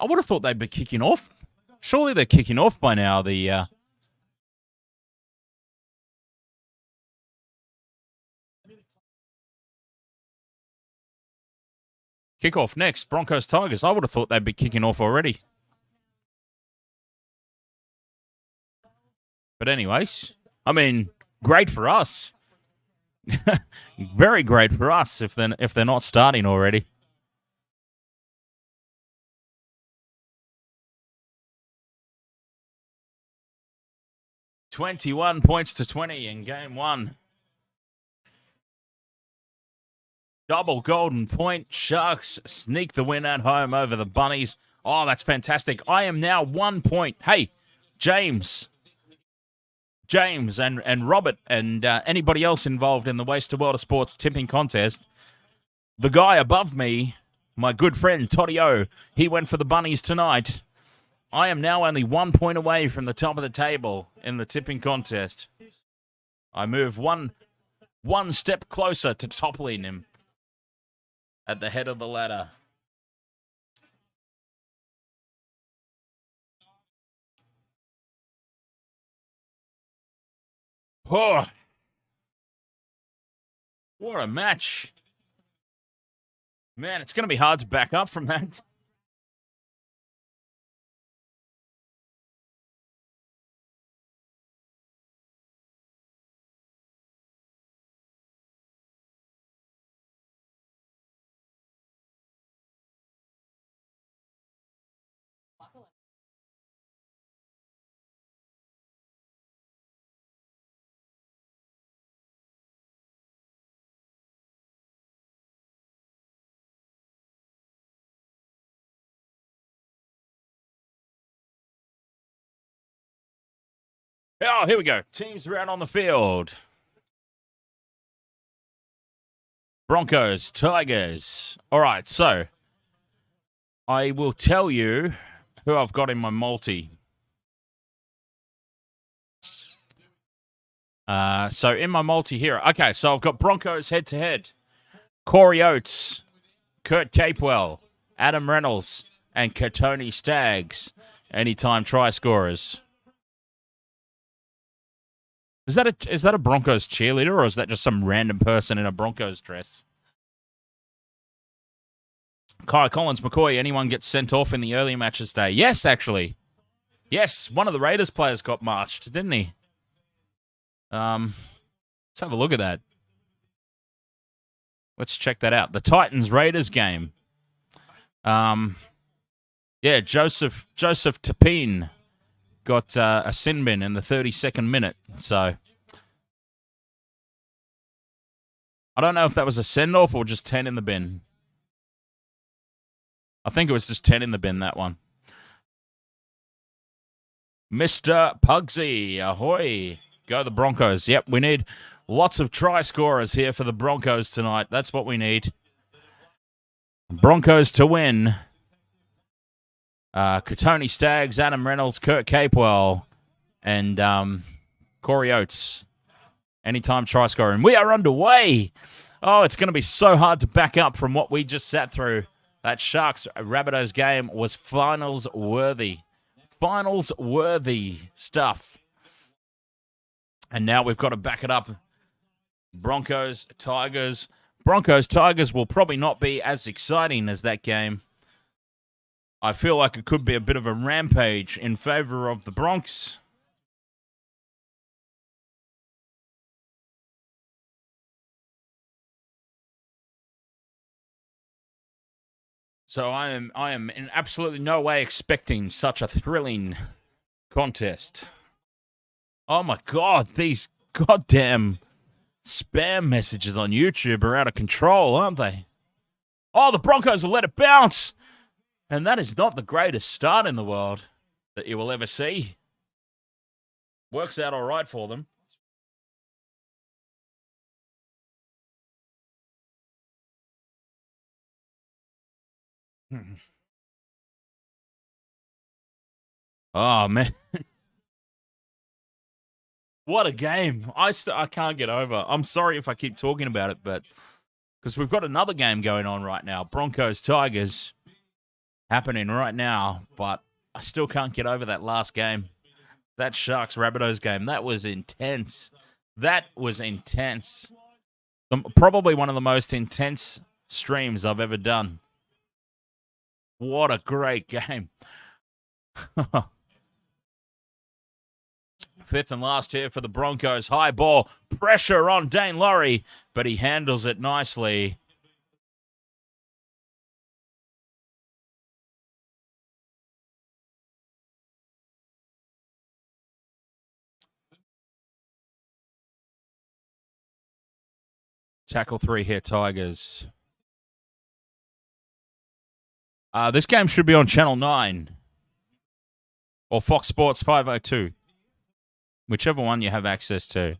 would have thought they'd be kicking off. Surely they're kicking off by now, the... Kickoff next, Broncos Tigers. I would have thought they'd be kicking off already. But anyways, I mean, great for us. Very great for us if they're not starting already. $21 points to 20 in game 1. Double golden point. Sharks sneak the win at home over the Bunnies. Oh, that's fantastic. I am now 1 point. Hey, James and Robert and anybody else involved in the Waste to World of Sports tipping contest. The guy above me, my good friend Toddy O, he went for the Bunnies tonight. I am now only 1 point away from the top of the table in the tipping contest. I move one step closer to toppling him at the head of the ladder. Oh, what a match. Man, it's going to be hard to back up from that. Oh, here we go. Teams are out on the field. Broncos, Tigers. All right, so I will tell you who I've got in my multi. So in my multi here. Okay, so I've got Broncos head-to-head. Corey Oates, Kurt Capewell, Adam Reynolds, and Katoni Staggs. Anytime try scorers. Is that a Broncos cheerleader, or is that just some random person in a Broncos dress? Kai Collins, McCoy, anyone get sent off in the early matches day? Yes, actually. Yes, one of the Raiders players got marched, didn't he? Let's have a look at that. Let's check that out. The Titans-Raiders game. Yeah, Joseph Tapine got a sin bin in the 32nd minute. So I don't know if that was a send-off or just 10 in the bin. I think it was just 10 in the bin, that one. Mr. Pugsy, ahoy. Go the Broncos. Yep, we need lots of try scorers here for the Broncos tonight. That's what we need. Broncos to win. Katoni Staggs, Adam Reynolds, Kurt Capewell, and Corey Oates. Anytime try scoring. We are underway. Oh, it's going to be so hard to back up from what we just sat through. That Sharks Rabbitohs game was finals worthy. Finals worthy stuff. And now we've got to back it up. Broncos, Tigers. Broncos, Tigers will probably not be as exciting as that game. I feel like it could be a bit of a rampage in favor of the Bronx. So I am in absolutely no way expecting such a thrilling contest. Oh my God, these goddamn spam messages on YouTube are out of control, aren't they? Oh, the Broncos will let it bounce. And that is not the greatest start in the world that you will ever see. Works out all right for them. Oh, man. What a game. I can't get over. I'm sorry if I keep talking about it, but because we've got another game going on right now. Broncos, Tigers happening right now, but I still can't get over that last game. That Sharks Rabbitohs game, that was intense. That was intense. Probably one of the most intense streams I've ever done. What a great game. Fifth and last here for the Broncos. High ball. Pressure on Dane Laurie, but he handles it nicely. Tackle 3 here, Tigers. This game should be on Channel 9 or Fox Sports 502. Whichever one you have access to.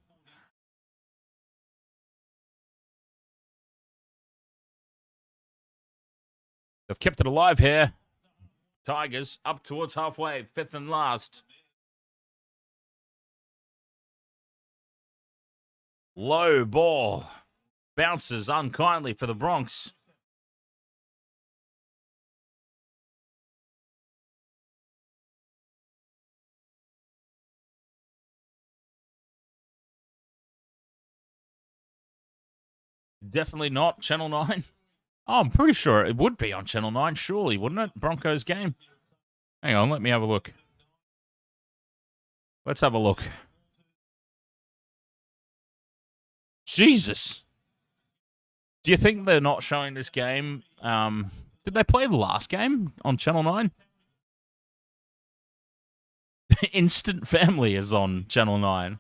They've kept it alive here. Tigers up towards halfway, fifth and last. Low ball. Bounces unkindly for the Bronx. Definitely not Channel 9. Oh, I'm pretty sure it would be on Channel 9, surely, wouldn't it? Broncos game. Hang on, let me have a look. Let's have a look. Jesus. Do you think they're not showing this game? Did they play the last game on Channel 9? Instant Family is on Channel 9.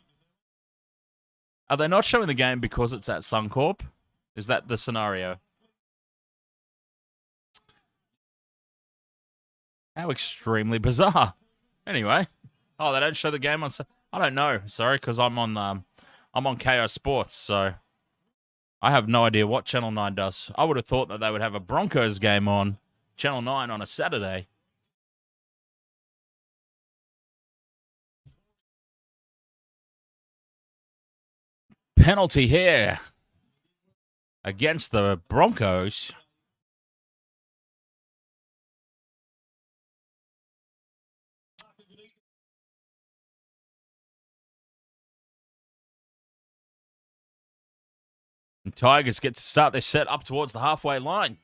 Are they not showing the game because it's at Suncorp? Is that the scenario? How extremely bizarre. Anyway. Oh, they don't show the game on... I don't know. Sorry, because I'm on KO Sports, so I have no idea what Channel 9 does. I would have thought that they would have a Broncos game on Channel 9 on a Saturday. Penalty here against the Broncos. And Tigers get to start their set up towards the halfway line.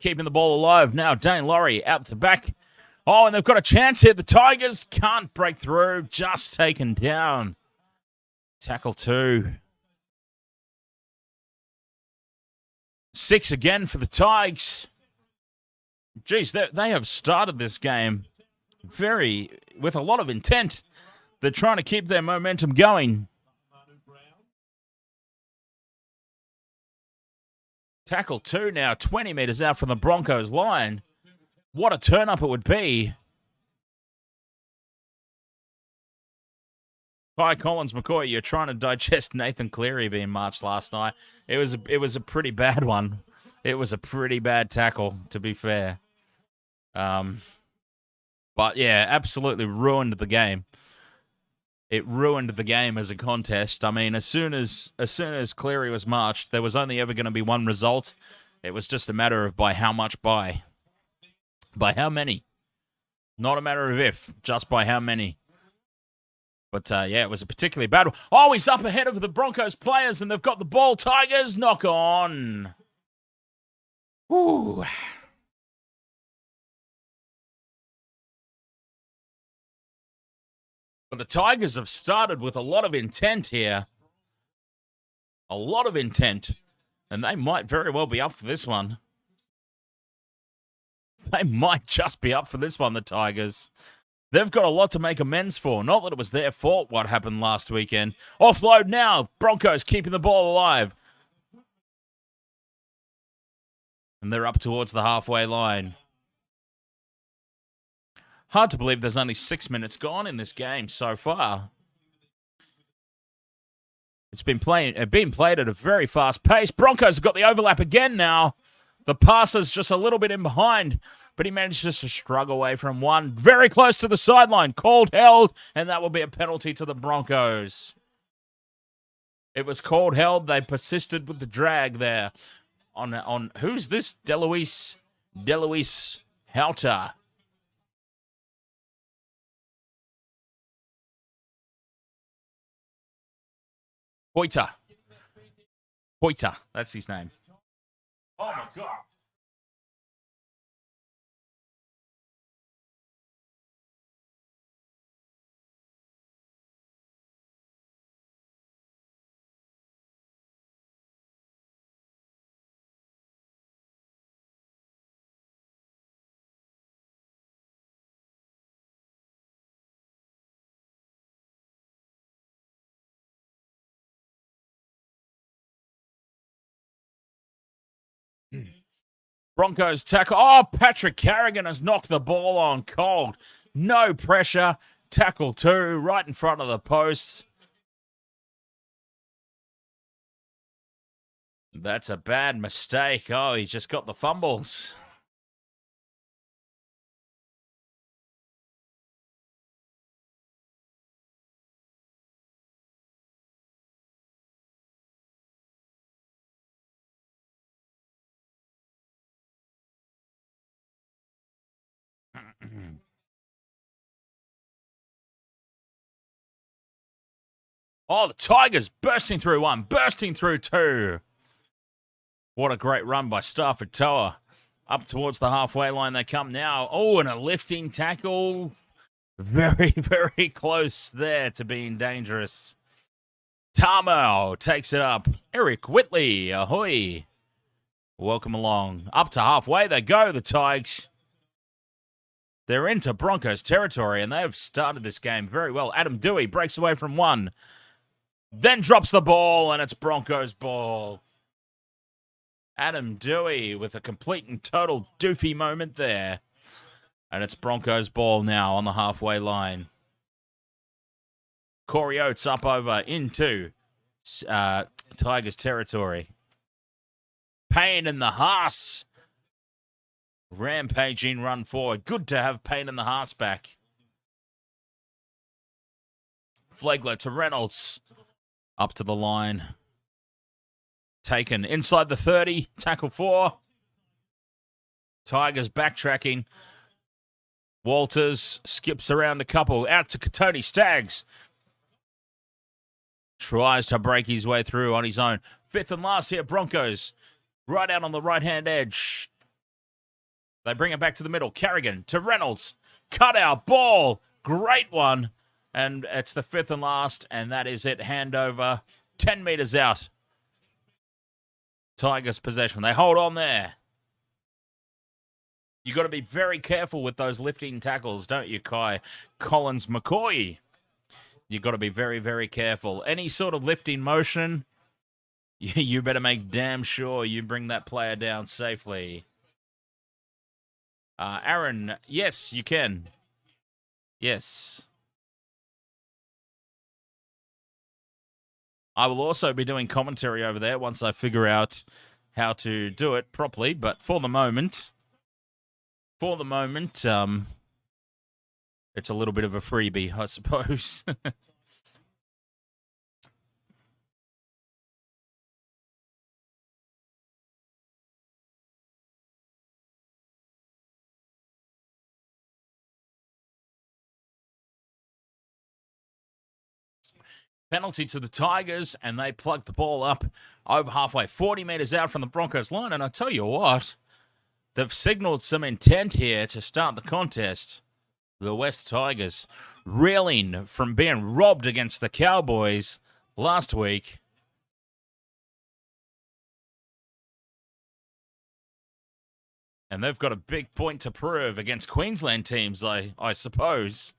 Keeping the ball alive now. Dane Laurie out the back. Oh, and they've got a chance here. The Tigers can't break through. Just taken down. Tackle 2. 6 again for the Tigers. Geez, they have started this game with a lot of intent. They're trying to keep their momentum going. Tackle 2 now, 20 metres out from the Broncos line. What a turn-up it would be. Hi, Collins McCoy, you're trying to digest Nathan Cleary being marched last night. It was a pretty bad one. It was a pretty bad tackle, to be fair. But yeah, absolutely ruined the game. It ruined the game as a contest. I mean, as soon as Cleary was marched, there was only ever going to be one result. It was just a matter of by how much by. By how many. Not a matter of if, just by how many. But yeah, it was a particularly bad one. Oh, he's up ahead of the Broncos players and they've got the ball. Tigers, knock on. Whew. But the Tigers have started with a lot of intent here. A lot of intent. And they might very well be up for this one. They might just be up for this one, the Tigers. They've got a lot to make amends for. Not that it was their fault what happened last weekend. Offload now. Broncos keeping the ball alive. And they're up towards the halfway line. Hard to believe there's only 6 minutes gone in this game so far. It's been played at a very fast pace. Broncos have got the overlap again now. The passer's just a little bit in behind, but he manages to shrug away from one. Very close to the sideline. Called, held, and that will be a penalty to the Broncos. It was called, held. They persisted with the drag there. On who's this? Deloise Houter. Hoyter, that's his name. Oh, my God. Broncos tackle. Oh, Patrick Carrigan has knocked the ball on cold. No pressure. Tackle 2 right in front of the post. That's a bad mistake. Oh, he's just got the fumbles. Oh, the Tigers bursting through 1, bursting through 2. What a great run by Stafford Toa. Up towards the halfway line they come now. Oh, and a lifting tackle. Very, very close there to being dangerous. Tamau takes it up. Eric Whitley, ahoy. Welcome along. Up to halfway they go, the Tigers. They're into Broncos territory, and they have started this game very well. Adam Dewey breaks away from 1. Then drops the ball, and it's Broncos ball. Adam Dewey with a complete and total doofy moment there. And it's Broncos ball now on the halfway line. Corey Oates up over into Tigers territory. Payne in the Haas. Rampaging run forward. Good to have Payne in the Haas back. Flegler to Reynolds. Up to the line. Taken inside the 30. Tackle 4. Tigers backtracking. Walters skips around a couple. Out to Tony Staggs. Tries to break his way through on his own. 5th and last here, Broncos. Right out on the right-hand edge. They bring it back to the middle. Carrigan to Reynolds. Cut out ball. Great one. And it's the 5th and last, and that is it. Handover 10 metres out. Tigers possession. They hold on there. You got to be very careful with those lifting tackles, don't you, Kai Collins McCoy? You got to be very, very careful. Any sort of lifting motion, you better make damn sure you bring that player down safely. Aaron, yes, you can. Yes. I will also be doing commentary over there once I figure out how to do it properly. But for the moment, it's a little bit of a freebie, I suppose. Penalty to the Tigers, and they plug the ball up over halfway, 40 metres out from the Broncos line. And I tell you what, they've signalled some intent here to start the contest. The West Tigers reeling from being robbed against the Cowboys last week. And they've got a big point to prove against Queensland teams, I suppose.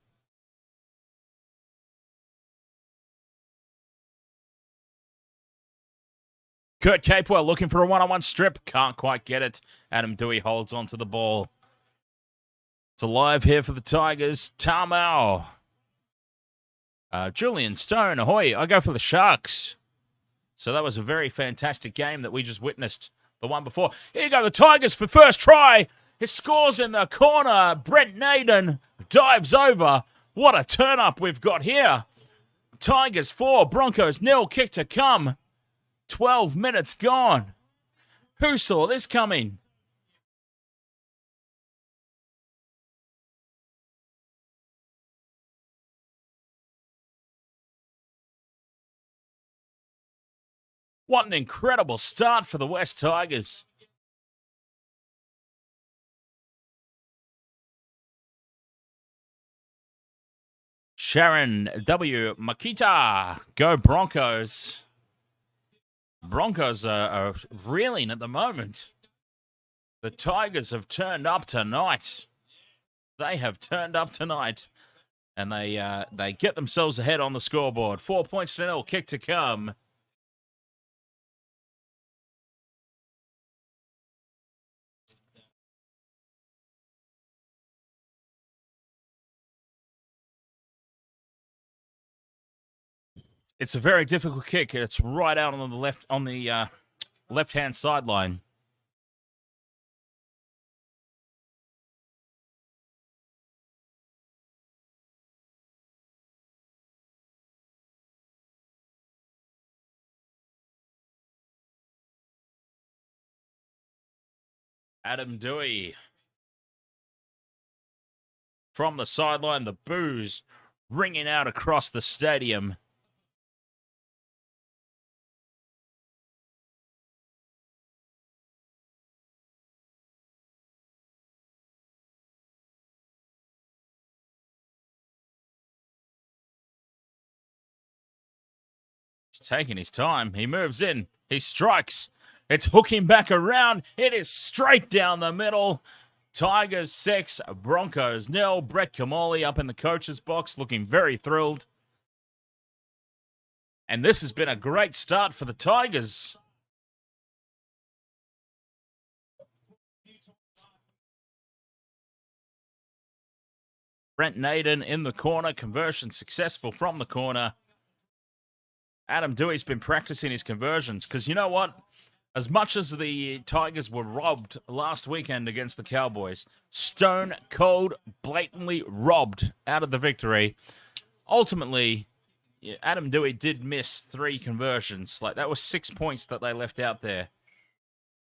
Kurt Capewell looking for a one-on-one strip. Can't quite get it. Adam Dewey holds onto the ball. It's alive here for the Tigers. Tamau. Julian Stone. Ahoy. I go for the Sharks. So that was a very fantastic game that we just witnessed. The one before. Here you go. The Tigers for first try. His scores in the corner. Brent Naden dives over. What a turn-up we've got here. Tigers 4. Broncos 0. Kick to come. 12 minutes gone. Who saw this coming? What an incredible start for the West Tigers. Sharon W. Makita. Go Broncos. Broncos are reeling at the moment. The Tigers have turned up tonight. They have turned up tonight. And they get themselves ahead on the scoreboard. 4 points to 0. Kick to come. It's a very difficult kick. It's right out on the left-hand sideline. Adam Dewey. From the sideline, the boos ringing out across the stadium. He's taking his time. He moves in. He strikes. It's hooking back around. It is straight down the middle. Tigers 6, Broncos 0. Brett Kamali up in the coach's box looking very thrilled. And this has been a great start for the Tigers. Brent Naden in the corner. Conversion successful from the corner. Adam Dewey's been practicing his conversions because you know what? As much as the Tigers were robbed last weekend against the Cowboys, stone cold, blatantly robbed out of the victory, ultimately, Adam Dewey did miss 3 conversions. Like, that was 6 points that they left out there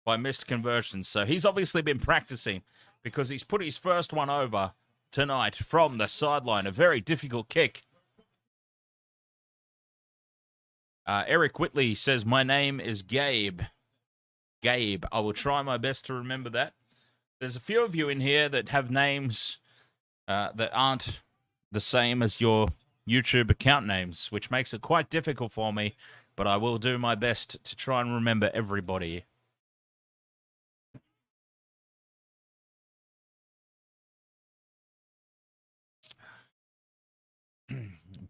by missed conversions. So he's obviously been practicing because he's put his first one over tonight from the sideline. A very difficult kick. Eric Whitley says, my name is Gabe. Gabe. I will try my best to remember that. There's a few of you in here that have names that aren't the same as your YouTube account names, which makes it quite difficult for me, but I will do my best to try and remember everybody.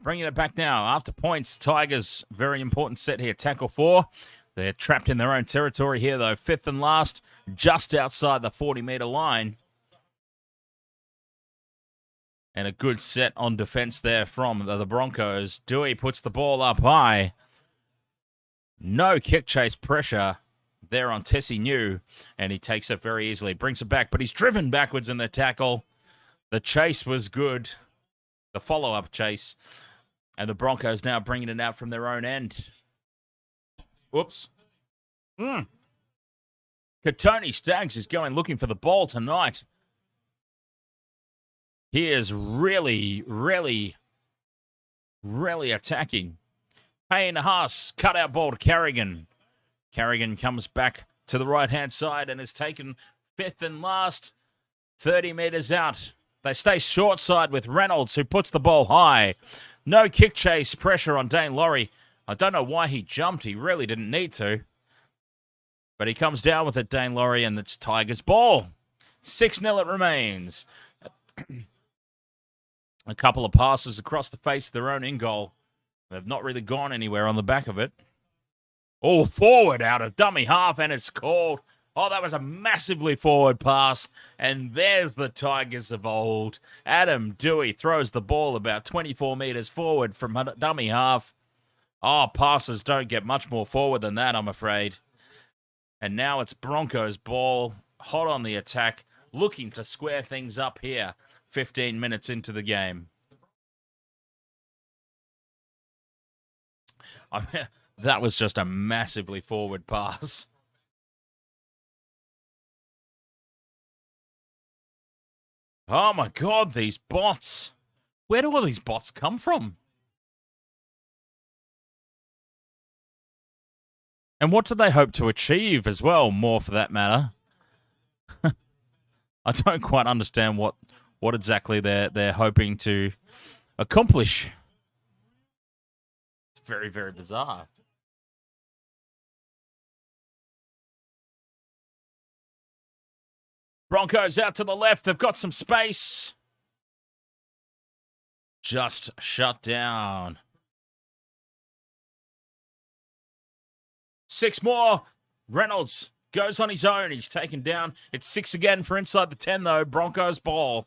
Bringing it back now. After points, Tigers, very important set here. Tackle 4. They're trapped in their own territory here, though. 5th and last, just outside the 40-meter line. And a good set on defense there from the Broncos. Dewey puts the ball up high. No kick chase pressure there on Tessie New. And he takes it very easily. Brings it back, but he's driven backwards in the tackle. The chase was good. The follow-up chase. And the Broncos now bringing it out from their own end. Whoops. Katoni Staggs is going looking for the ball tonight. He is really attacking. Payne Haas, cutout ball to Carrigan. Carrigan comes back to the right-hand side and is taken 5th and last. 30 meters out. They stay short side with Reynolds, who puts the ball high. No kick chase pressure on Dane Laurie. I don't know why he jumped. He really didn't need to. But he comes down with it, Dane Laurie, and it's Tigers' ball. 6-0 it remains. A couple of passes across the face of their own in-goal. They've not really gone anywhere on the back of it. Oh, forward out of dummy half, and it's called. Oh, that was a massively forward pass. And there's the Tigers of old. Adam Dewey throws the ball about 24 meters forward from dummy half. Oh, passes don't get much more forward than that, I'm afraid. And now it's Broncos' ball, hot on the attack, looking to square things up here 15 minutes into the game. That was just a massively forward pass. Oh my God, these bots. Where do all these bots come from? And what do they hope to achieve as well, more for that matter? I don't quite understand what exactly they're hoping to accomplish. It's very, very bizarre. Broncos out to the left. They've got some space. Just shut down. 6 more. Reynolds goes on his own. He's taken down. It's 6 again for inside the 10, though. Broncos ball.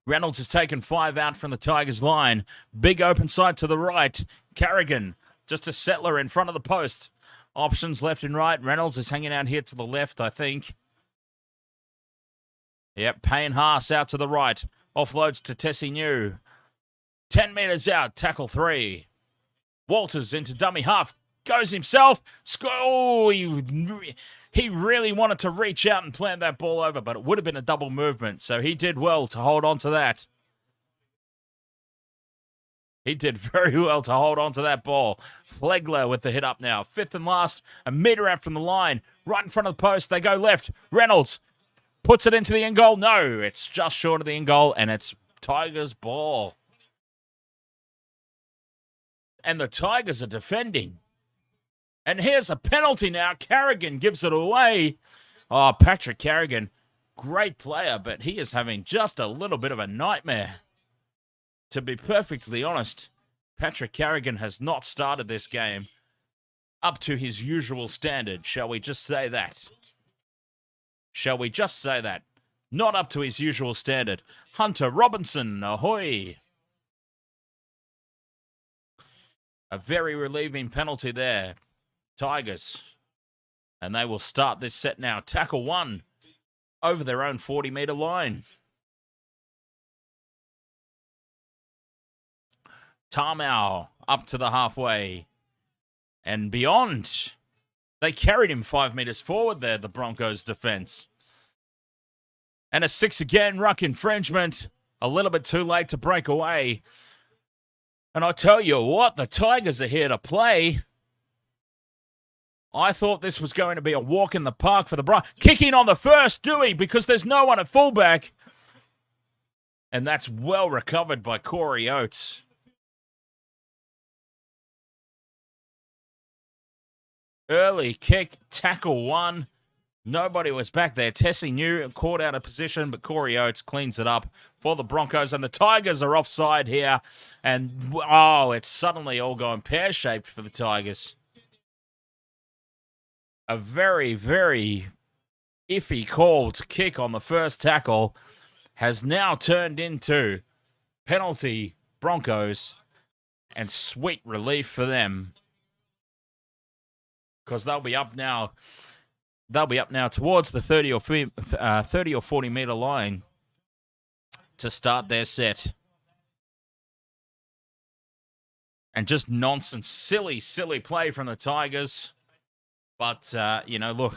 Reynolds has taken 5 out from the Tigers line. Big open side to the right. Carrigan, just a settler in front of the post. Options left and right. Reynolds is hanging out here to the left, I think. Yep, Payne Haas out to the right. Offloads to Tessie New. 10 meters out, tackle 3. Walters into dummy half. Goes himself. Oh, he really wanted to reach out and plant that ball over, but it would have been a double movement, so he did well to hold on to that. He did very well to hold on to that ball. Flegler with the hit up now. 5th and last, a meter out from the line. Right in front of the post, they go left. Reynolds puts it into the end goal. No, it's just short of the end goal, and it's Tigers' ball. And the Tigers are defending. And here's a penalty now. Carrigan gives it away. Oh, Patrick Carrigan, great player, but he is having just a little bit of a nightmare. To be perfectly honest, Patrick Carrigan has not started this game up to his usual standard. Shall we just say that? Shall we just say that? not up to his usual standard. Hunter Robinson, ahoy. A very relieving penalty there. Tigers. And they will start this set now. Tackle 1 over their own 40-metre line. Tamau up to the halfway and beyond. They carried him 5 metres forward there, the Broncos' defence. And a 6 again, ruck infringement. A little bit too late to break away. And I tell you what, the Tigers are here to play. I thought this was going to be a walk in the park for the Broncos. Kicking on the first, Dewey, because there's no one at fullback. And that's well recovered by Corey Oates. Early kick, tackle 1. Nobody was back there. Tessie knew, caught out of position, but Corey Oates cleans it up for the Broncos. And the Tigers are offside here. And, oh, it's suddenly all going pear-shaped for the Tigers. A very, very iffy called kick on the first tackle has now turned into penalty Broncos and sweet relief for them. Because they'll be up now. They'll be up now towards the 30 or 40 metre line to start their set. And just nonsense, silly play from the Tigers. But, look,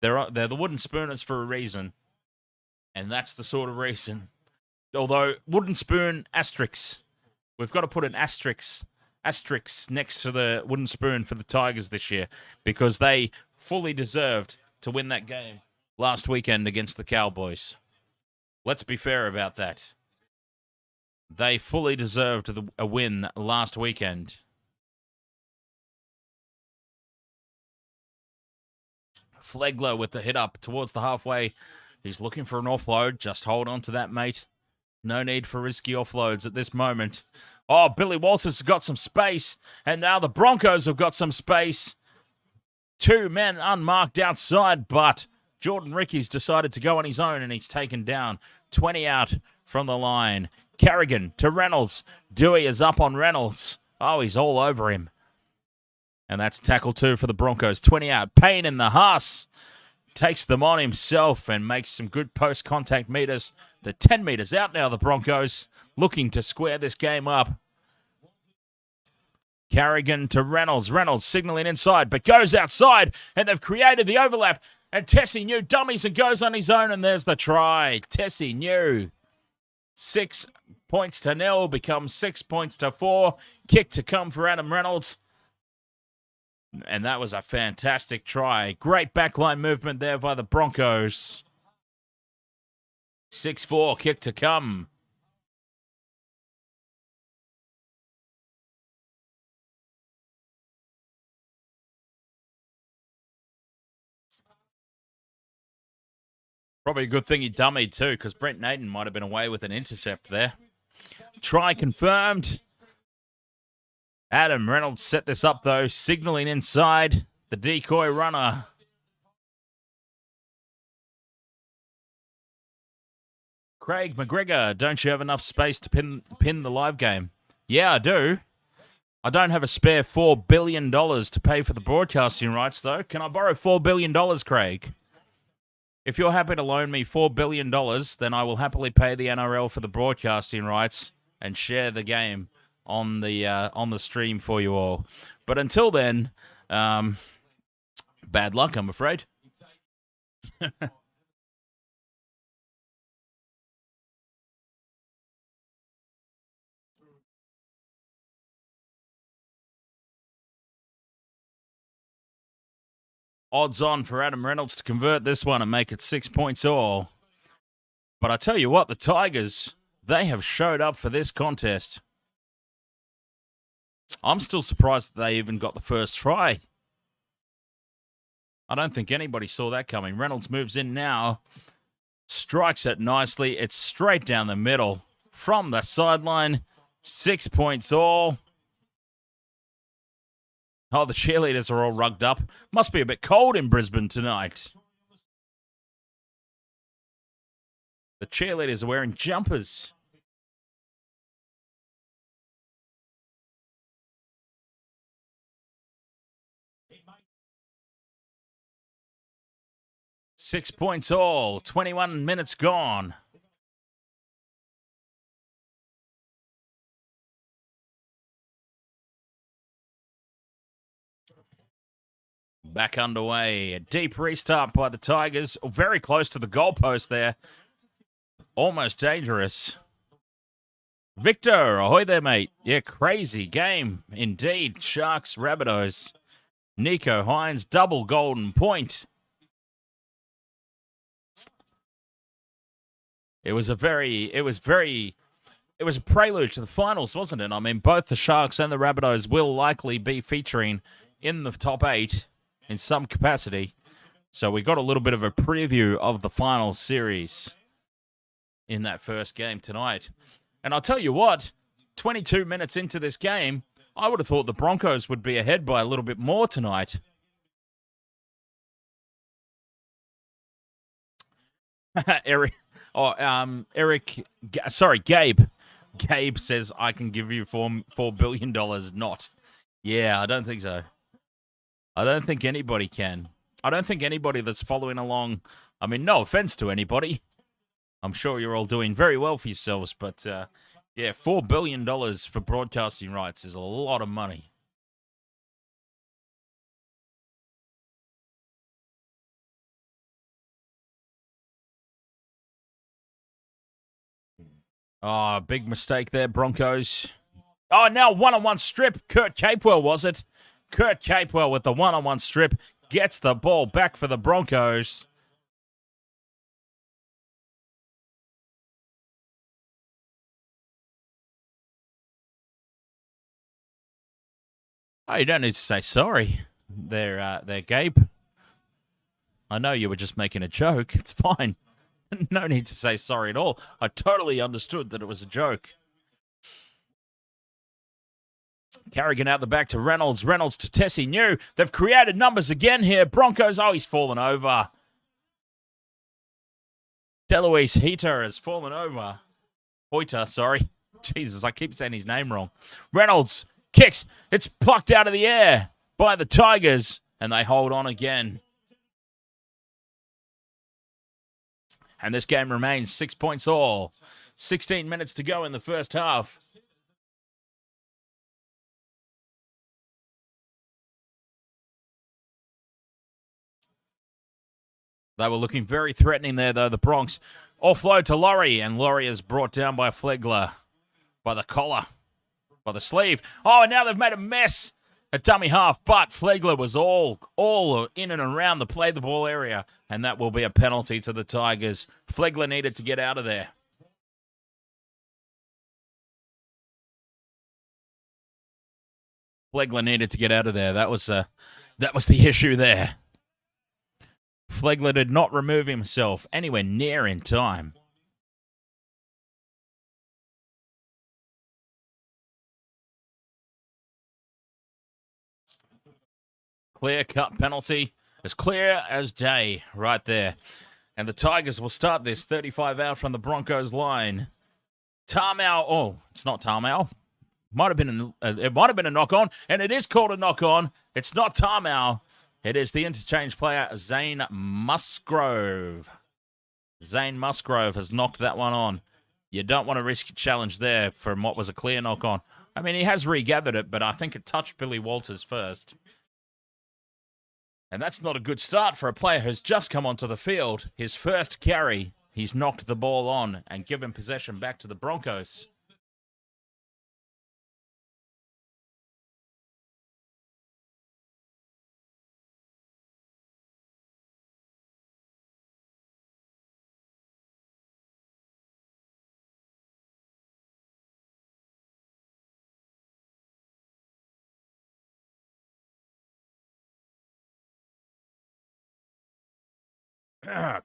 they're the wooden spooners for a reason. And that's the sort of reason. Although, wooden spoon, asterisks. We've got to put an asterisk next to the wooden spoon for the Tigers this year because they fully deserved to win that game last weekend against the Cowboys. Let's be fair about that. They fully deserved a win last weekend. Flegler with the hit up towards the halfway. He's looking for an offload. Just hold on to that, mate. No need for risky offloads at this moment. Oh, Billy Walters has got some space. And now the Broncos have got some space. 2 men unmarked outside, but Jordan Ricky's decided to go on his own and he's taken down. 20 out from the line. Carrigan to Reynolds. Dewey is up on Reynolds. Oh, he's all over him. And that's tackle 2 for the Broncos. 20 out. Payne in the Haas. Takes them on himself and makes some good post-contact meters. The 10 meters out now, the Broncos, looking to square this game up. Carrigan to Reynolds. Reynolds signaling inside, but goes outside, and they've created the overlap. And Tessie New dummies and goes on his own, and there's the try. Tessie New. 6 points to 0, becomes 6 points to 4. Kick to come for Adam Reynolds. And that was a fantastic try. Great backline movement there by the Broncos. 6-4, kick to come. Probably a good thing he dummied too, because Brent Naden might have been away with an intercept there. Try confirmed. Adam Reynolds set this up, though, signaling inside the decoy runner. Craig McGregor, don't you have enough space to pin the live game? Yeah, I do. I don't have a spare $4 billion to pay for the broadcasting rights, though. Can I borrow $4 billion, Craig? If you're happy to loan me $4 billion, then I will happily pay the NRL for the broadcasting rights and share the game on the stream for you all. But until then, bad luck, I'm afraid. Odds on for Adam Reynolds to convert this one and make it 6 points all. But I tell you what, the Tigers, they have showed up for this contest. I'm still surprised that they even got the first try. I don't think anybody saw that coming. Reynolds moves in now. Strikes it nicely. It's straight down the middle. From the sideline. 6 points all. Oh, the cheerleaders are all rugged up. Must be a bit cold in Brisbane tonight. The cheerleaders are wearing jumpers. Six points all. 21 minutes gone. Back underway. A deep restart by the Tigers. Very close to the goalpost there. Almost dangerous. Victor, ahoy there, mate. Yeah, crazy game indeed. Sharks, Rabbitohs. Nico Hines, double golden point. It was a prelude to the finals, wasn't it? I mean, both the Sharks and the Rabbitohs will likely be featuring in the top 8 in some capacity. So we got a little bit of a preview of the final series in that first game tonight. And I'll tell you what, 22 minutes into this game, I would have thought the Broncos would be ahead by a little bit more tonight. Gabe. Gabe says, I can give you $4 billion. Not. Yeah, I don't think so. I don't think anybody can. I don't think anybody that's following along, I mean, no offense to anybody. I'm sure you're all doing very well for yourselves, but yeah, $4 billion for broadcasting rights is a lot of money. Oh, big mistake there, Broncos. Oh, now one-on-one strip. Kurt Capewell, was it? Kurt Capewell with the one-on-one strip gets the ball back for the Broncos. Oh, you don't need to say sorry there, Gabe. I know you were just making a joke. It's fine. No need to say sorry at all. I totally understood that it was a joke. Carrigan out the back to Reynolds. Reynolds to Tessie New. They've created numbers again here. Broncos. Oh, he's fallen over. Deloise Heater has fallen over. Hoiter, sorry. Jesus, I keep saying his name wrong. Reynolds kicks. It's plucked out of the air by the Tigers. And they hold on again. And this game remains 6 points all. 16 minutes to go in the first half. They were looking very threatening there, though, the Bronx. Offload to Laurie, and Laurie is brought down by Flegler. By the collar. By the sleeve. Oh, and now they've made a mess at dummy half, but Flegler was all in and around the play the ball area, and that will be a penalty to the Tigers. Flegler needed to get out of there. Flegler needed to get out of there. That was the issue there. Flegler did not remove himself anywhere near in time. Clear-cut penalty. As clear as day right there. And the Tigers will start this 35 out from the Broncos line. Tarmau. Oh, it's not Tarmau. It might have been a knock-on, and it is called a knock-on. It's not Tarmau. It is the interchange player, Zane Musgrove. Zane Musgrove has knocked that one on. You don't want to risk a challenge there from what was a clear knock-on. I mean, he has regathered it, but I think it touched Billy Walters first. And that's not a good start for a player who's just come onto the field. His first carry, he's knocked the ball on and given possession back to the Broncos.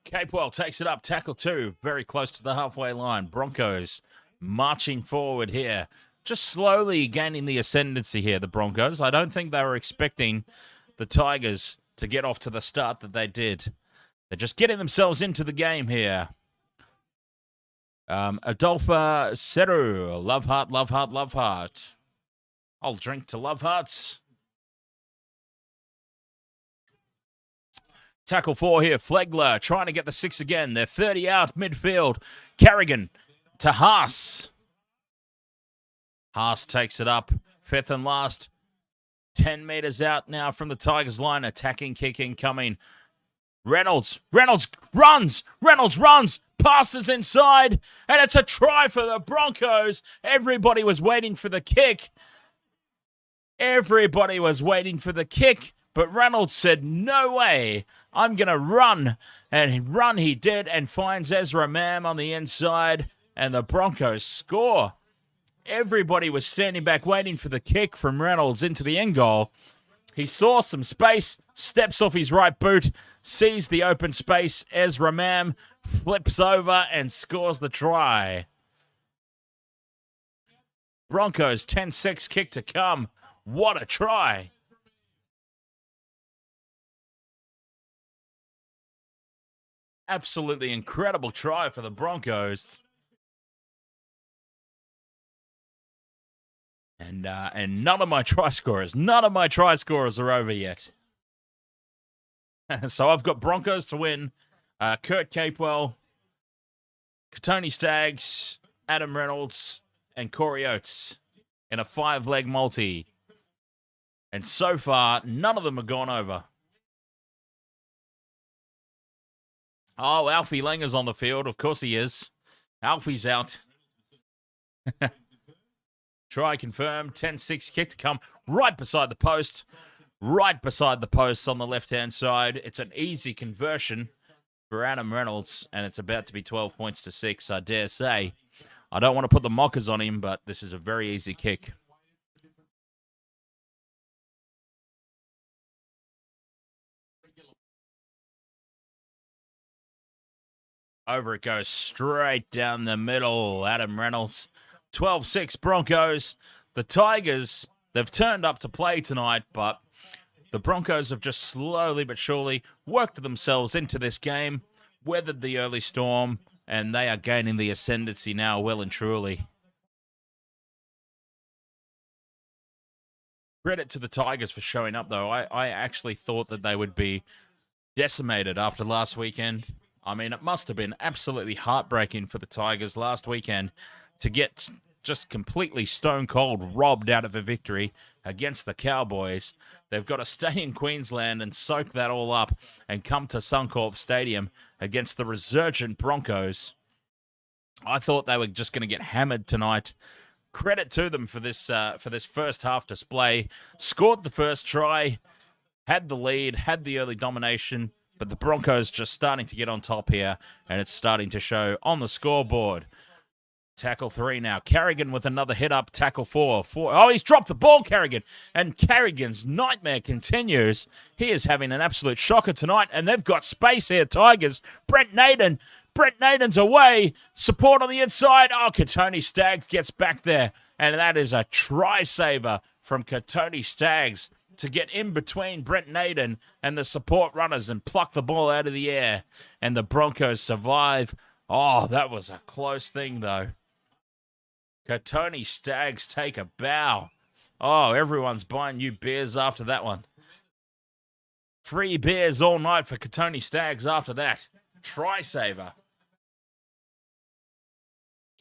Capewell takes it up, tackle 2, very close to the halfway line. Broncos marching forward here, just slowly gaining the ascendancy here, the Broncos. I don't think they were expecting the Tigers to get off to the start that they did. They're just getting themselves into the game here. Adolfa Seru, love heart, love heart, love heart. I'll drink to love hearts. Tackle 4 here, Flegler trying to get the 6 again. They're 30 out midfield. Carrigan to Haas. Haas takes it up. 5th and last. 10 metres out now from the Tigers line. Attacking kick incoming. Reynolds runs. Passes inside. And it's a try for the Broncos. Everybody was waiting for the kick. But Reynolds said, no way, I'm going to run. And run he did and finds Ezra Mam on the inside. And the Broncos score. Everybody was standing back waiting for the kick from Reynolds into the end goal. He saw some space, steps off his right boot, sees the open space. Ezra Mam flips over and scores the try. Broncos 10-6 kick to come. What a try. Absolutely incredible try for the Broncos. And none of my try scorers are over yet. So I've got Broncos to win. Kurt Capewell, Tony Staggs, Adam Reynolds, and Corey Oates in a 5-leg multi. And so far, none of them have gone over. Oh, Alfie Langer's on the field. Of course he is. Alfie's out. Try confirmed. 10-6 kick to come right beside the post. Right beside the post on the left-hand side. It's an easy conversion for Adam Reynolds, and it's about to be 12 points to 6, I dare say. I don't want to put the mockers on him, but this is a very easy kick. Over it goes straight down the middle. Adam Reynolds. 12-6 Broncos. The Tigers, they've turned up to play tonight, but the Broncos have just slowly but surely worked themselves into this game, weathered the early storm, and they are gaining the ascendancy now well and truly. Credit to the Tigers for showing up, though. I actually thought that they would be decimated after last weekend. I mean, it must have been absolutely heartbreaking for the Tigers last weekend to get just completely stone-cold robbed out of a victory against the Cowboys. They've got to stay in Queensland and soak that all up and come to Suncorp Stadium against the resurgent Broncos. I thought they were just going to get hammered tonight. Credit to them for this first half display. Scored the first try, had the lead, had the early domination, but the Broncos just starting to get on top here, and it's starting to show on the scoreboard. Tackle 3 now. Carrigan with another hit up. Tackle 4. Oh, he's dropped the ball, Carrigan. And Carrigan's nightmare continues. He is having an absolute shocker tonight, and they've got space here, Tigers. Brent Naden's away. Support on the inside. Oh, Katoni Staggs gets back there, and that is a try-saver from Katoni Staggs to get in between Brent Naden and the support runners and pluck the ball out of the air. And the Broncos survive. Oh, that was a close thing, though. Katoni Staggs take a bow. Oh, everyone's buying new beers after that one. Free beers all night for Katoni Staggs after that. Try-saver.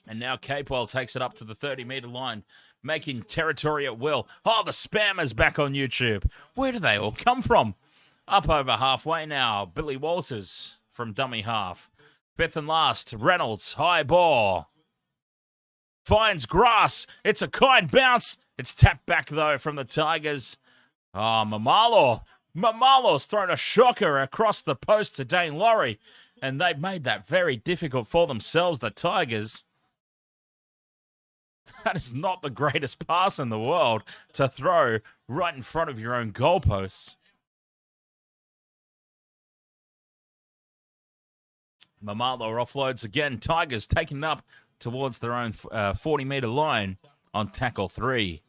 And now Capewell takes it up to the 30-metre line, making territory at will. Oh, the spammers back on YouTube. Where do they all come from? Up over halfway now. Billy Walters from dummy half. 5th and last. Reynolds, high ball. Finds grass. It's a kind bounce. It's tapped back, though, from the Tigers. Oh, Mamalo. Mamalo's thrown a shocker across the post to Dane Laurie. And they've made that very difficult for themselves, the Tigers. That is not the greatest pass in the world to throw right in front of your own goalposts. Mamalo offloads again. Tigers taking up towards their own 40-metre line on tackle 3.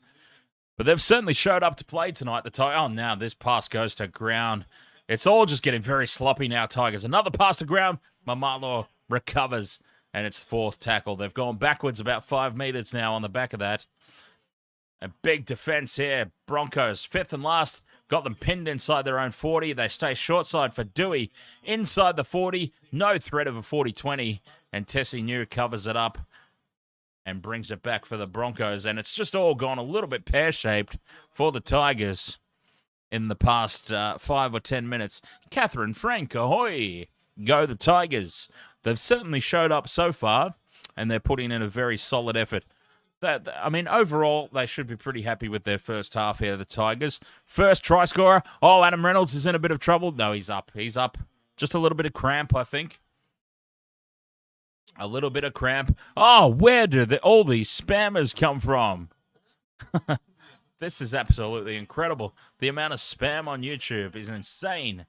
But they've certainly showed up to play tonight. Oh, now this pass goes to ground. It's all just getting very sloppy now, Tigers. Another pass to ground. Mamalo recovers. And it's fourth tackle. They've gone backwards about 5 metres now on the back of that. A big defence here. Broncos, fifth and last. Got them pinned inside their own 40. They stay short side for Dewey. Inside the 40. No threat of a 40-20. And Tessie New covers it up and brings it back for the Broncos. And it's just all gone a little bit pear-shaped for the Tigers in the past 5 or 10 minutes. Catherine Frank, ahoy! Go the Tigers. They've certainly showed up so far, and they're putting in a very solid effort. Overall, they should be pretty happy with their first half here, the Tigers. First try scorer. Oh, Adam Reynolds is in a bit of trouble. No, he's up. He's up. Just a little bit of cramp, I think. A little bit of cramp. Oh, where do all these spammers come from? This is absolutely incredible. The amount of spam on YouTube is insane.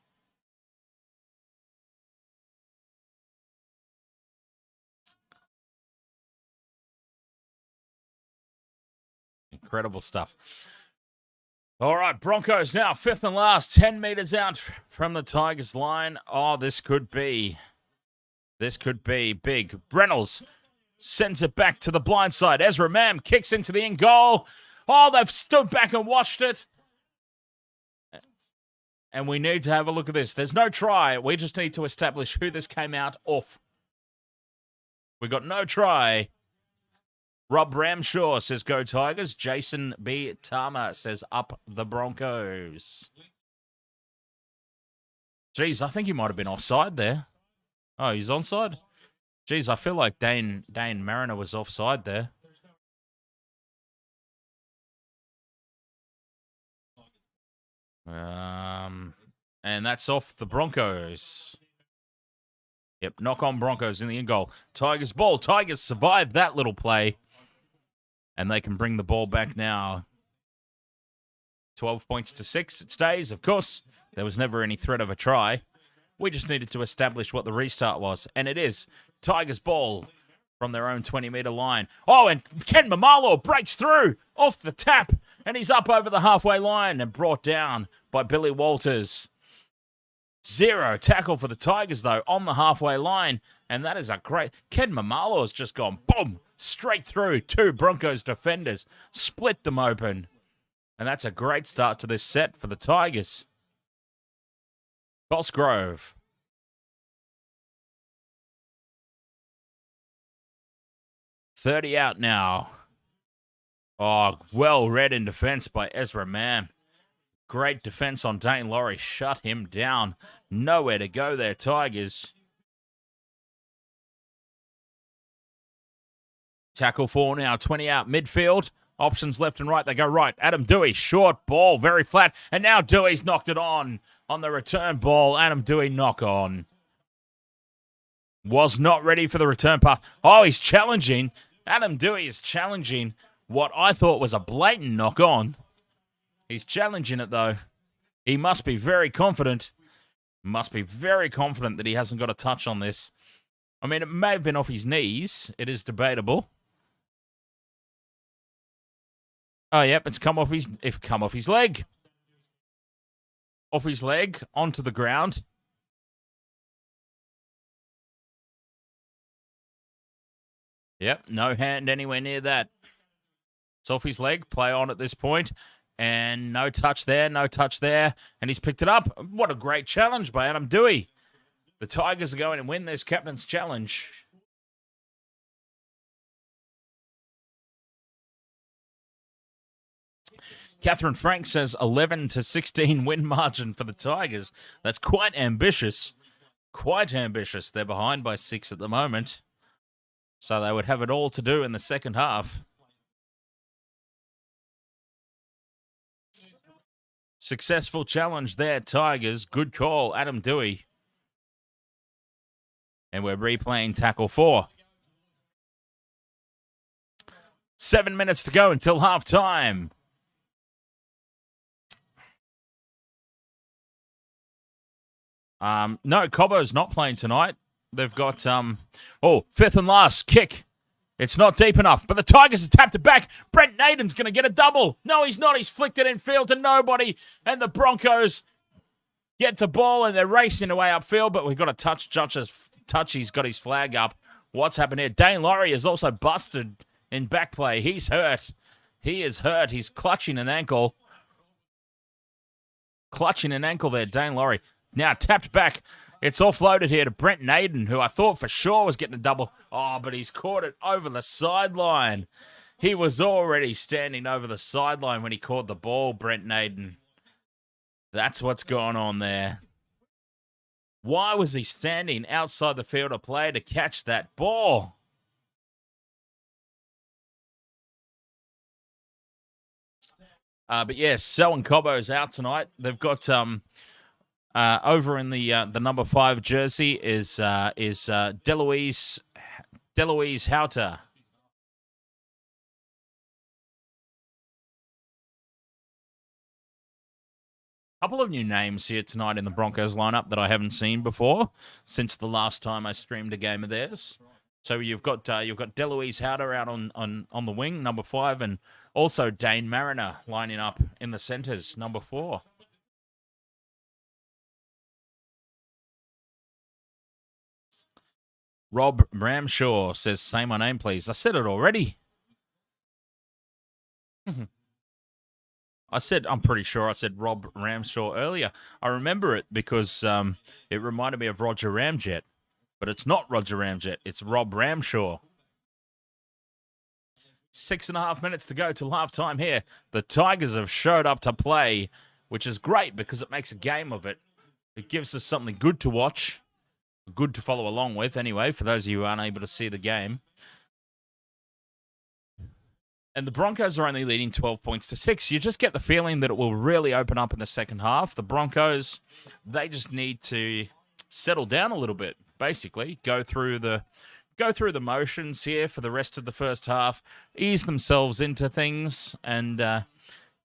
Incredible stuff. All right, Broncos now, fifth and last, 10 metres out from the Tigers line. Oh, this could be big. Reynolds sends it back to the blind side. Ezra Mam kicks into the in goal. Oh, they've stood back and watched it. And we need to have a look at this. There's no try. We just need to establish who this came out off. We got no try. Rob Ramshaw says, go Tigers. Jason B. Tama says, up the Broncos. Geez, I think he might have been offside there. Oh, he's onside? Geez, I feel like Dane Mariner was offside there. And that's off the Broncos. Yep, knock on Broncos in the in goal. Tigers ball. Tigers survived that little play. And they can bring the ball back now. 12 points to 6. It stays. Of course, there was never any threat of a try. We just needed to establish what the restart was. And it is. Tigers ball from their own 20-metre line. Oh, and Ken Mamalo breaks through off the tap. And he's up over the halfway line and brought down by Billy Walters. 0 tackle for the Tigers, though, on the halfway line. And that is a great... Ken Mamalo has just gone, boom, straight through 2 Broncos defenders. Split them open. And that's a great start to this set for the Tigers. Cosgrove. $30 out now. Oh, well read in defense by Ezra Mam. Great defense on Dane Laurie. Shut him down. Nowhere to go there, Tigers. Tackle 4 now. 20 out midfield. Options left and right. They go right. Adam Dewey. Short ball. Very flat. And now Dewey's knocked it on the return ball. Adam Dewey knock on. Was not ready for the return pass. Oh, he's challenging. Adam Dewey is challenging what I thought was a blatant knock on. He's challenging it, though. He must be very confident. Must be very confident that he hasn't got a touch on this. I mean, it may have been off his knees. It is debatable. Oh, yep, it's come off his leg. Off his leg, onto the ground. Yep, no hand anywhere near that. It's off his leg, play on at this point. And no touch there, no touch there. And he's picked it up. What a great challenge by Adam Dewey. The Tigers are going to win this captain's challenge. Catherine Frank says 11-16 win margin for the Tigers. That's quite ambitious. Quite ambitious. They're behind by 6 at the moment. So they would have it all to do in the second half. Successful challenge there, Tigers. Good call, Adam Dewey. And we're replaying tackle 4. 7 minutes to go until half time. No, Cobbo's not playing tonight. They've got, fifth and last kick. It's not deep enough, but the Tigers have tapped it back. Brent Naden's going to get a double. No, he's not. He's flicked it in field to nobody. And the Broncos get the ball, and they're racing away upfield, but we've got a touch. He's got his flag up. What's happened here? Dane Laurie is also busted in back play. He's hurt. He is hurt. He's clutching an ankle. Clutching an ankle there, Dane Laurie. Now tapped back. It's offloaded here to Brent Naden, who I thought for sure was getting a double. Oh, but he's caught it over the sideline. He was already standing over the sideline when he caught the ball, Brent Naden. That's what's going on there. Why was he standing outside the field of play to catch that ball? But yes, Selwyn Cobbo's out tonight. They've got over in the number 5 jersey is Deloise Houter. Couple of new names here tonight in the Broncos lineup that I haven't seen before since the last time I streamed a game of theirs. So you've got Deloise Houter out on the wing, number 5, and also Dane Mariner lining up in the centres, number 4. Rob Ramshaw says, "Say my name, please." I said it already. I'm pretty sure I said Rob Ramshaw earlier. I remember it because it reminded me of Roger Ramjet. But it's not Roger Ramjet. It's Rob Ramshaw. 6.5 minutes to go till halftime here. The Tigers have showed up to play, which is great because it makes a game of it. It gives us something good to watch. Good to follow along with, anyway, for those of you who aren't able to see the game. And the Broncos are only leading 12 points to 6. You just get the feeling that it will really open up in the second half. The Broncos, they just need to settle down a little bit, basically. Go through the motions here for the rest of the first half. Ease themselves into things, and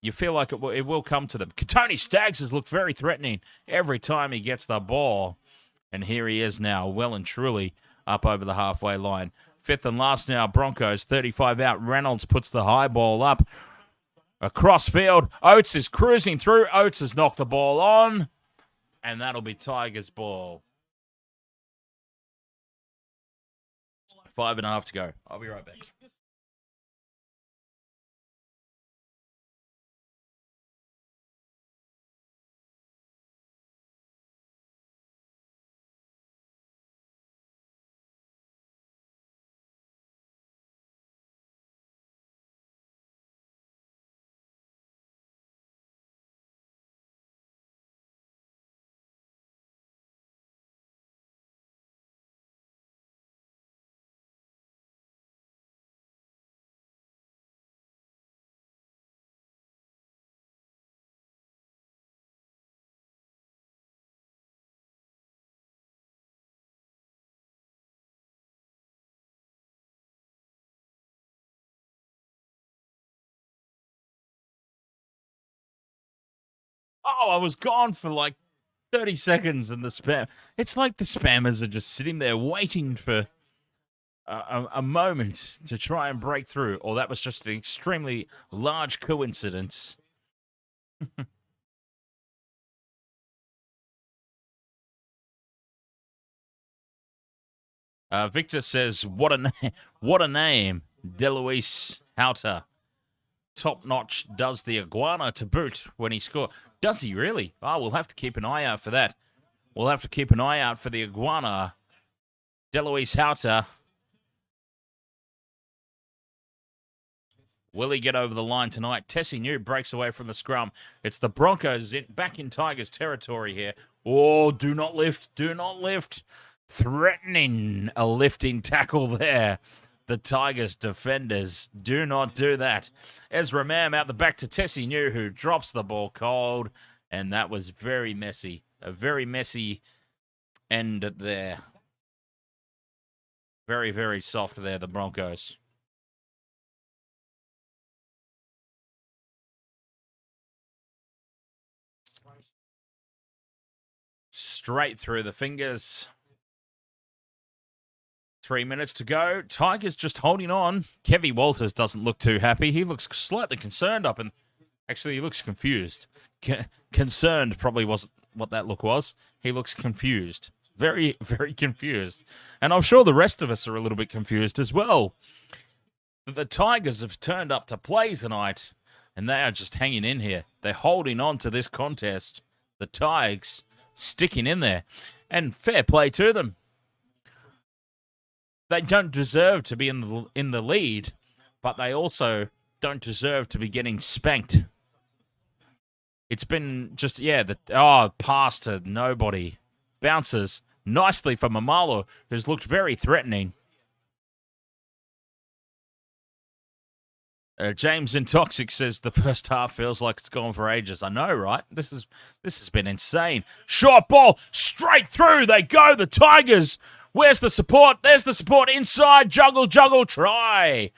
you feel like it will come to them. Tony Staggs has looked very threatening every time he gets the ball. And here he is now, well and truly up over the halfway line. 5th and last now, Broncos, 35 out. Reynolds puts the high ball up. Across field, Oates is cruising through. Oates has knocked the ball on. And that'll be Tigers' ball. 5.5 to go. I'll be right back. Oh, I was gone for like 30 seconds and the spam. It's like the spammers are just sitting there waiting for a moment to try and break through. Or that was just an extremely large coincidence. Victor says, what a name. Deloise Houter. Top notch does the iguana to boot when he scored. Does he really? Oh, we'll have to keep an eye out for that. We'll have to keep an eye out for the iguana. Deloise Houter. Will he get over the line tonight? Tessie New breaks away from the scrum. It's the Broncos back in Tigers territory here. Oh, do not lift. Do not lift. Threatening a lifting tackle there. The Tigers defenders do not do that. Ezra Mam out the back to Tessie New, who drops the ball cold. And that was very messy. A very messy end there. Very, very soft there, the Broncos. Straight through the fingers. 3 minutes to go. Tigers just holding on. Kevy Walters doesn't look too happy. He looks slightly concerned up, and actually he looks confused. Concerned probably wasn't what that look was. He looks confused. Very, very confused. And I'm sure the rest of us are a little bit confused as well. The Tigers have turned up to play tonight, and they are just hanging in here. They're holding on to this contest. The Tigers sticking in there. And fair play to them. They don't deserve to be in the lead, but they also don't deserve to be getting spanked. It's been just, pass to nobody. Bounces nicely for Mamalo, who's looked very threatening. James Intoxic says the first half feels like it's gone for ages. I know, right? This has been insane. Short ball, straight through. They go, the Tigers. Where's the support? There's the support inside. Juggle, try.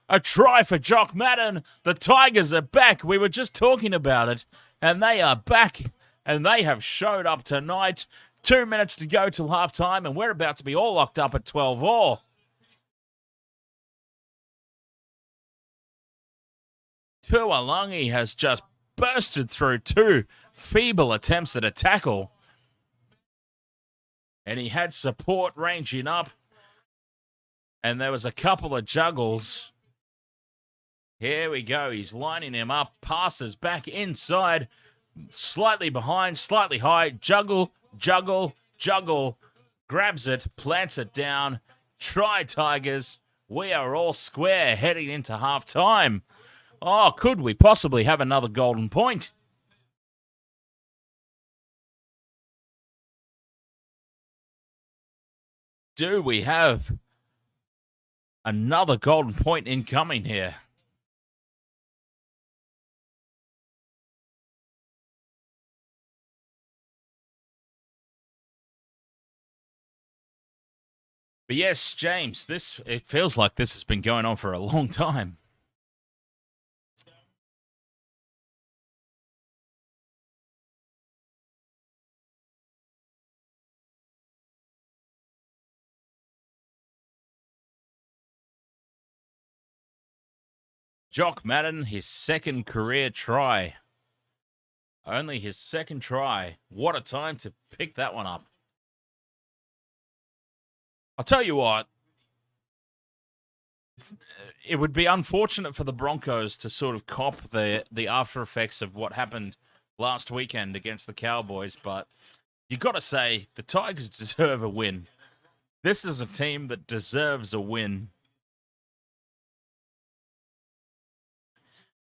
A try for Jock Madden. The Tigers are back. We were just talking about it, and they are back, and they have showed up tonight. 2 minutes to go till halftime, and we're about to be all locked up at 12-all. Tuolangi has just bursted through 2 feeble attempts at a tackle. And he had support ranging up. And there was a couple of juggles. Here we go. He's lining him up. Passes back inside. Slightly behind, slightly high. Juggle. Grabs it, plants it down. Try, Tigers. We are all square heading into half-time. Oh, could we possibly have another golden point? Do we have another golden point incoming here? But yes, James, it feels like this has been going on for a long time. Jock Madden, his second career try. Only his second try. What a time to pick that one up. I'll tell you what. It would be unfortunate for the Broncos to sort of cop the after effects of what happened last weekend against the Cowboys, but you got to say the Tigers deserve a win. This is a team that deserves a win.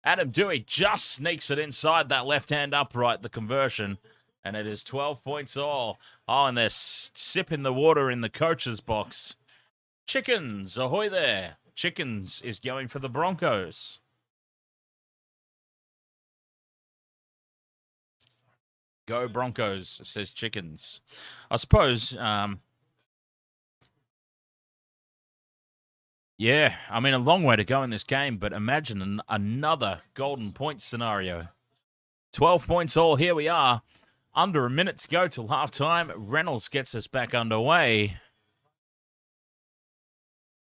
Adam Dewey just sneaks it inside that left-hand upright, the conversion, and it is 12 points all. Oh, and they're sipping the water in the coach's box. Chickens, ahoy there. Chickens is going for the Broncos. Go Broncos, says Chickens. I suppose, yeah, I mean, a long way to go in this game, but imagine another golden point scenario. 12 points all, here we are. Under a minute to go till halftime. Reynolds gets us back underway.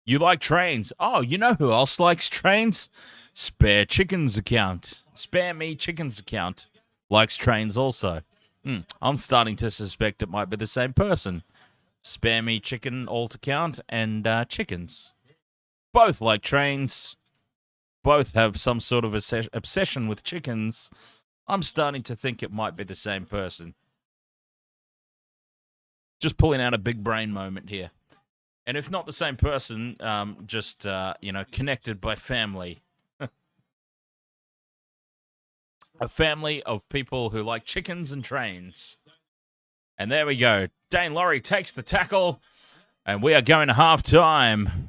You like trains? Oh, you know who else likes trains? Spare Chickens account. Spare Me Chickens account likes trains also. I'm starting to suspect it might be the same person. Spare Me Chicken alt account and chickens. Both like trains. Both have some sort of obsession with chickens. I'm starting to think it might be the same person. Just pulling out a big brain moment here. And if not the same person, just, connected by family. A family of people who like chickens and trains. And there we go. Dane Laurie takes the tackle. And we are going to halftime.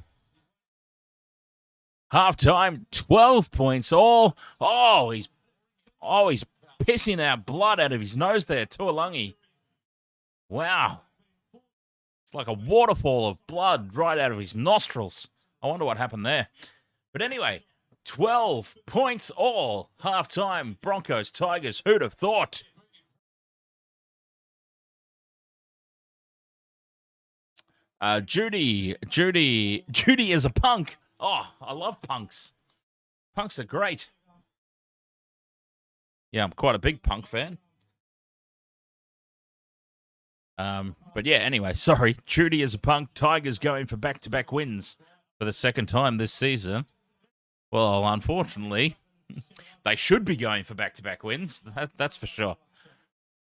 Halftime, 12 points all. He's pissing out blood out of his nose there, Tuolangi. Wow. It's like a waterfall of blood right out of his nostrils. I wonder what happened there. But anyway, 12 points all. Halftime, Broncos, Tigers. Who'd have thought? Judy is a punk. Oh, I love punks. Punks are great. Yeah, I'm quite a big punk fan. But yeah, anyway, sorry. Judy is a punk. Tigers going for back-to-back wins for the second time this season. Well, unfortunately, they should be going for back-to-back wins. That's for sure.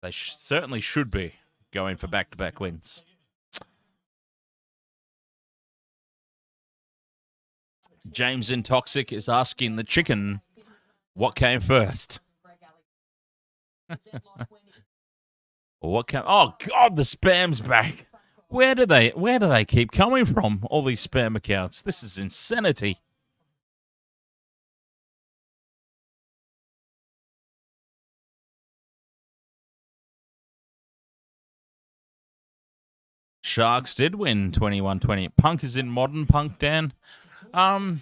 They certainly should be going for back-to-back wins. James Intoxic is asking the chicken what came first. What came? Oh God, the spam's back. Where do they keep coming from? All these spam accounts. This is insanity. Sharks did win 21-20. Punk is in modern punk, Dan. No,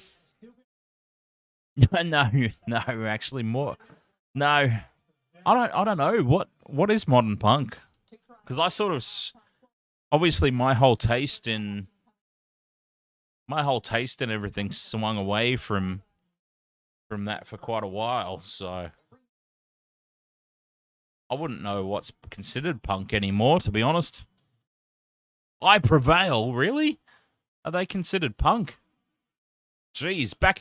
actually more. No, I don't know what is modern punk, because I sort of obviously my whole taste in everything swung away from that for quite a while, so I wouldn't know what's considered punk anymore, to be honest. I Prevail, really? Are they considered punk? Jeez, back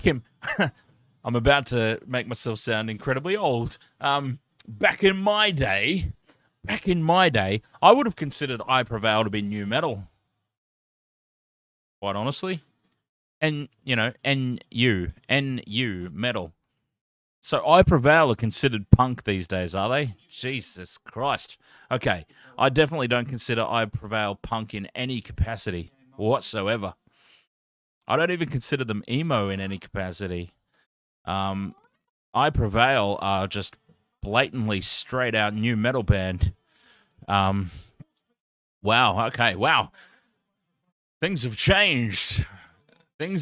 in... I'm about to make myself sound incredibly old. Back in my day, I would have considered I Prevail to be new metal. Quite honestly. And, NU metal. So I Prevail are considered punk these days, are they? Jesus Christ. Okay, I definitely don't consider I Prevail punk in any capacity whatsoever. I don't even consider them emo in any capacity. I Prevail are just blatantly straight out new metal band. Wow, okay, wow. Things have changed. I'm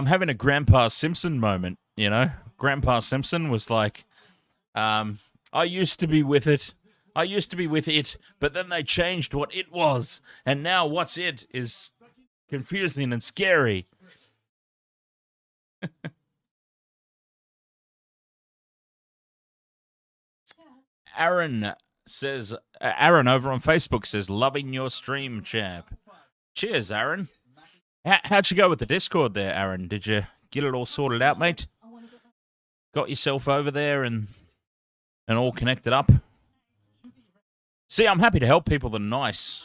having a Grandpa Simpson moment, Grandpa Simpson was like, I used to be with it, but then they changed what it was, and now what's it is confusing and scary. Aaron over on Facebook says, loving your stream, champ. Cheers, Aaron. How'd you go with the Discord there, Aaron? Did you get it all sorted out, mate? Got yourself over there and all connected up? See, I'm happy to help people that are nice.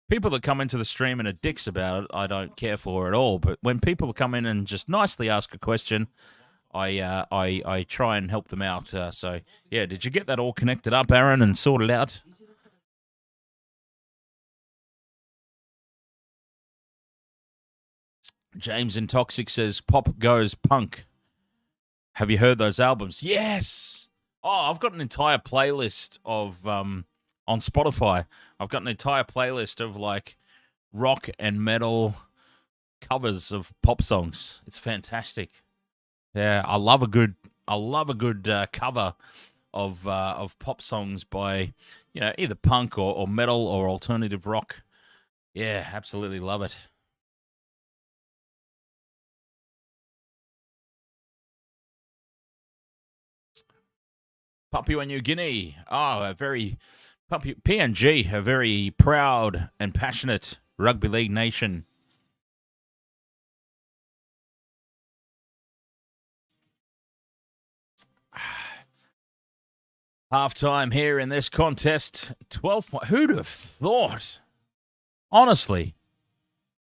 People that come into the stream and are dicks about it, I don't care for at all. But when people come in and just nicely ask a question, I try and help them out. So, yeah, did you get that all connected up, Aaron, and sorted out? James Intoxic says, Pop Goes Punk. Have you heard those albums? Yes! Oh, I've got an entire playlist of, on Spotify, I've got an entire playlist of, like, rock and metal covers of pop songs. It's fantastic. Yeah, I love a good cover of pop songs by, either punk or metal or alternative rock. Yeah, absolutely love it. Papua New Guinea. Oh, PNG, a very proud and passionate rugby league nation. Half-time here in this contest. 12 points. Who'd have thought? Honestly.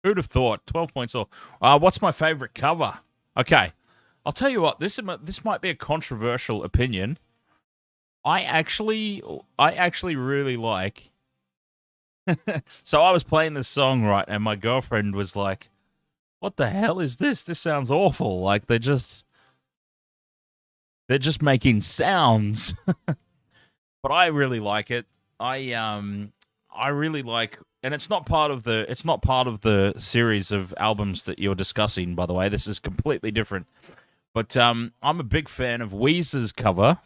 Who'd have thought? 12 points off. What's my favorite cover? Okay. I'll tell you what. This might be a controversial opinion. I actually really like... So I was playing this song, right, and my girlfriend was like, what the hell is this? This sounds awful. Like, they're just making sounds. But I really like it. I really like, and it's not part of the series of albums that you're discussing, by the way. This is completely different. But I'm a big fan of Weezer's cover.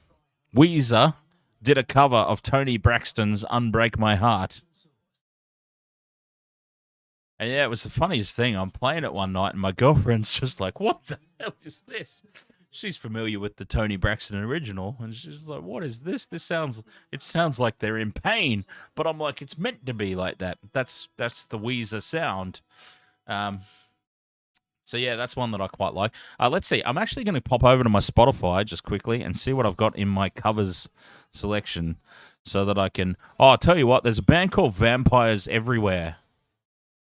Weezer did a cover of Tony Braxton's Unbreak My Heart. And yeah, it was the funniest thing. I'm playing it one night and my girlfriend's just like, what the hell is this? she's familiar with the Tony Braxton original, and she's like, "What is this? It sounds like they're in pain." But I'm like, it's meant to be like that. That's the Weezer sound. So yeah, that's one that I quite like. Let's see. I'm actually going to pop over to my Spotify just quickly and see what I've got in my covers selection, so that I can. Oh, I'll tell you what. There's a band called Vampires Everywhere.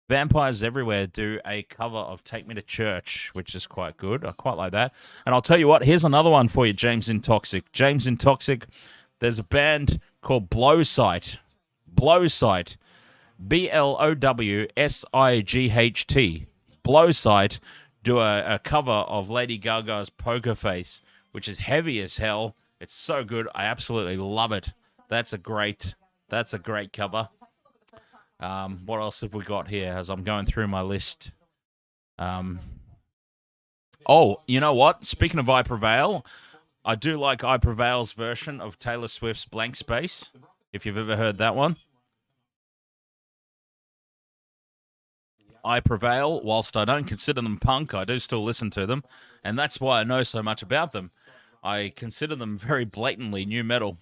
Vampires Everywhere do a cover of Take Me to Church, which is quite good. I quite like that. And I'll tell you what, here's another one for you, James Intoxic. James Intoxic, there's a band called Blowsight. Blowsight. Blowsight. Blowsight do a cover of Lady Gaga's Poker Face, which is heavy as hell. It's so good. I absolutely love it. That's a great cover. What else have we got here as I'm going through my list? Oh, you know what? Speaking of I Prevail, I do like I Prevail's version of Taylor Swift's Blank Space, if you've ever heard that one. I Prevail, whilst I don't consider them punk, I do still listen to them, and that's why I know so much about them. I consider them very blatantly new metal.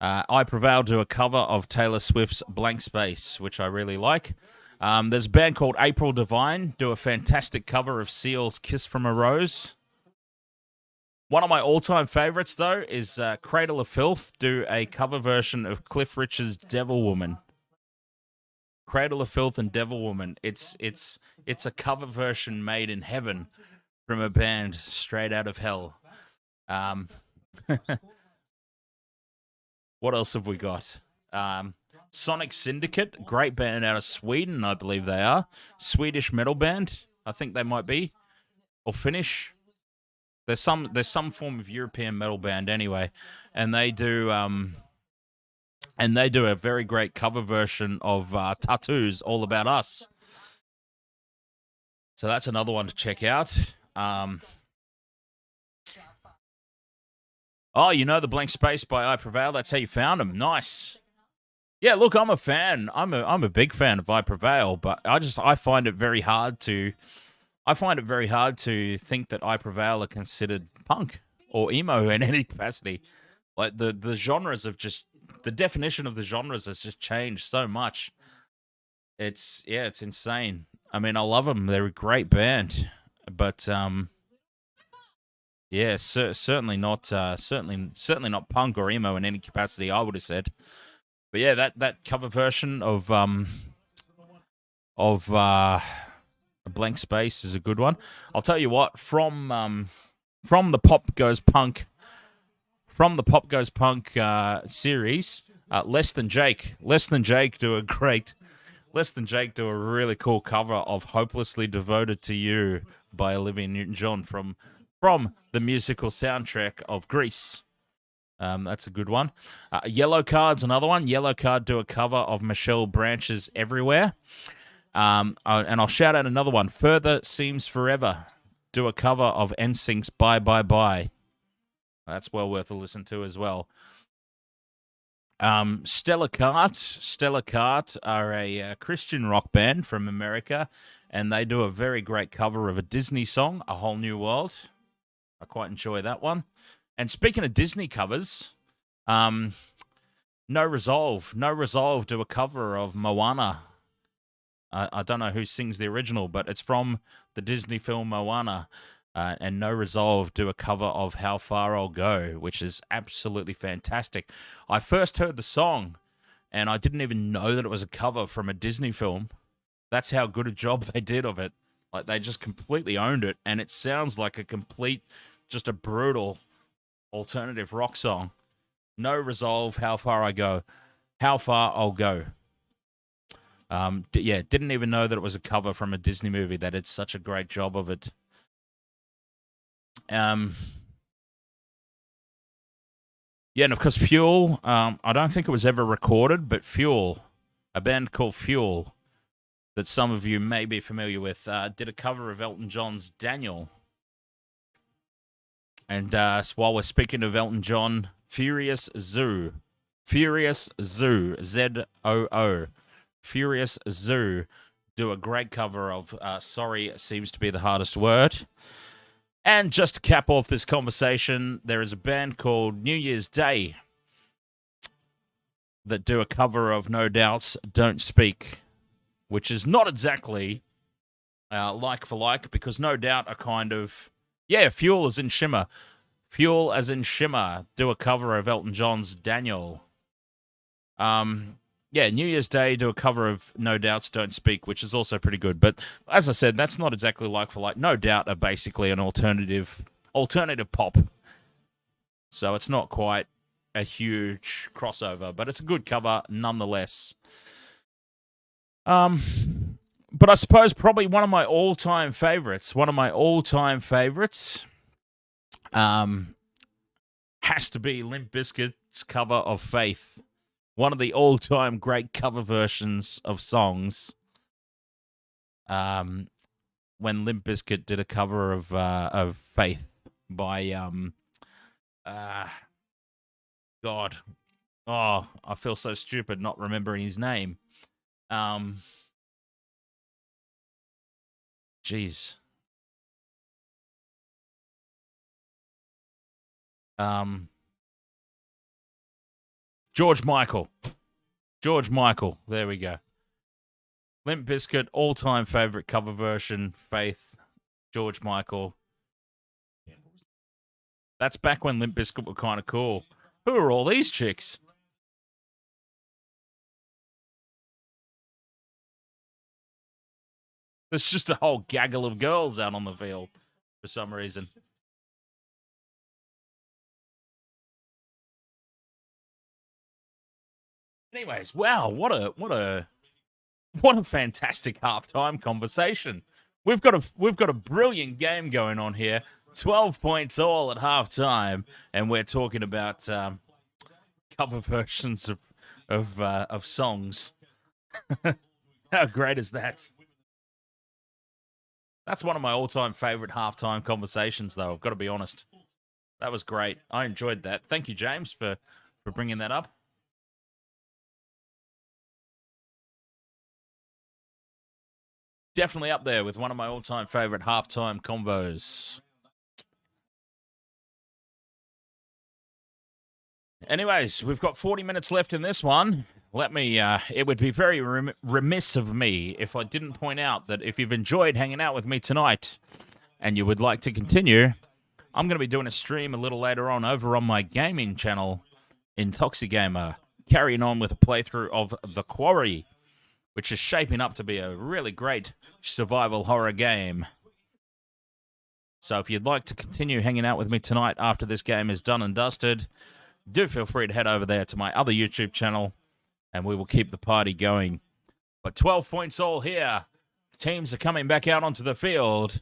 I Prevail do a cover of Taylor Swift's Blank Space, which I really like. There's a band called April Divine, do a fantastic cover of Seal's Kiss from a Rose. One of my all-time favorites, though, is Cradle of Filth, do a cover version of Cliff Richard's Devil Woman. Cradle of Filth and Devil Woman. It's a cover version made in heaven from a band straight out of hell. What else have we got? Sonic Syndicate, great band out of Sweden, I believe they are. Swedish metal band, I think they might be, or Finnish. There's some form of European metal band anyway, and they do a very great cover version of Tattoos, All About Us. So that's another one to check out. Oh, you know the Blank Space by I Prevail. That's how you found them. Nice. Yeah, look, I'm a fan. I'm a big fan of I Prevail, but I find it very hard to think that I Prevail are considered punk or emo in any capacity. Like the genres have just, the definition of the genres has just changed so much. It's insane. I mean, I love them. They're a great band, but yeah, certainly not punk or emo in any capacity, I would have said. But yeah, that cover version of A Blank Space is a good one. I'll tell you what, from the Pop Goes Punk series, Less Than Jake do a really cool cover of Hopelessly Devoted to You by Olivia Newton-John from the musical soundtrack of Grease. That's a good one. Yellow Card's another one. Yellow Card do a cover of Michelle Branch's Everywhere. And I'll shout out another one. Further Seems Forever do a cover of NSYNC's Bye Bye Bye. That's well worth a listen to as well. Stella Cart are a Christian rock band from America, and they do a very great cover of a Disney song, A Whole New World. I quite enjoy that one. And speaking of Disney covers, No Resolve do a cover of Moana. I don't know who sings the original, but it's from the Disney film Moana. And No Resolve do a cover of How Far I'll Go, which is absolutely fantastic. I first heard the song, and I didn't even know that it was a cover from a Disney film. That's how good a job they did of it. Like, they just completely owned it, and it sounds like just a brutal alternative rock song. No Resolve, How Far I'll Go. Didn't even know that it was a cover from a Disney movie. They did such a great job of it. And of course, Fuel. I don't think it was ever recorded, but Fuel, a band called Fuel, that some of you may be familiar with, did a cover of Elton John's Daniel. And while we're speaking of Elton John, Furious Zoo, Z-O-O, Furious Zoo do a great cover of Sorry Seems to Be the Hardest Word. And just to cap off this conversation, there is a band called New Year's Day that do a cover of No Doubt's Don't Speak, which is not exactly like for like, because No Doubt are kind of, Fuel as in Shimmer. Fuel as in Shimmer do a cover of Elton John's Daniel. New Year's Day do a cover of No Doubt's Don't Speak, which is also pretty good. But as I said, that's not exactly like for like. No Doubt are basically an alternative pop. So it's not quite a huge crossover, but it's a good cover nonetheless. But I suppose probably one of my all-time favorites has to be Limp Bizkit's cover of Faith. One of the all-time great cover versions of songs. When Limp Bizkit did a cover of Faith by God. Oh, I feel so stupid not remembering his name. Jeez. George Michael. There we go. Limp Bizkit, all-time favorite cover version, Faith, George Michael. That's back when Limp Bizkit were kind of cool. Who are all these chicks? There's just a whole gaggle of girls out on the field for some reason. Anyways, wow, what a fantastic halftime conversation. We've got a brilliant game going on here. 12 points all at halftime, and we're talking about cover versions of songs. How great is that? That's one of my all-time favorite halftime conversations, though. I've got to be honest. That was great. I enjoyed that. Thank you, James, for bringing that up. Definitely up there with one of my all-time favorite halftime combos. Anyways, we've got 40 minutes left in this one. It would be very remiss of me if I didn't point out that if you've enjoyed hanging out with me tonight and you would like to continue, I'm going to be doing a stream a little later on over on my gaming channel, Intox Gamer, carrying on with a playthrough of The Quarry, which is shaping up to be a really great survival horror game. So if you'd like to continue hanging out with me tonight after this game is done and dusted, do feel free to head over there to my other YouTube channel, and we will keep the party going. But 12 points all here. Teams are coming back out onto the field.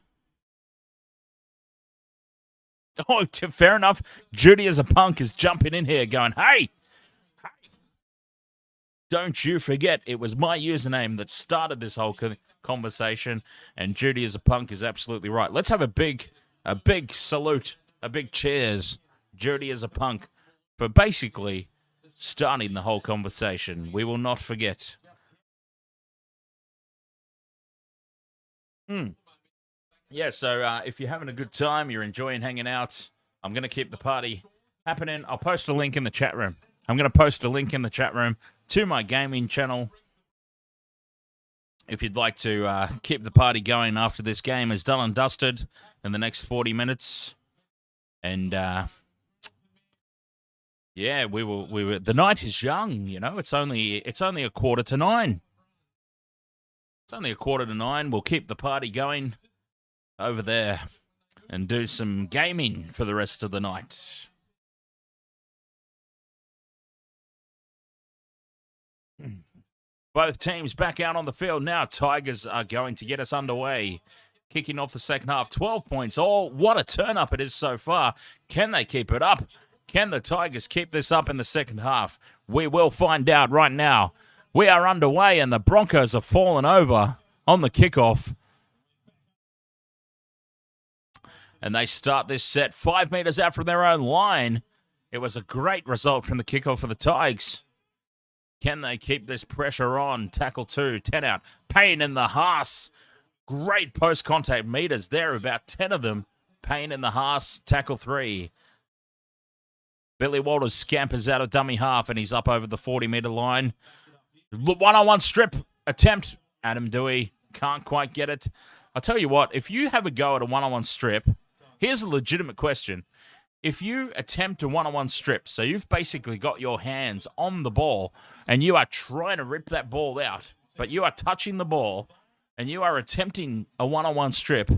Oh, fair enough. Judy as a punk is jumping in here going, hey, don't you forget, it was my username that started this whole conversation, and Judy as a punk is absolutely right. Let's have a big salute, a big cheers, Judy as a punk, for basically starting the whole conversation. We will not forget. Yeah, so if you're having a good time, you're enjoying hanging out, I'm going to keep the party happening. I'll post a link in the chat room. I'm going to post a link in the chat room to my gaming channel if you'd like to keep the party going after this game is done and dusted in the next 40 minutes. And yeah, we will. The night is young, you know. It's only 8:45. It's only 8:45. We'll keep the party going over there and do some gaming for the rest of the night. Both teams back out on the field now. Tigers are going to get us underway. Kicking off the second half, 12 points all. What a turn-up it is so far. Can they keep it up? Can the Tigers keep this up in the second half? We will find out right now. We are underway, and the Broncos are falling over on the kickoff. And they start this set 5 meters out from their own line. It was a great result from the kickoff for the Tigers. Can they keep this pressure on? Tackle 2, 10 out. Payne in the Haas. Great post-contact meters there, about 10 of them. Payne in the Haas, tackle 3. Billy Walters scampers out of dummy half, and he's up over the 40-metre line. One-on-one strip attempt. Adam Dewey can't quite get it. I'll tell you what, if you have a go at a one-on-one strip, here's a legitimate question. If you attempt a one-on-one strip, so you've basically got your hands on the ball and you are trying to rip that ball out, but you are touching the ball and you are attempting a one-on-one strip,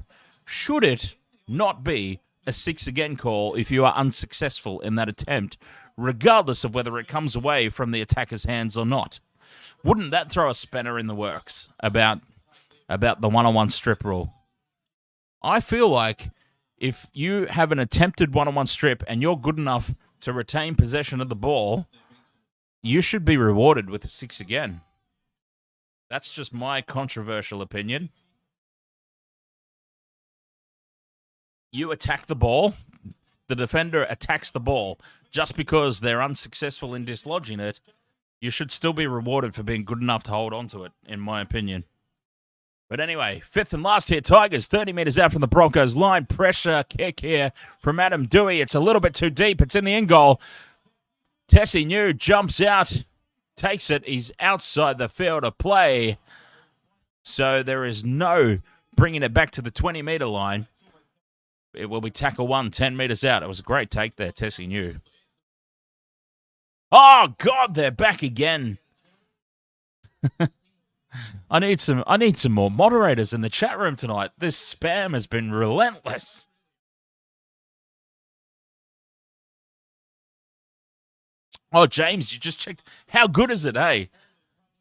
should it not be a 6 again call if you are unsuccessful in that attempt, regardless of whether it comes away from the attacker's hands or not? Wouldn't that throw a spanner in the works about the one-on-one strip rule? I feel like if you have an attempted one-on-one strip and you're good enough to retain possession of the ball, you should be rewarded with a 6 again. That's just my controversial opinion. You attack the ball, the defender attacks the ball, just because they're unsuccessful in dislodging it, you should still be rewarded for being good enough to hold on to it, in my opinion. But anyway, 5th and last here, Tigers, 30 metres out from the Broncos line. Pressure kick here from Adam Dewey. It's a little bit too deep. It's in the end goal. Tessie New jumps out, takes it. He's outside the field of play. So there is no bringing it back to the 20-metre line. It will be tackle 1, 10 metres out. It was a great take there, Tessie New. Oh, God, they're back again. I need some more moderators in the chat room tonight. This spam has been relentless. Oh, James, you just checked. How good is it, eh?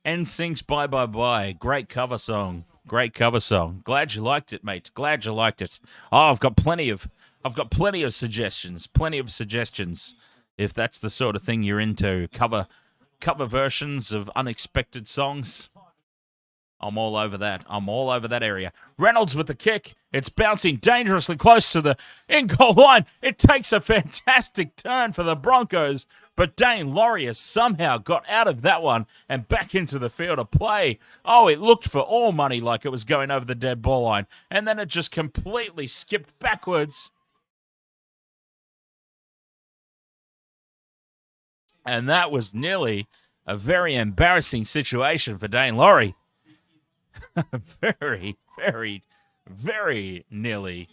NSYNC's Bye Bye Bye. Great cover song. Great cover song. Glad you liked it, mate. Glad you liked it. Oh, I've got plenty of suggestions. Plenty of suggestions. If that's the sort of thing you're into, cover versions of unexpected songs. I'm all over that. I'm all over that area. Reynolds with the kick. It's bouncing dangerously close to the in-goal line. It takes a fantastic turn for the Broncos, but Dane Laurie has somehow got out of that one and back into the field of play. Oh, it looked for all money like it was going over the dead ball line, and then it just completely skipped backwards. And that was nearly a very embarrassing situation for Dane Laurie. Very, very, very nearly.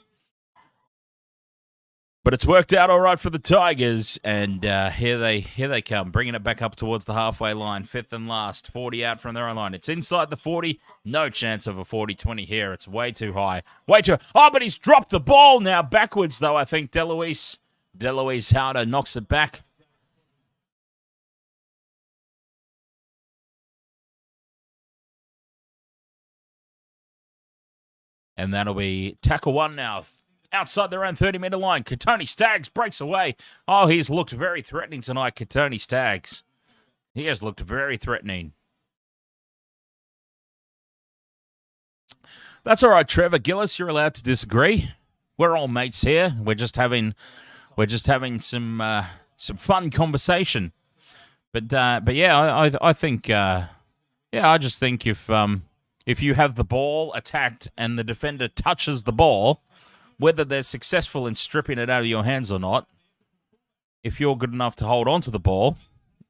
But it's worked out all right for the Tigers, and here they come, bringing it back up towards the halfway line. 5th and last, 40 out from their own line. It's inside the 40. No chance of a 40-20 here. It's way too high. Way too... Oh, but he's dropped the ball now backwards, though, I think. Deloise Howder knocks it back. And that'll be tackle 1 now. Outside their own 30-metre line. Katoni Staggs breaks away. Oh, he's looked very threatening tonight, Katoni Staggs. He has looked very threatening. That's all right, Trevor Gillis. You're allowed to disagree. We're all mates here. We're just having some fun conversation. But yeah, I think I just think if you have the ball attacked and the defender touches the ball, whether they're successful in stripping it out of your hands or not, if you're good enough to hold on to the ball,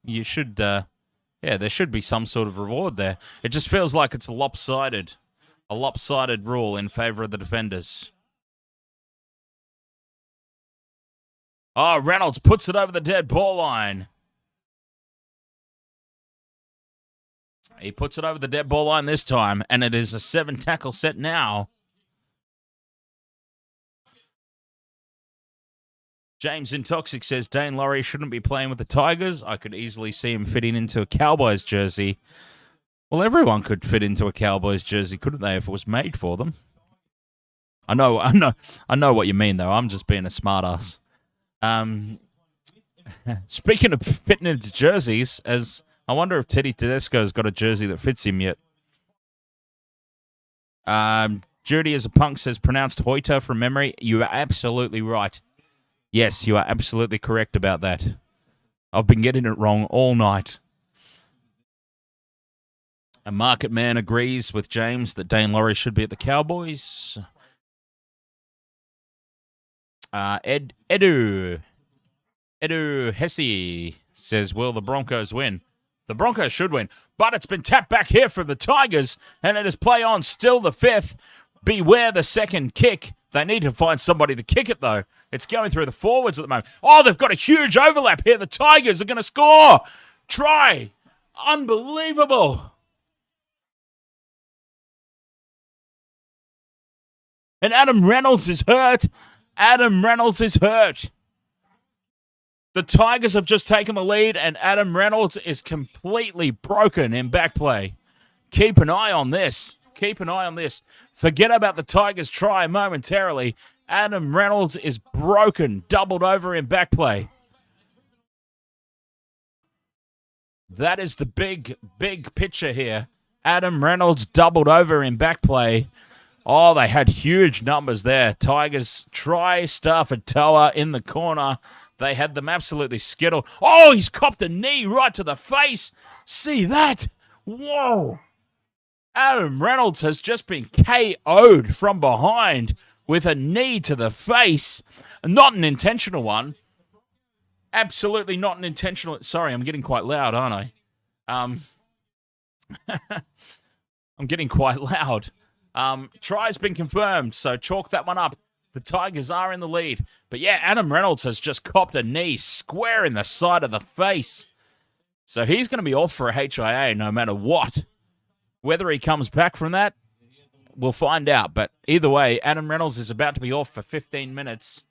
you should, there should be some sort of reward there. It just feels like it's a lopsided rule in favour of the defenders. Oh, Reynolds puts it over the dead ball line. He puts it over the dead ball line this time, and it is a 7-tackle set now. James Intoxic says Dane Laurie shouldn't be playing with the Tigers. I could easily see him fitting into a Cowboys jersey. Well, everyone could fit into a Cowboys jersey, couldn't they, if it was made for them? I know what you mean, though. I'm just being a smartass. Speaking of fitting into jerseys, I wonder if Teddy Tedesco's got a jersey that fits him yet. Judy as a punk says pronounced Hoiter from memory. You are absolutely right. Yes, you are absolutely correct about that. I've been getting it wrong all night. A market man agrees with James that Dane Laurie should be at the Cowboys. Edu Hesse says, will the Broncos win? The Broncos should win, but it's been tapped back here from the Tigers, and it is play on, still the fifth. Beware the second kick. They need to find somebody to kick it, though. It's going through the forwards at the moment. Oh, they've got a huge overlap here. The Tigers are going to score. Try. Unbelievable. And Adam Reynolds is hurt. Adam Reynolds is hurt. The Tigers have just taken the lead, and Adam Reynolds is completely broken in back play. Keep an eye on this. Keep an eye on this. Forget about the Tigers' try momentarily. Adam Reynolds is broken, doubled over in back play. That is the big picture here. Adam Reynolds doubled over in back play. Oh, they had huge numbers there. Tigers try Stafford Toa in the corner. They had them absolutely skittled. Oh, he's copped a knee right to the face. See that? Whoa. Adam Reynolds has just been KO'd from behind with a knee to the face. Not an intentional one. Absolutely not an intentional. Sorry, I'm getting quite loud, aren't I? I'm getting quite loud. Try's been confirmed, so chalk that one up. The Tigers are in the lead. But yeah, Adam Reynolds has just copped a knee square in the side of the face. So he's going to be off for a HIA no matter what. Whether he comes back from that, we'll find out. But either way, Adam Reynolds is about to be off for 15 minutes.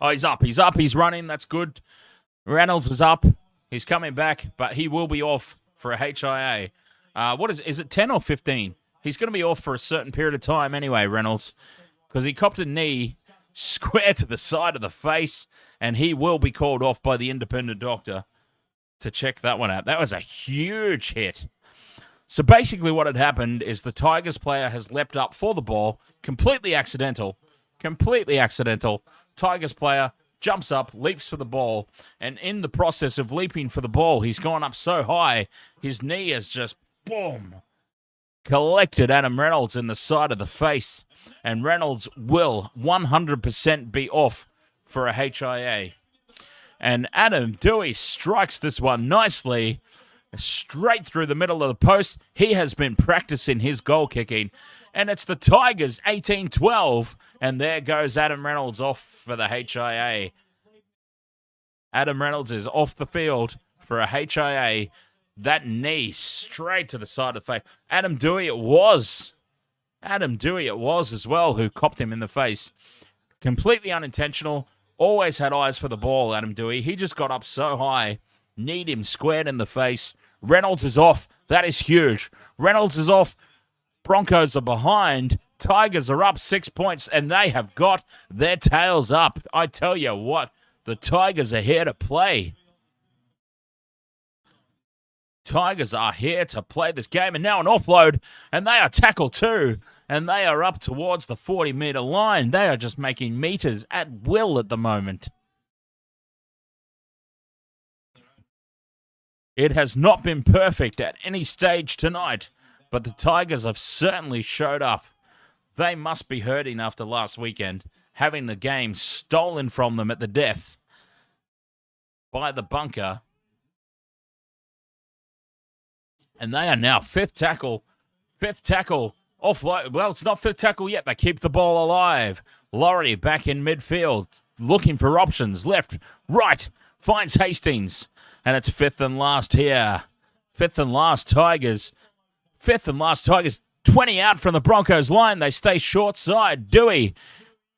Oh, he's up. He's up. He's running. That's good. Reynolds is up. He's coming back, but he will be off for a HIA. What is it 10 or 15? He's going to be off for a certain period of time anyway, Reynolds, because he copped a knee square to the side of the face, and he will be called off by the independent doctor to check that one out. That was a huge hit. So basically what had happened is the Tigers player has leapt up for the ball, completely accidental. Tigers player jumps up, leaps for the ball, and in the process of leaping for the ball, he's gone up so high, his knee has just, boom, collected Adam Reynolds in the side of the face, and Reynolds will 100% be off for a HIA. And Adam Dewey strikes this one nicely, straight through the middle of the post. He has been practicing his goal kicking, and it's the Tigers 18-12, and there goes Adam Reynolds off for the HIA. Adam Reynolds is off the field for a HIA. That knee straight to the side of the face. Adam Dewey it was as well who copped him in the face. Completely unintentional. Always had eyes for the ball, Adam Dewey. He just got up so high. Kneed him squared in the face. Reynolds is off. That is huge. Reynolds is off. Broncos are behind. Tigers are up 6 points, and they have got their tails up. I tell you what, the Tigers are here to play. Tigers are here to play this game, and now an offload, and they are tackled too, and they are up towards the 40-metre line. They are just making meters at will at the moment. It has not been perfect at any stage tonight, but the Tigers have certainly showed up. They must be hurting after last weekend, having the game stolen from them at the death by the bunker. And they are now fifth tackle, offload. Well, it's not fifth tackle yet. They keep the ball alive. Laurie back in midfield, looking for options. Left, right, finds Hastings. And it's fifth and last here. Fifth and last Tigers. 20 out from the Broncos line. They stay short side. Dewey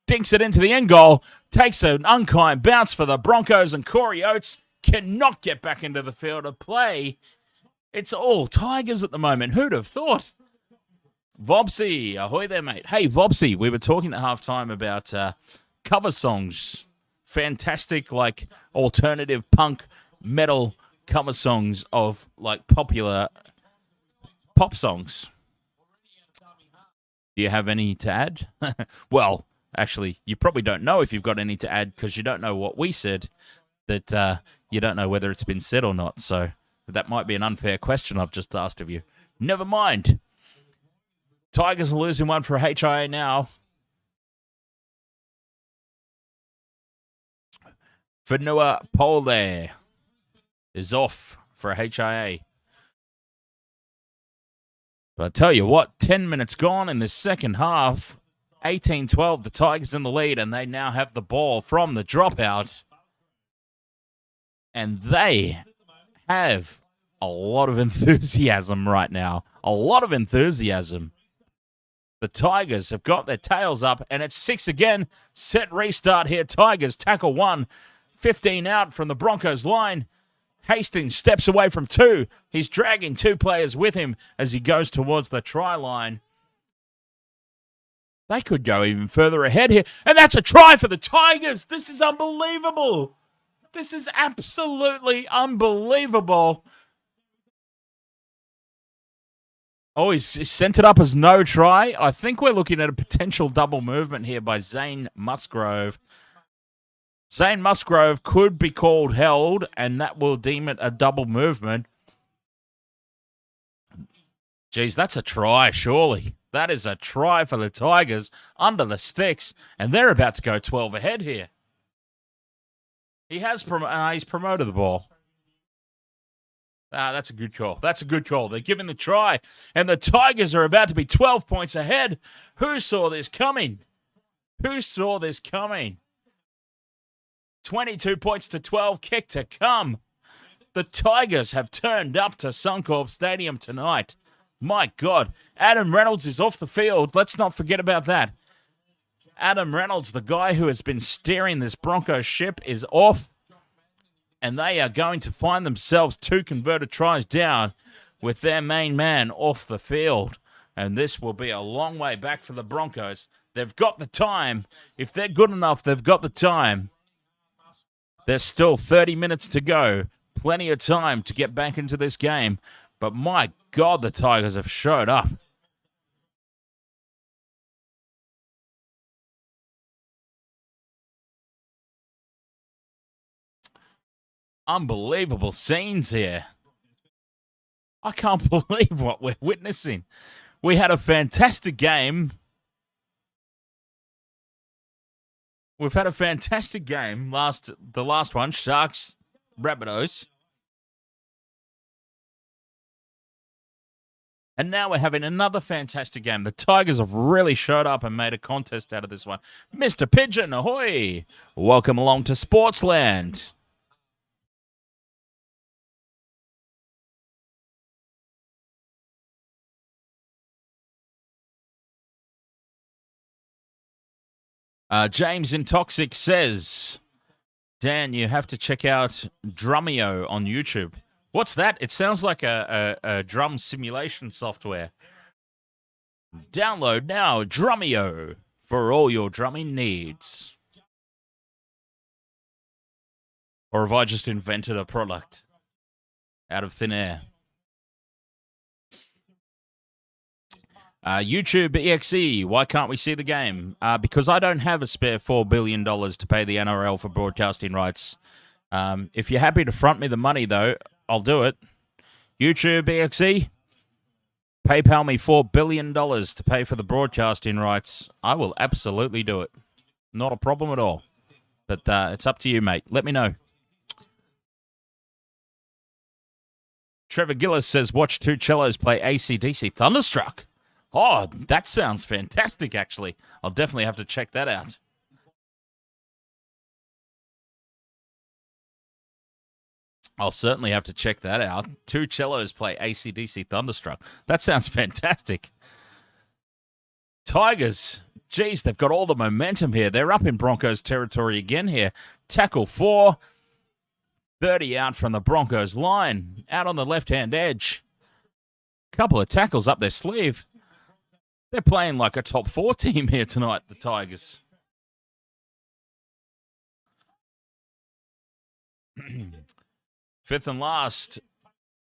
dinks it into the end goal. Takes an unkind bounce for the Broncos, and Corey Oates cannot get back into the field of play. It's all Tigers at the moment. Who'd have thought? Vobsy, ahoy there, mate. Hey, Vobsy, we were talking at halftime about cover songs. Fantastic, like, alternative punk metal cover songs of, like, popular pop songs. Do you have any to add? Well, actually, you probably don't know if you've got any to add because you don't know what we said, that you don't know whether it's been said or not. So That might be an unfair question I've just asked of you. Never mind. Tigers are losing one for HIA now. Fanua Pole is off for HIA. But I tell you what, 10 minutes gone in the second half. 18-12, the Tigers in the lead, and they now have the ball from the dropout. And they have a lot of enthusiasm right now. A lot of enthusiasm. The Tigers have got their tails up, and it's 6 again. Set restart here. Tigers tackle 1. 15 out from the Broncos line. Hastings steps away from 2. He's dragging 2 players with him as he goes towards the try line. They could go even further ahead here. And that's a try for the Tigers. This is unbelievable. This is absolutely unbelievable. Oh, he's sent it up as no try. I think we're looking at a potential double movement here by Zane Musgrove. Zane Musgrove could be called held, and that will deem it a double movement. Geez, that's a try, surely. That is a try for the Tigers under the sticks, and they're about to go 12 ahead here. He's promoted the ball. That's a good call. That's a good call. They're giving the try, and the Tigers are about to be 12 points ahead. Who saw this coming? Who saw this coming? 22 points to 12, kick to come. The Tigers have turned up to Suncorp Stadium tonight. My God, Adam Reynolds is off the field. Let's not forget about that. Adam Reynolds, the guy who has been steering this Broncos ship, is off. And they are going to find themselves 2 converted tries down with their main man off the field. And this will be a long way back for the Broncos. They've got the time. If they're good enough, they've got the time. There's still 30 minutes to go. Plenty of time to get back into this game. But my God, the Tigers have showed up. Unbelievable scenes here. I can't believe what we're witnessing. We had a fantastic game. We've had a fantastic game. The last one, Sharks, Rabbitohs. And now we're having another fantastic game. The Tigers have really showed up and made a contest out of this one. Mr. Pigeon, ahoy! Welcome along to Sportsland. James Intoxic says, Dan, you have to check out Drumeo on YouTube. What's that? It sounds like a drum simulation software. Download now, Drumeo, for all your drumming needs. Or have I just invented a product out of thin air? YouTube EXE, why can't we see the game? Because I don't have a spare $4 billion to pay the NRL for broadcasting rights. If you're happy to front me the money, though, I'll do it. YouTube EXE, PayPal me $4 billion to pay for the broadcasting rights. I will absolutely do it. Not a problem at all. But it's up to you, mate. Let me know. Trevor Gillis says, watch 2 cellos play AC/DC Thunderstruck. Oh, that sounds fantastic, actually. I'll definitely have to check that out. I'll certainly have to check that out. 2 cellos play AC/DC Thunderstruck. That sounds fantastic. Tigers, geez, they've got all the momentum here. They're up in Broncos territory again here. Tackle 4. 30 out from the Broncos line. Out on the left-hand edge. Couple of tackles up their sleeve. They're playing like a top 4 team here tonight, the Tigers. Fifth and last.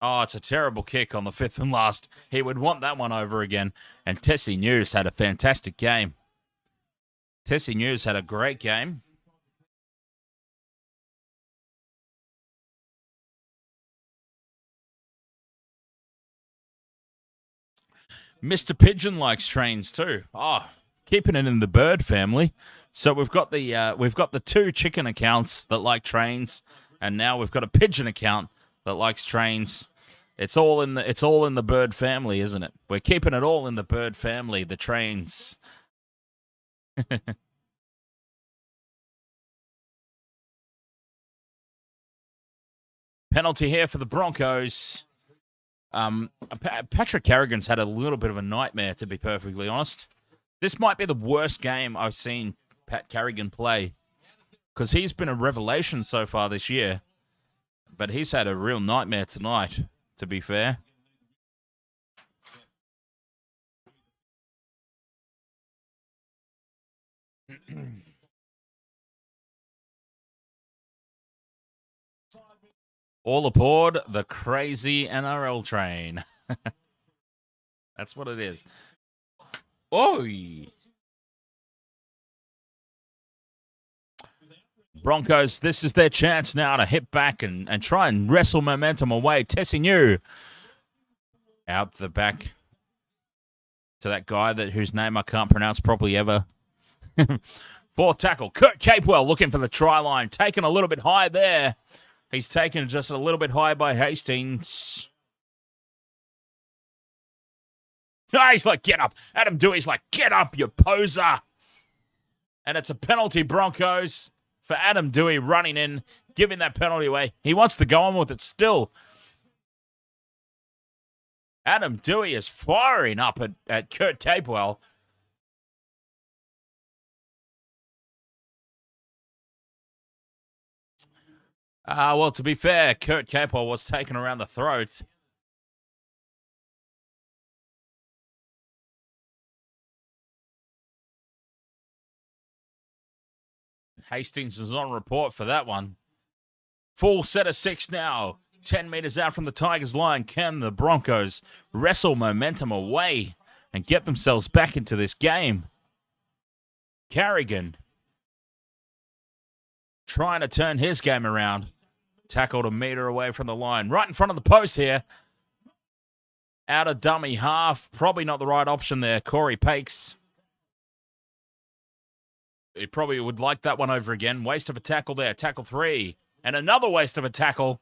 Oh, it's a terrible kick on the 5th and last. He would want that one over again. And Tessie News had a fantastic game. Tessie News had a great game. Mr. Pigeon likes trains too. Oh, keeping it in the bird family. So we've got the two chicken accounts that like trains, and now we've got a pigeon account that likes trains. It's all in the bird family, isn't it? We're keeping it all in the bird family, the trains. Penalty here for the Broncos. Patrick Carrigan's had a little bit of a nightmare, to be perfectly honest. This might be the worst game I've seen Pat Carrigan play, because he's been a revelation so far this year, but he's had a real nightmare tonight, to be fair. All aboard the crazy NRL train. That's what it is. Oi! Broncos, this is their chance now to hit back and try and wrestle momentum away. Tessinu out the back to that guy whose name I can't pronounce properly ever. Fourth tackle. Kurt Capewell looking for the try line. Taken a little bit high there. He's taken just a little bit high by Hastings. Oh, he's like, get up. Adam Dewey's like, get up, you poser. And it's a penalty, Broncos, for Adam Dewey running in, giving that penalty away. He wants to go on with it still. Adam Dewey is firing up at Kurt Capewell. Well, to be fair, Kurt Capewell was taken around the throat. Hastings is on report for that one. Full set of 6 now. 10 metres out from the Tigers' line. Can the Broncos wrestle momentum away and get themselves back into this game? Carrigan trying to turn his game around. Tackled a metre away from the line. Right in front of the post here. Out of dummy half. Probably not the right option there. Corey Pakes. He probably would like that one over again. Waste of a tackle there. Tackle 3. And another waste of a tackle.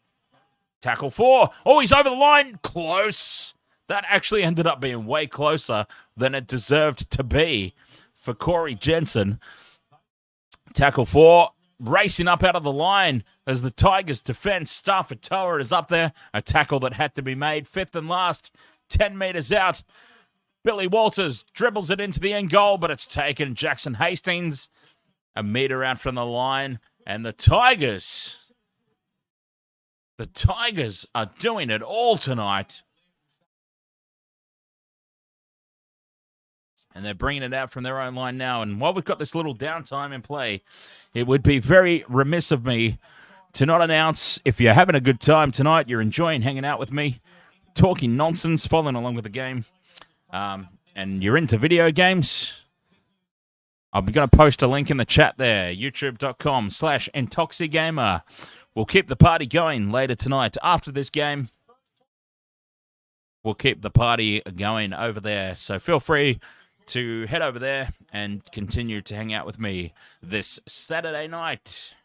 Tackle 4. Oh, he's over the line. Close. That actually ended up being way closer than it deserved to be for Corey Jensen. Tackle 4. Racing up out of the line as the Tigers defense. Stafford Tower is up there. A tackle that had to be made. 5th and last. 10 metres out. Billy Walters dribbles it into the end goal, but it's taken. Jackson Hastings a metre out from the line. And the Tigers are doing it all tonight. And they're bringing it out from their own line now. And while we've got this little downtime in play, it would be very remiss of me to not announce, if you're having a good time tonight, you're enjoying hanging out with me, talking nonsense, following along with the game, and you're into video games, I'm going to post a link in the chat there, youtube.com/Intoxigamer. We'll keep the party going later tonight. After this game, we'll keep the party going over there. So feel free to head over there and continue to hang out with me this Saturday night.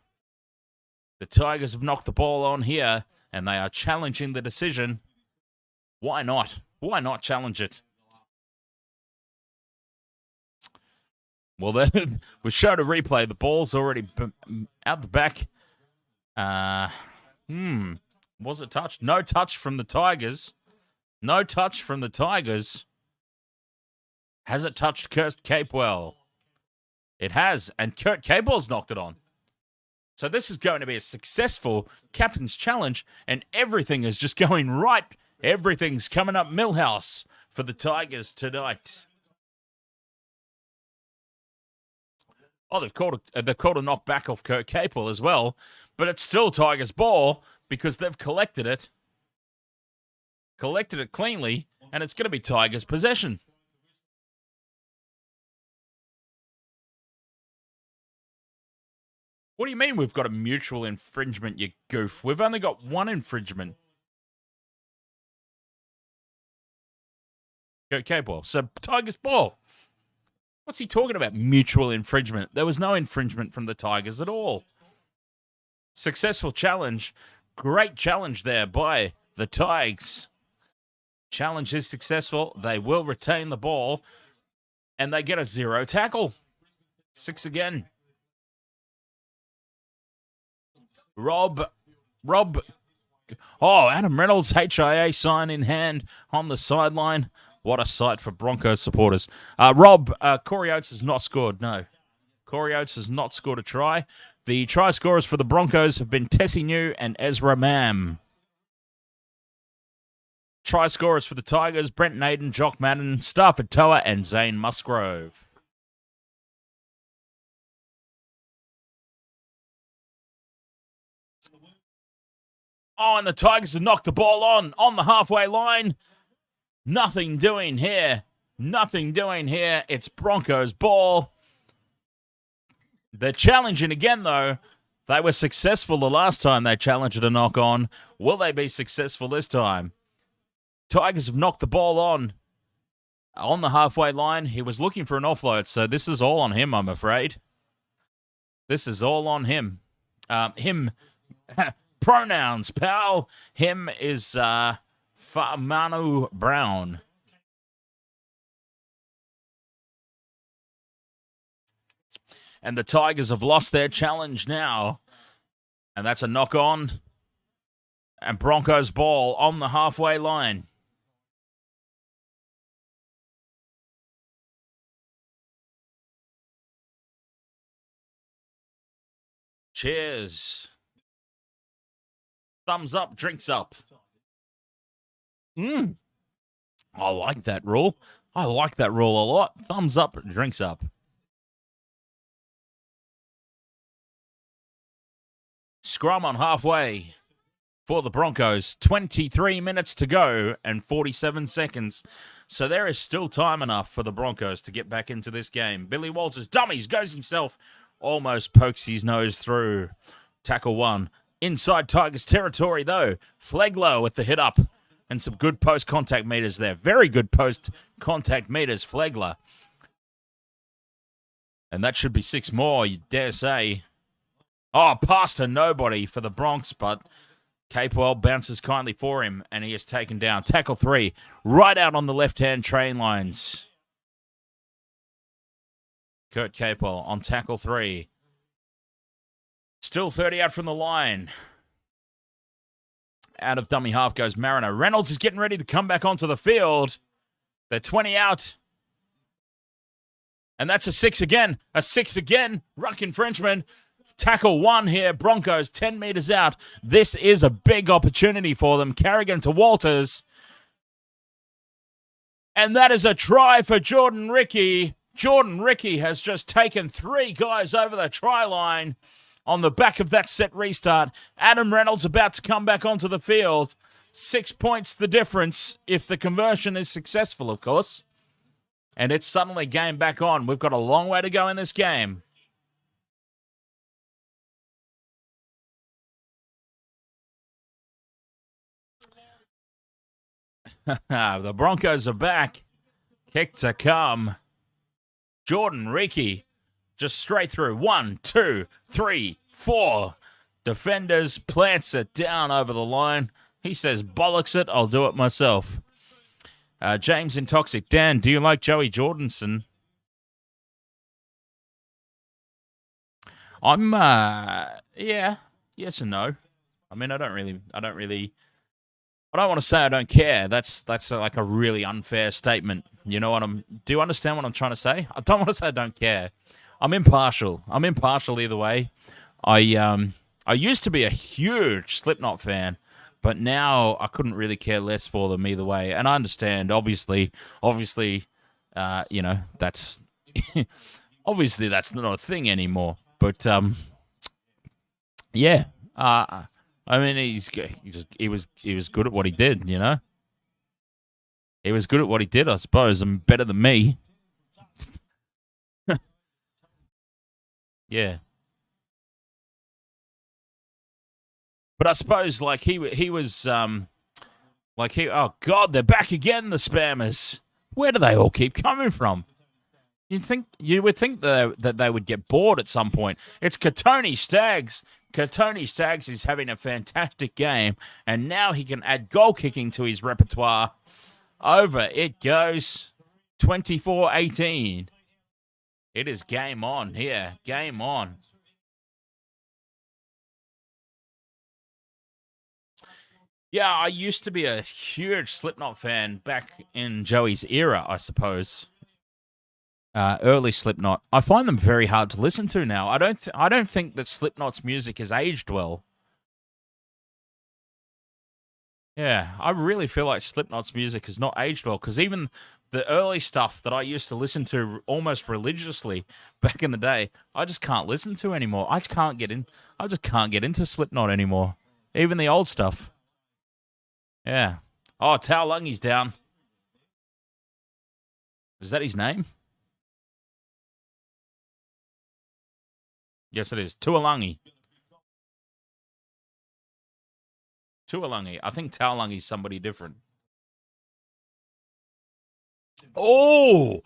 The Tigers have knocked the ball on here, and they are challenging the decision. Why not? Why not challenge it? Well, then, we showed a replay. The ball's already out the back. Was it touched? No touch from the Tigers. No touch from the Tigers. Has it touched Kurt Capewell? It has, and Kurt Capewell's knocked it on. So this is going to be a successful captain's challenge, and everything is just going right. Everything's coming up Millhouse for the Tigers tonight. Oh, they've called a knockback off Kurt Capewell as well, but it's still Tigers' ball because they've collected it cleanly, and it's going to be Tigers' possession. What do you mean we've got a mutual infringement, you goof? We've only got one infringement. Kurt Capewell. So Tigers ball. What's he talking about? Mutual infringement. There was no infringement from the Tigers at all. Successful challenge. Great challenge there by the Tigers. Challenge is successful. They will retain the ball. And they get a 0 tackle. 6 again. Rob. Oh, Adam Reynolds, HIA sign in hand on the sideline. What a sight for Broncos supporters. Corey Oates has not scored, no. Corey Oates has not scored a try. The try scorers for the Broncos have been Tessie New and Ezra Mam. Try scorers for the Tigers, Brent Naden, Jock Madden, Stafford Toa, and Zane Musgrove. Oh, and the Tigers have knocked the ball on the halfway line. Nothing doing here. It's Broncos ball. They're challenging again, though. They were successful the last time they challenged a knock on. Will they be successful this time? Tigers have knocked the ball on the halfway line. He was looking for an offload, so this is all on him, I'm afraid. This is all on him. Him, pronouns, pal. Him is Manu Brown. And the Tigers have lost their challenge now. And that's a knock on. And Broncos ball on the halfway line. Cheers. Thumbs up, drinks up. I like that rule. I like that rule a lot. Thumbs up, drinks up. Scrum on halfway for the Broncos. 23 minutes to go and 47 seconds. So there is still time enough for the Broncos to get back into this game. Billy Walters dummies, goes himself, almost pokes his nose through. Tackle 1. Inside Tigers territory, though. Flegler with the hit up and some good post-contact meters there. Very good post-contact meters, Flegler. And that should be 6 more, you dare say. Oh, pass to nobody for the Bronx, but Capewell bounces kindly for him, and he is taken down. Tackle 3, right out on the left-hand train lines. Kurt Capewell on tackle 3. Still 30 out from the line. Out of dummy half goes Mariner. Reynolds is getting ready to come back onto the field. They're 20 out. And that's a 6 again. A 6 again. Ruck infringement. Tackle 1 here. Broncos 10 meters out. This is a big opportunity for them. Carrigan to Walters. And that is a try for Jordan Ricky. Jordan Ricky has just taken 3 guys over the try line on the back of that set restart. Adam Reynolds about to come back onto the field. 6 points the difference if the conversion is successful, of course. And it's suddenly game back on. We've got a long way to go in this game. The Broncos are back. Kick to come. Jordan Ricky just straight through. 1, 2, 3, 4. Defenders plants it down over the line. He says, bollocks it, I'll do it myself. James Intoxic. Dan, do you like Joey Jordanson? I'm, yeah, yes and no. I mean, I don't want to say I don't care. That's like a really unfair statement. You know what do you understand what I'm trying to say? I don't want to say I don't care. I'm impartial. Either way. I used to be a huge Slipknot fan, but now I couldn't really care less for them either way. And I understand, obviously, you know, that's obviously that's not a thing anymore. But yeah, I mean, he was good at what he did, you know. He was good at what he did, I suppose, and better than me. Yeah. But I suppose, like, he was, oh, God, they're back again, the spammers. Where do they all keep coming from? You would think that they would get bored at some point. It's Katoni Staggs. Katoni Staggs is having a fantastic game, and now he can add goal kicking to his repertoire. Over it goes, 24-18. It is game on here. Game on. Yeah, I used to be a huge Slipknot fan back in Joey's era, I suppose. Early Slipknot. I find them very hard to listen to now. I don't think that Slipknot's music has aged well. Yeah, I really feel like Slipknot's music has not aged well, because even the early stuff that I used to listen to almost religiously back in the day, I just can't listen to anymore. I just can't get into Slipknot anymore. Even the old stuff. Yeah. Oh, Taulungi's down. Is that his name? Yes, it is. Tuolungi. Tuolungi. I think Taulungi's somebody different. Oh,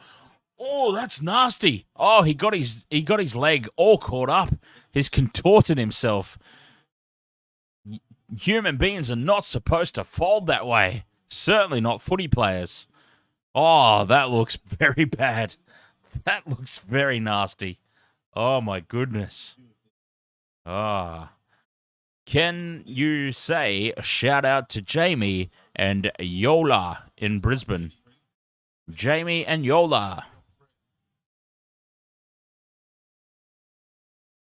that's nasty. Oh, he got his leg all caught up. He's contorted himself. Human beings are not supposed to fold that way. Certainly not footy players. Oh, that looks very bad. That looks very nasty. Oh, my goodness. Ah. Can you say a shout out to Jamie and Yola in Brisbane? Jamie and Yola.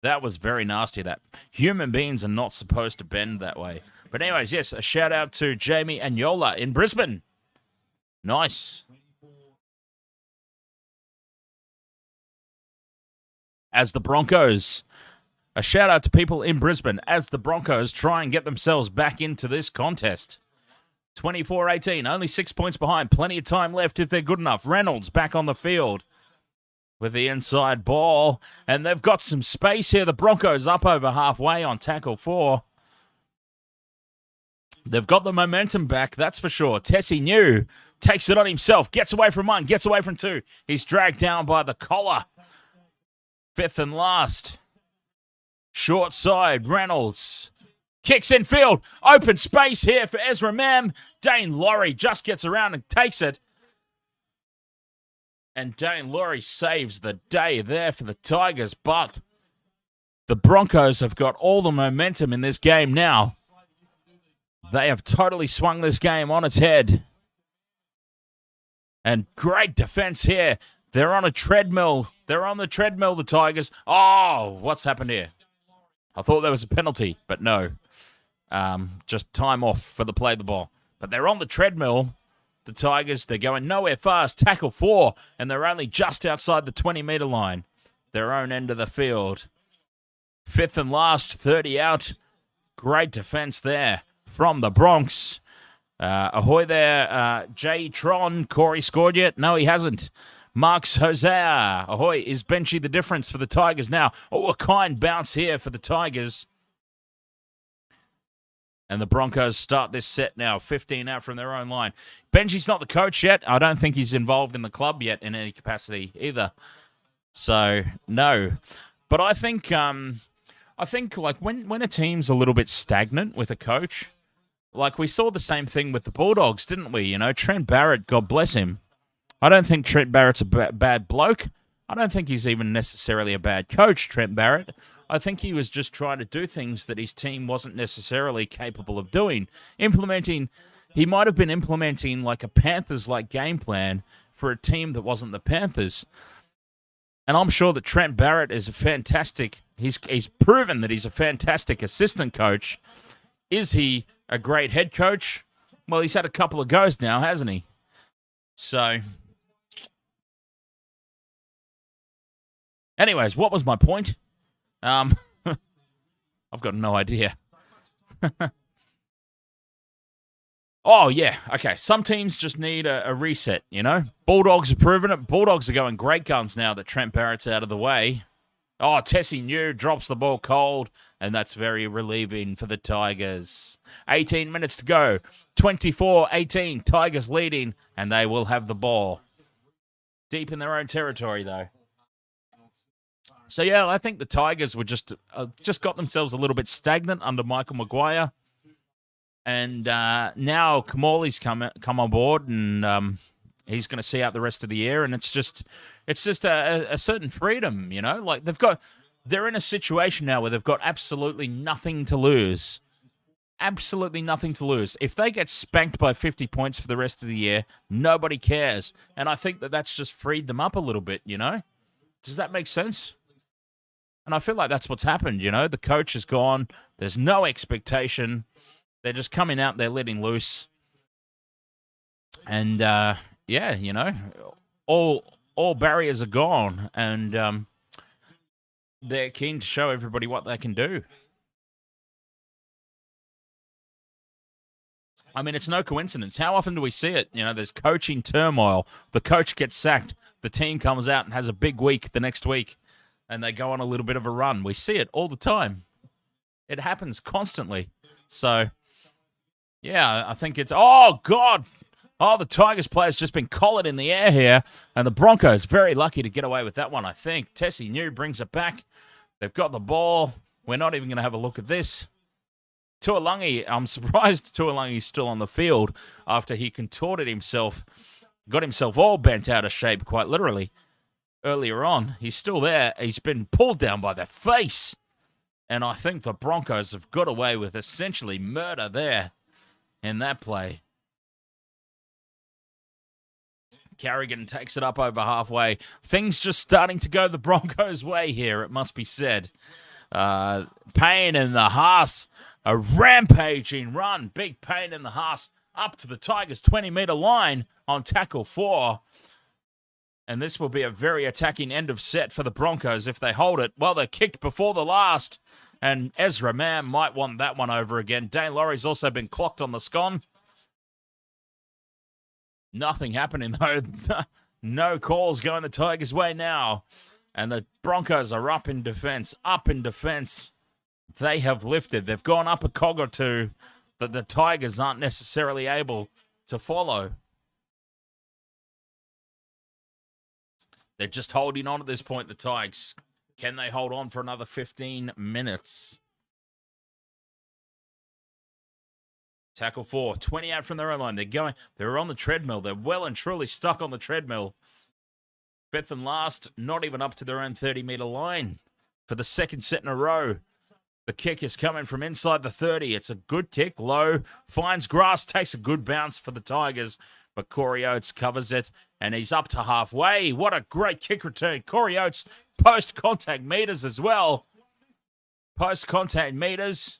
That was very nasty, that. Human beings are not supposed to bend that way. But anyways, yes, a shout out to Jamie and Yola in Brisbane. Nice. As the Broncos, a shout out to people in Brisbane as the Broncos try and get themselves back into this contest. 24-18, only 6 points behind. Plenty of time left if they're good enough. Reynolds back on the field with the inside ball. And they've got some space here. The Broncos up over halfway on tackle 4. They've got the momentum back, that's for sure. Tessie New takes it on himself. Gets away from 1, gets away from 2. He's dragged down by the collar. 5th and last. Short side, Reynolds. Kicks in field. Open space here for Ezra Mam. Dane Laurie just gets around and takes it. And Dane Laurie saves the day there for the Tigers. But the Broncos have got all the momentum in this game now. They have totally swung this game on its head. And great defense here. They're on a treadmill. They're on the treadmill, the Tigers. Oh, what's happened here? I thought there was a penalty, but no. Just time off for the play of the ball. But they're on the treadmill, the Tigers. They're going nowhere fast. Tackle 4, and they're only just outside the 20-metre line. Their own end of the field. 5th and last, 30 out. Great defense there from the Bronx. Ahoy there. J. Tron. Corey scored yet? No, he hasn't. Marks Hosea. Ahoy is Benchy the difference for the Tigers now. Oh, a kind bounce here for the Tigers. And the Broncos start this set now. 15 out from their own line. Benchy's not the coach yet. I don't think he's involved in the club yet in any capacity either. So, no. But I think like when a team's a little bit stagnant with a coach, like we saw the same thing with the Bulldogs, didn't we? You know, Trent Barrett, God bless him. I don't think Trent Barrett's a bad bloke. I don't think he's even necessarily a bad coach, Trent Barrett. I think he was just trying to do things that his team wasn't necessarily capable of doing. He might have been implementing like a Panthers-like game plan for a team that wasn't the Panthers. And I'm sure that Trent Barrett is a fantastic... He's proven that he's a fantastic assistant coach. Is he a great head coach? Well, he's had a couple of goes now, hasn't he? So... Anyways, what was my point? I've got no idea. Oh, yeah. Okay, some teams just need a reset, you know? Bulldogs have proven it. Bulldogs are going great guns now that Trent Barrett's out of the way. Oh, Tessie New drops the ball cold, and that's very relieving for the Tigers. 18 minutes to go. 24-18, Tigers leading, and they will have the ball. Deep in their own territory, though. So, yeah, I think the Tigers were just got themselves a little bit stagnant under Michael Maguire. And now Kamali's come on board, and he's going to see out the rest of the year. And it's just a certain freedom, you know? Like, they're in a situation now where they've got absolutely nothing to lose. Absolutely nothing to lose. If they get spanked by 50 points for the rest of the year, nobody cares. And I think that's just freed them up a little bit, you know? Does that make sense? And I feel like that's what's happened, you know? The coach is gone. There's no expectation. They're just coming out, they're letting loose. And, yeah, you know, all barriers are gone. And they're keen to show everybody what they can do. I mean, it's no coincidence. How often do we see it? You know, there's coaching turmoil. The coach gets sacked. The team comes out and has a big week the next week. And they go on a little bit of a run. We see it all the time. It happens constantly. So, yeah, I think it's... Oh, God! Oh, the Tigers player's just been collared in the air here. And the Broncos very lucky to get away with that one, I think. Tessie New brings it back. They've got the ball. We're not even going to have a look at this. Tuolangi, I'm surprised Tuolangi's still on the field after he contorted himself, got himself all bent out of shape, quite literally. Earlier on, he's still there. He's been pulled down by the face. And I think the Broncos have got away with essentially murder there in that play. Carrigan takes it up over halfway. Things just starting to go the Broncos' way here, it must be said. Payne and the Haas, a rampaging run. Big Payne and the Haas up to the Tigers' 20-metre line on tackle 4. And this will be a very attacking end of set for the Broncos if they hold it. Well, they're kicked before the last. And Ezra Mann might want that one over again. Dane Laurie's also been clocked on the scon. Nothing happening, though. No calls going the Tigers' way now. And the Broncos are up in defense. Up in defense. They have lifted. They've gone up a cog or two that the Tigers aren't necessarily able to follow. They're just holding on at this point, the Tigers. Can they hold on for another 15 minutes? Tackle 4, 20 out from their own line. They're on the treadmill. They're well and truly stuck on the treadmill. Fifth and last, not even up to their own 30-metre line for the second set in a row. The kick is coming from inside the 30. It's a good kick, low, finds grass, takes a good bounce for the Tigers. But Corey Oates covers it, and he's up to halfway. What a great kick return. Corey Oates, post-contact meters as well. Post-contact meters.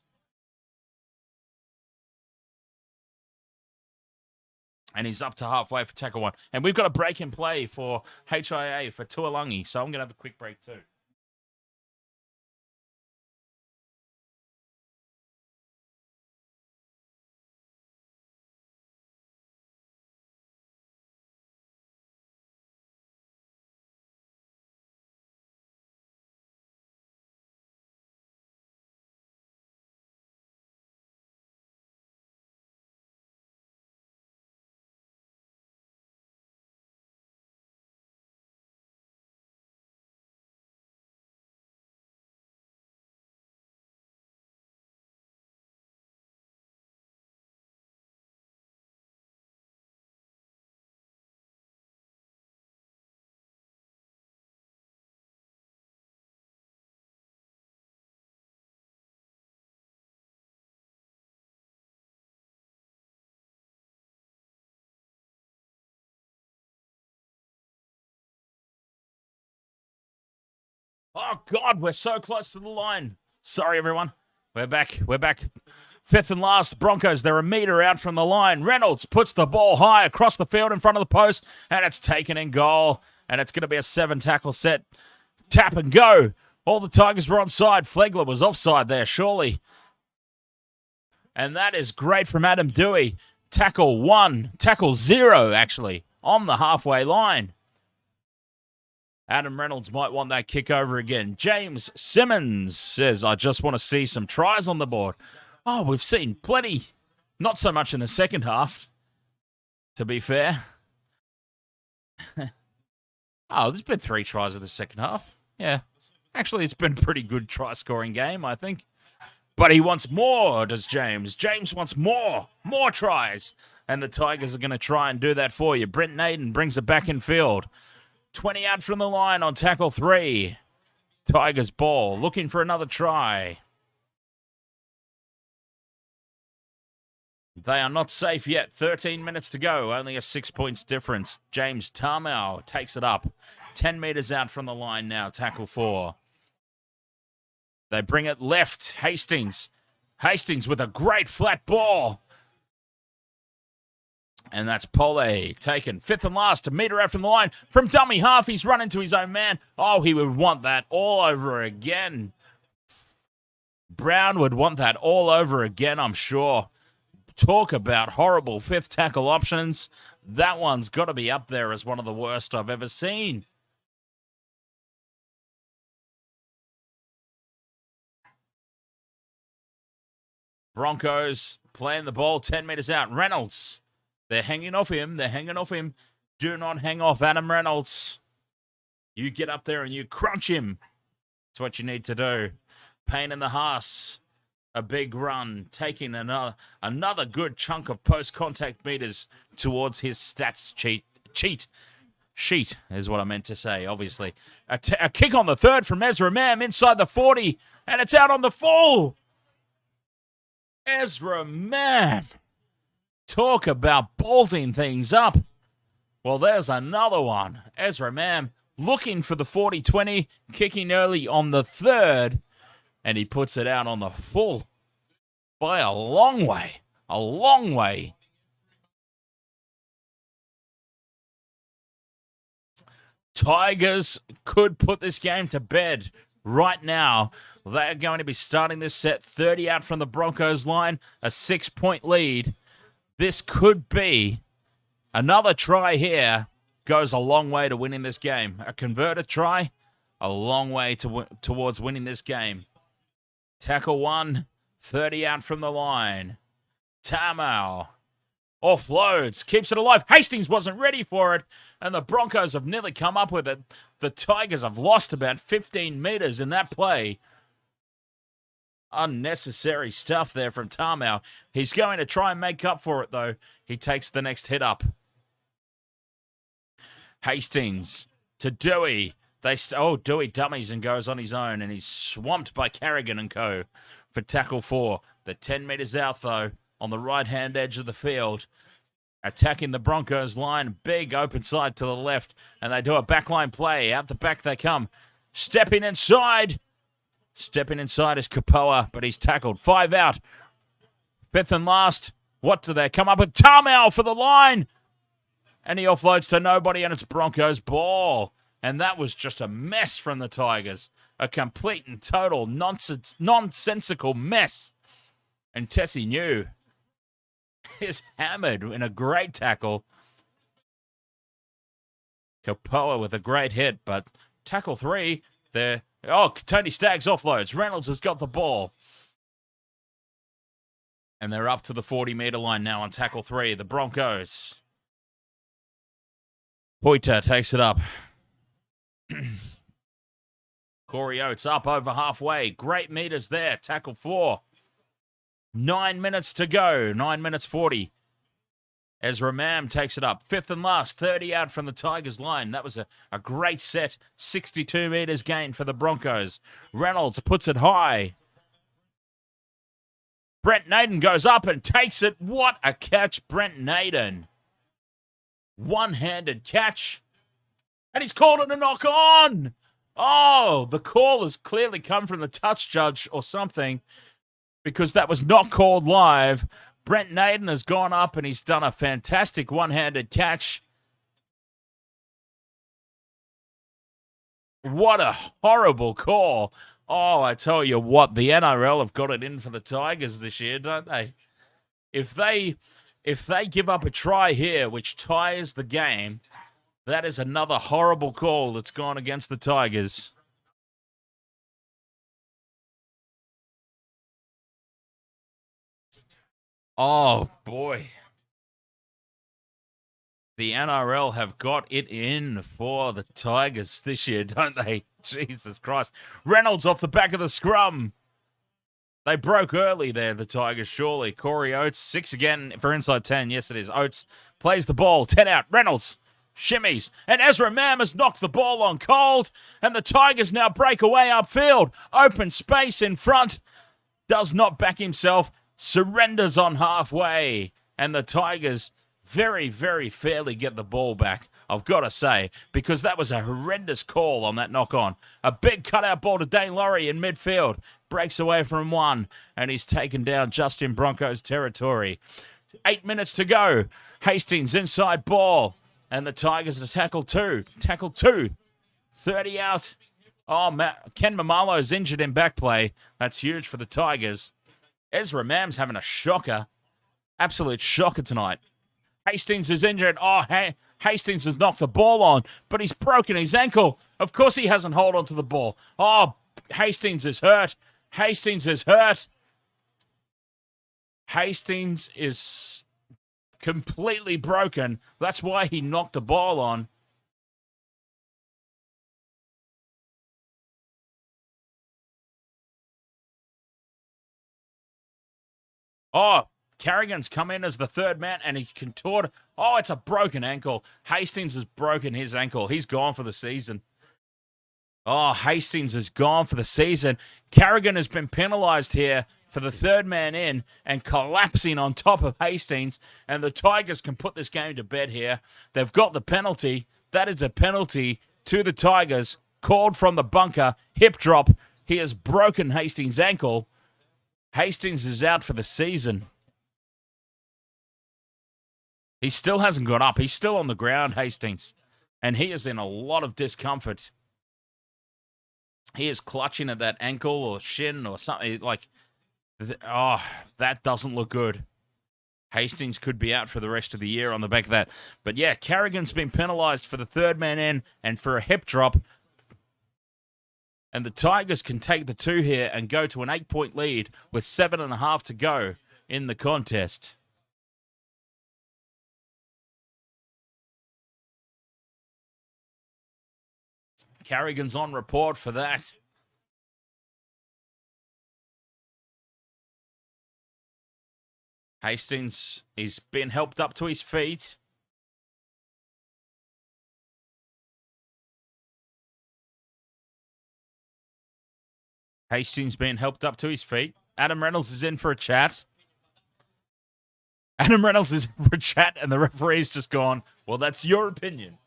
And he's up to halfway for tackle 1. And we've got a break in play for HIA for Tuolangi, so I'm going to have a quick break too. Oh, God, we're so close to the line. Sorry, everyone. We're back. We're back. Fifth and last, Broncos. They're a metre out from the line. Reynolds puts the ball high across the field in front of the post, and it's taken in goal. And it's going to be a 7-tackle set. Tap and go. All the Tigers were onside. Flegler was offside there, surely. And that is great from Adam Dewey. Tackle 1. Tackle 0, actually, on the halfway line. Adam Reynolds might want that kick over again. James Simmons says, I just want to see some tries on the board. Oh, we've seen plenty. Not so much in the second half, to be fair. Oh, there's been 3 tries in the second half. Yeah. Actually, it's been a pretty good try-scoring game, I think. But he wants more, does James. James wants more. More tries. And the Tigers are going to try and do that for you. Brent Naden brings it back in field. 20 out from the line on tackle 3. Tigers ball. Looking for another try. They are not safe yet. 13 minutes to go. Only a 6 points difference. James Tamau takes it up. 10 metres out from the line now. Tackle 4. They bring it left. Hastings. Hastings with a great flat ball. And that's Pole taken. 5th and last. A metre out from the line. From dummy half, he's run into his own man. Oh, he would want that all over again. Brown would want that all over again, I'm sure. Talk about horrible 5th tackle options. That one's got to be up there as one of the worst I've ever seen. Broncos playing the ball 10 metres out. Reynolds. They're hanging off him. They're hanging off him. Do not hang off Adam Reynolds. You get up there and you crunch him. That's what you need to do. Payne in the Haas. A big run, taking another good chunk of post-contact meters towards his stats sheet is what I meant to say, obviously. A kick on the 3rd from Ezra Mam inside the 40, and it's out on the full. Ezra Mam. Talk about ballsing things up. Well, there's another one. Ezra Mam looking for the 40-20, kicking early on the 3rd. And he puts it out on the full by a long way. A long way. Tigers could put this game to bed right now. They're going to be starting this set 30 out from the Broncos line. A 6-point lead. This could be another try here. Goes a long way to winning this game. A converted try, a long way towards winning this game. Tackle 1, 30 out from the line. Tamau offloads, keeps it alive. Hastings wasn't ready for it, and the Broncos have nearly come up with it. The Tigers have lost about 15 metres in that play. Unnecessary stuff there from Tamau. He's going to try and make up for it, though. He takes the next hit up. Hastings to Dewey. Dewey dummies and goes on his own, and he's swamped by Carrigan and co. for tackle 4. The 10 metres out, though, on the right-hand edge of the field. Attacking the Broncos line. Big open side to the left, and they do a backline play. Out the back they come. Stepping inside. Stepping inside is Kapoa, but he's tackled. 5 out. 5th and last. What do they come up with? Tamau for the line. And he offloads to nobody, and it's Broncos ball. And that was just a mess from the Tigers. A complete and total nonsensical mess. And Tessie New is hammered in a great tackle. Kapoa with a great hit, but tackle 3 there. Oh, Tony Staggs offloads. Reynolds has got the ball. And they're up to the 40-metre line now on tackle 3. The Broncos. Poita takes it up. Corey Oates up over halfway. Great meters there. Tackle 4. 9 minutes to go. 9 minutes 40. Ezra Mam takes it up. 5th and last. 30 out from the Tigers line. That was a great set. 62 meters gain for the Broncos. Reynolds puts it high. Brent Naden goes up and takes it. What a catch, Brent Naden. One-handed catch. And he's called it a knock on. Oh, the call has clearly come from the touch judge or something, because that was not called live. Brent Naden has gone up and he's done a fantastic one-handed catch. What a horrible call. Oh, I tell you what, the NRL have got it in for the Tigers this year, don't they? If they give up a try here, which ties the game, that is another horrible call that's gone against the Tigers. Oh, boy. The NRL have got it in for the Tigers this year, don't they? Jesus Christ. Reynolds off the back of the scrum. They broke early there, the Tigers, surely. Corey Oates, 6 again for inside 10. Yes, it is. Oates plays the ball. 10 out. Reynolds shimmies. And Ezra Mam has knocked the ball on cold. And the Tigers now break away upfield. Open space in front. Does not back himself. Surrenders on halfway. And the Tigers very, very fairly get the ball back, I've got to say, because that was a horrendous call on that knock-on. A big cutout ball to Dane Laurie in midfield. Breaks away from one, and he's taken down just in Broncos territory. 8 minutes to go. Hastings inside ball, and the Tigers to tackle two. 30 out. Oh, Ken Mamalo's injured in back play. That's huge for the Tigers. Ezra Mam's having a shocker. Absolute shocker tonight. Hastings is injured. Oh, Hastings has knocked the ball on, but he's broken his ankle. Of course he hasn't held on to the ball. Oh, Hastings is hurt. Hastings is hurt. Hastings is completely broken. That's why he knocked the ball on. Oh, Carrigan's come in as the third man, and he contorted. Oh, it's a broken ankle. Hastings has broken his ankle. He's gone for the season. Oh, Hastings is gone for the season. Carrigan has been penalised here for the third man in and collapsing on top of Hastings, and the Tigers can put this game to bed here. They've got the penalty. That is a penalty to the Tigers, called from the bunker. Hip drop. He has broken Hastings' ankle. Hastings is out for the season. He still hasn't got up. He's still on the ground, Hastings. And he is in a lot of discomfort. He is clutching at that ankle or shin or something. Like, oh, that doesn't look good. Hastings could be out for the rest of the year on the back of that. But yeah, Carrigan's been penalised for the third man in and for a hip drop. And the Tigers can take the 2 here and go to an 8-point lead with 7.5 to go in the contest. Carrigan's on report for that. Hastings is being helped up to his feet. Hastings being helped up to his feet. Adam Reynolds is in for a chat. Adam Reynolds is in for a chat, and the referee's just gone, well, that's your opinion.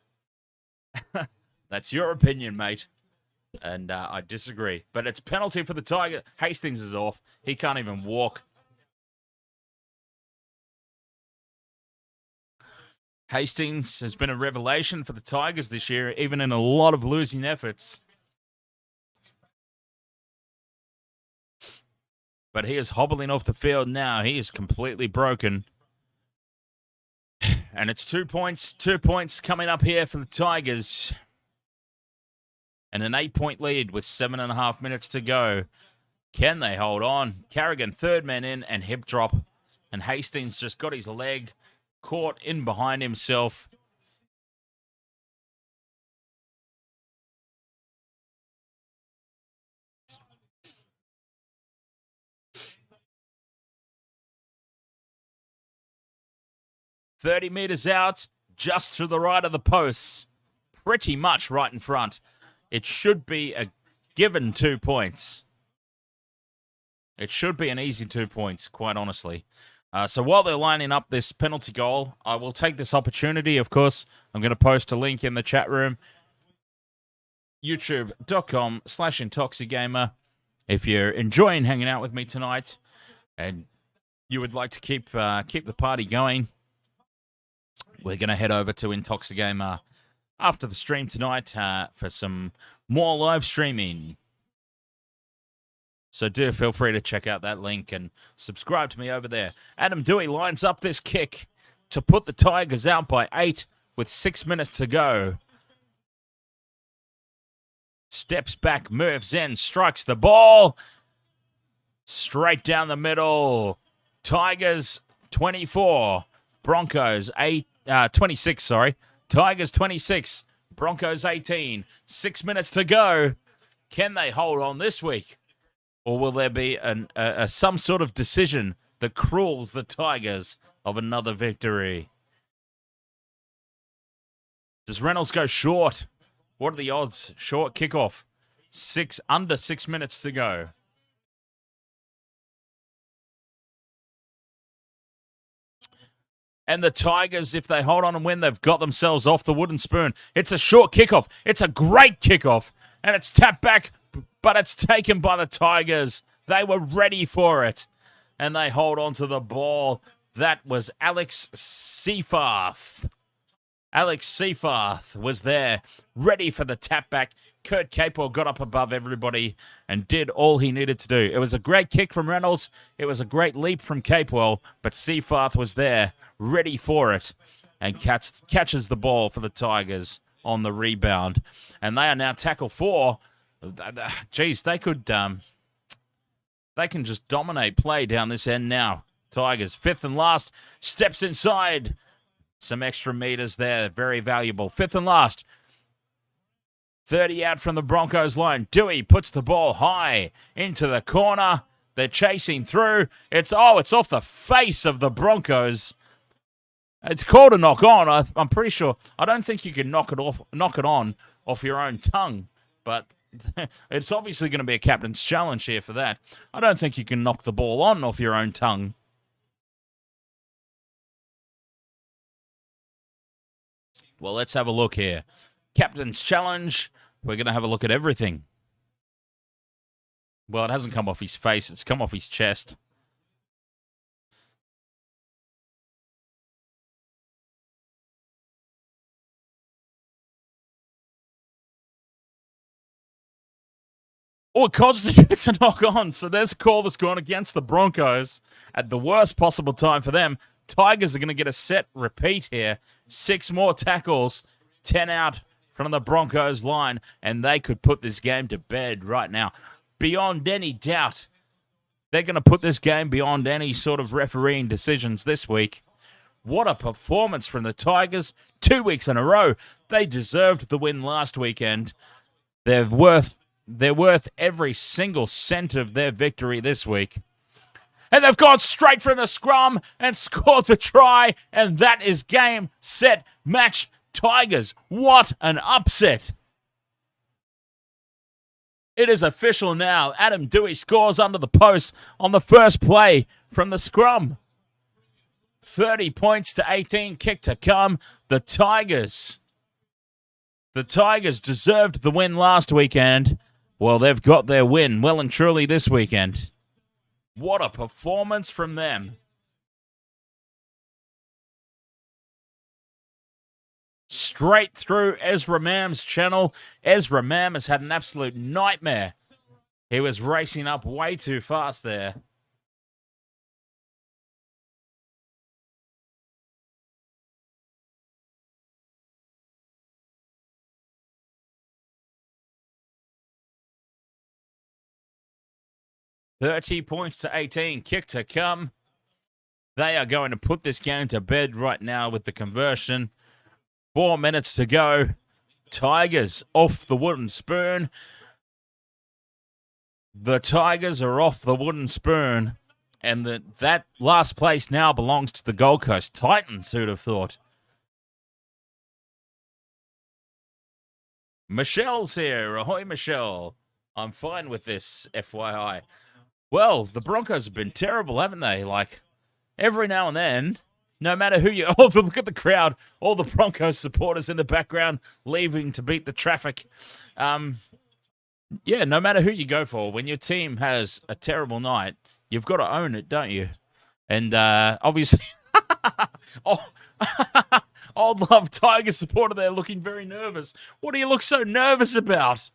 That's your opinion, mate. And I disagree. But it's penalty for the Tiger. Hastings is off. He can't even walk. Hastings has been a revelation for the Tigers this year, even in a lot of losing efforts. But he is hobbling off the field now. He is completely broken. And it's 2 points. 2 points coming up here for the Tigers. And an 8-point lead with 7.5 minutes to go. Can they hold on? Carrigan, third man in and hip drop. And Hastings just got his leg caught in behind himself. "30 metres out, just to the right of the posts. Pretty much right in front. It should be a given 2 points. It should be an easy 2 points, quite honestly. So while they're lining up this penalty goal, I will take this opportunity, of course. I'm going to post a link in the chat room. youtube.com/Intoxigamer. If you're enjoying hanging out with me tonight and you would like to keep the party going, we're going to head over to Intoxigamer after the stream tonight for some more live streaming. So do feel free to check out that link and subscribe to me over there. Adam Dewey lines up this kick to put the Tigers out by 8 with 6 minutes to go. Steps back, moves in, strikes the ball. Straight down the middle. Tigers 24, Broncos 26, sorry. Tigers 26, Broncos 18. 6 minutes to go. Can they hold on this week? Or will there be some sort of decision that cruels the Tigers of another victory? Does Reynolds go short? What are the odds? Short kickoff. Under 6 minutes to go. And the Tigers, if they hold on and win, they've got themselves off the wooden spoon. It's a short kickoff. It's a great kickoff. And it's tapped back, but it's taken by the Tigers. They were ready for it. And they hold on to the ball. That was Alex Seyfarth. Alex Seyfarth was there, ready for the tap back. Kurt Capewell got up above everybody and did all he needed to do. It was a great kick from Reynolds. It was a great leap from Capewell, but Seyfarth was there, ready for it, and catches the ball for the Tigers on the rebound. And they are now tackle 4. Geez, they can just dominate play down this end now. Tigers, 5th and last, steps inside. Some extra meters there, very valuable. 5th and last. 30 out from the Broncos line. Dewey puts the ball high into the corner. They're chasing through. It's off the face of the Broncos. It's called a knock on. I'm pretty sure. I don't think you can knock it on off your own tongue, but it's obviously going to be a captain's challenge here for that. I don't think you can knock the ball on off your own tongue. Well, let's have a look here. Captain's challenge. We're going to have a look at everything. Well, it hasn't come off his face. It's come off his chest. Oh, it constitutes a knock on. So there's a call that's gone against the Broncos at the worst possible time for them. Tigers are going to get a set repeat here. 6 more tackles. 10 out from the Broncos line, and they could put this game to bed right now. Beyond any doubt, they're going to put this game beyond any sort of refereeing decisions this week. What a performance from the Tigers. 2 weeks in a row. They deserved the win last weekend. They're worth every single cent of their victory this week. And they've gone straight from the scrum and scored the try, and that is game, set, match. Tigers, what an upset. It is official now. Adam Dewey scores under the post on the first play from the scrum. 30 points to 18, kick to come. The Tigers deserved the win last weekend. Well, they've got their win well and truly this weekend. What a performance from them. Straight through Ezra Mam's channel. Ezra Mam has had an absolute nightmare. He was racing up way too fast there. $30 points to 18. Kick to come. They are going to put this game to bed right now with the conversion. 4 minutes to go. Tigers off the wooden spoon. The Tigers are off the wooden spoon. And that last place now belongs to the Gold Coast Titans, who'd have thought. Michelle's here. Ahoy, Michelle. I'm fine with this, FYI. Well, the Broncos have been terrible, haven't they? Like, every now and then, no matter who you... Oh, look at the crowd. All the Broncos supporters in the background leaving to beat the traffic. Yeah, no matter who you go for, when your team has a terrible night, you've got to own it, don't you? And obviously... Old Love Tiger supporter there looking very nervous. What do you look so nervous about?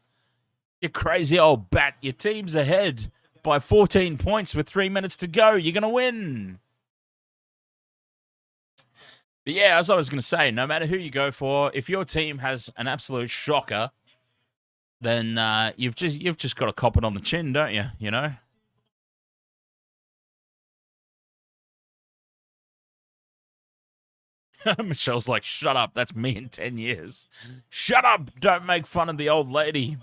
You crazy old bat. Your team's ahead by 14 points with 3 minutes to go. You're going to win. But yeah, as I was going to say, no matter who you go for, if your team has an absolute shocker, then you've just got to cop it on the chin, don't you? You know? Michelle's like, shut up. That's me in 10 years. Shut up. Don't make fun of the old lady.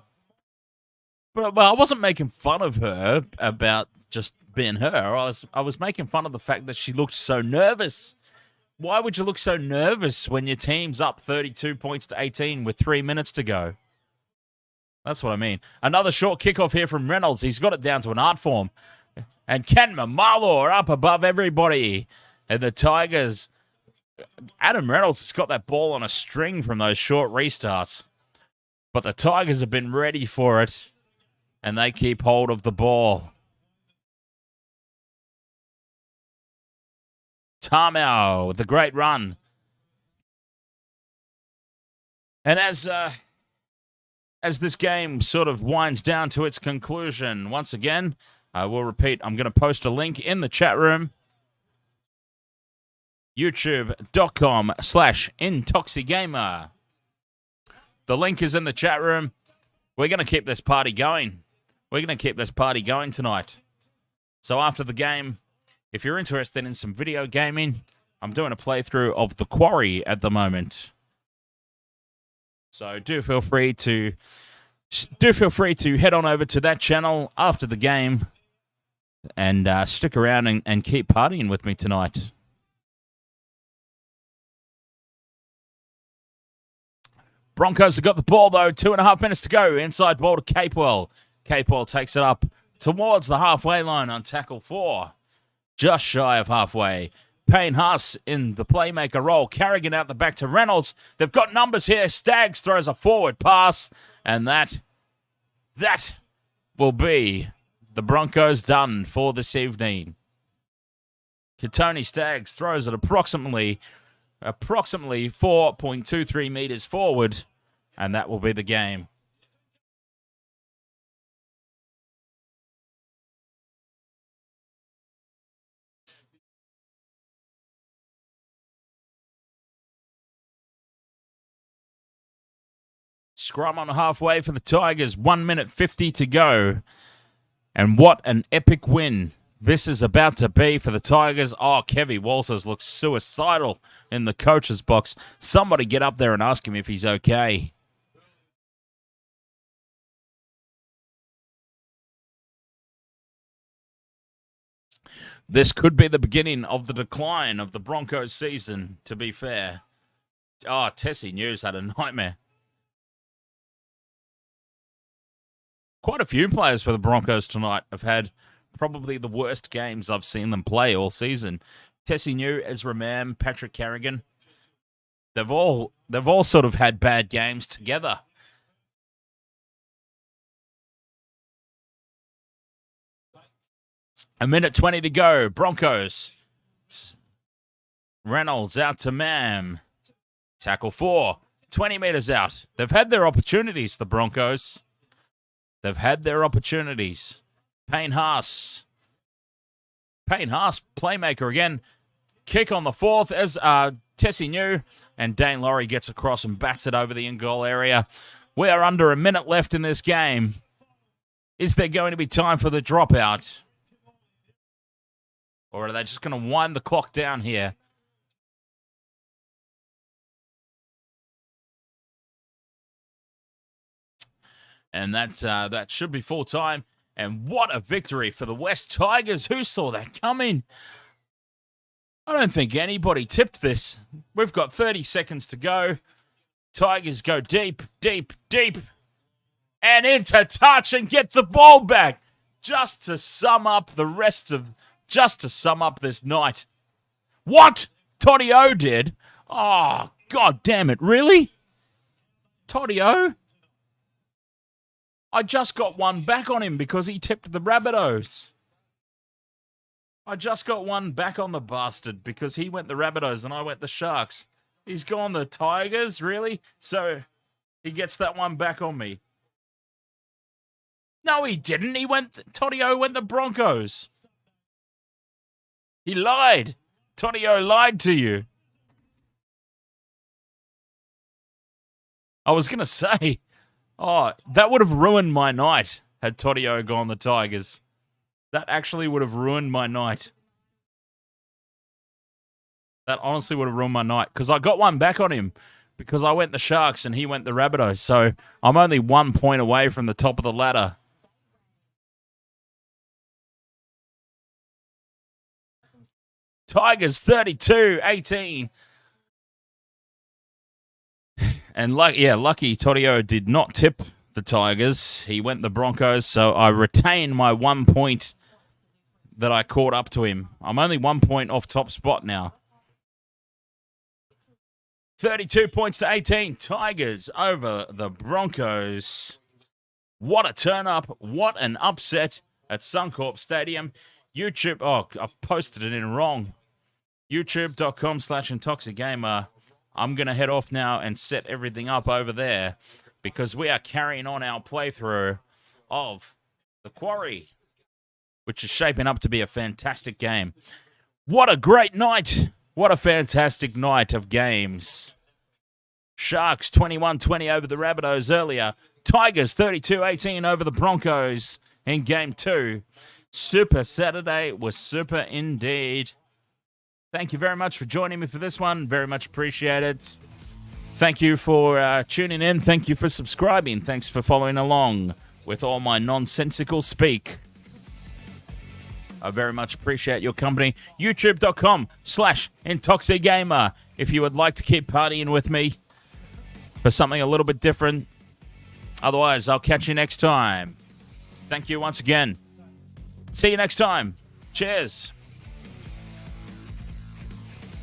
But I wasn't making fun of her about just being her. I was making fun of the fact that she looked so nervous. Why would you look so nervous when your team's up 32 points to 18 with 3 minutes to go? That's what I mean. Another short kickoff here from Reynolds. He's got it down to an art form. And Ken Mamalo are up above everybody. And the Tigers, Adam Reynolds has got that ball on a string from those short restarts. But the Tigers have been ready for it. And they keep hold of the ball. Tamau with a great run. And as this game sort of winds down to its conclusion, once again, I will repeat, I'm going to post a link in the chat room. YouTube.com/Intoxigamer. The link is in the chat room. We're going to keep this party going. We're going to keep this party going tonight. So after the game, if you're interested in some video gaming, I'm doing a playthrough of The Quarry at the moment. So do feel free to head on over to that channel after the game and stick around and keep partying with me tonight. Broncos have got the ball, though. 2.5 minutes to go. Inside ball to Capewell. Capewell takes it up towards the halfway line on tackle 4. Just shy of halfway. Payne Haas in the playmaker role. Carrigan out the back to Reynolds. They've got numbers here. Staggs throws a forward pass. And that will be the Broncos done for this evening. Tony Staggs throws it approximately 4.23 meters forward. And that will be the game. Scrum on halfway for the Tigers. 1 minute 50 to go. And what an epic win this is about to be for the Tigers. Oh, Kevy Walters looks suicidal in the coach's box. Somebody get up there and ask him if he's okay. This could be the beginning of the decline of the Broncos season, to be fair. Oh, Tessie News had a nightmare. Quite a few players for the Broncos tonight have had probably the worst games I've seen them play all season. Tessie New, Ezra Mam, Patrick Carrigan. They've all sort of had bad games together. A minute 20 to go. Broncos. Reynolds out to Mam. Tackle 4. 20 meters out. They've had their opportunities, the Broncos. They've had their opportunities. Payne Haas, playmaker again. Kick on the 4th as Tessie New and Dane Laurie gets across and bats it over the in-goal area. We are under a minute left in this game. Is there going to be time for the dropout? Or are they just going to wind the clock down here? And that should be full time. And what a victory for the West Tigers. Who saw that coming? I don't think anybody tipped this. We've got 30 seconds to go. Tigers go deep, deep, deep. And into touch and get the ball back. Just to sum up this night. What? Toddy O did? Oh, God damn it. Really? Toddy O? I just got one back on him because he tipped the Rabbitohs. I just got one back on the bastard because he went the Rabbitohs and I went the Sharks. He's gone the Tigers, really? So he gets that one back on me. No, he didn't. Toddy O went the Broncos. He lied. Toddy O lied to you. I was going to say... Oh, that would have ruined my night had Toddy O gone the Tigers. That actually would have ruined my night. That honestly would have ruined my night because I got one back on him because I went the Sharks and he went the Rabbitohs. So I'm only 1 point away from the top of the ladder. Tigers 32-18. And lucky Todio did not tip the Tigers. He went the Broncos, so I retain my 1 point that I caught up to him. I'm only 1 point off top spot now. 32 points to 18. Tigers over the Broncos. What a turn up. What an upset at Suncorp Stadium. YouTube. Oh, I've posted it in wrong. YouTube.com/IntoxiGamer. I'm going to head off now and set everything up over there because we are carrying on our playthrough of the Quarry, which is shaping up to be a fantastic game. What a great night. What a fantastic night of games. Sharks 21-20 over the Rabbitohs earlier. Tigers 32-18 over the Broncos in Game 2. Super Saturday was super indeed. Thank you very much for joining me for this one. Very much appreciated. Thank you for tuning in. Thank you for subscribing. Thanks for following along with all my nonsensical speak. I very much appreciate your company. YouTube.com/IntoxiGamer if you would like to keep partying with me for something a little bit different. Otherwise, I'll catch you next time. Thank you once again. See you next time. Cheers.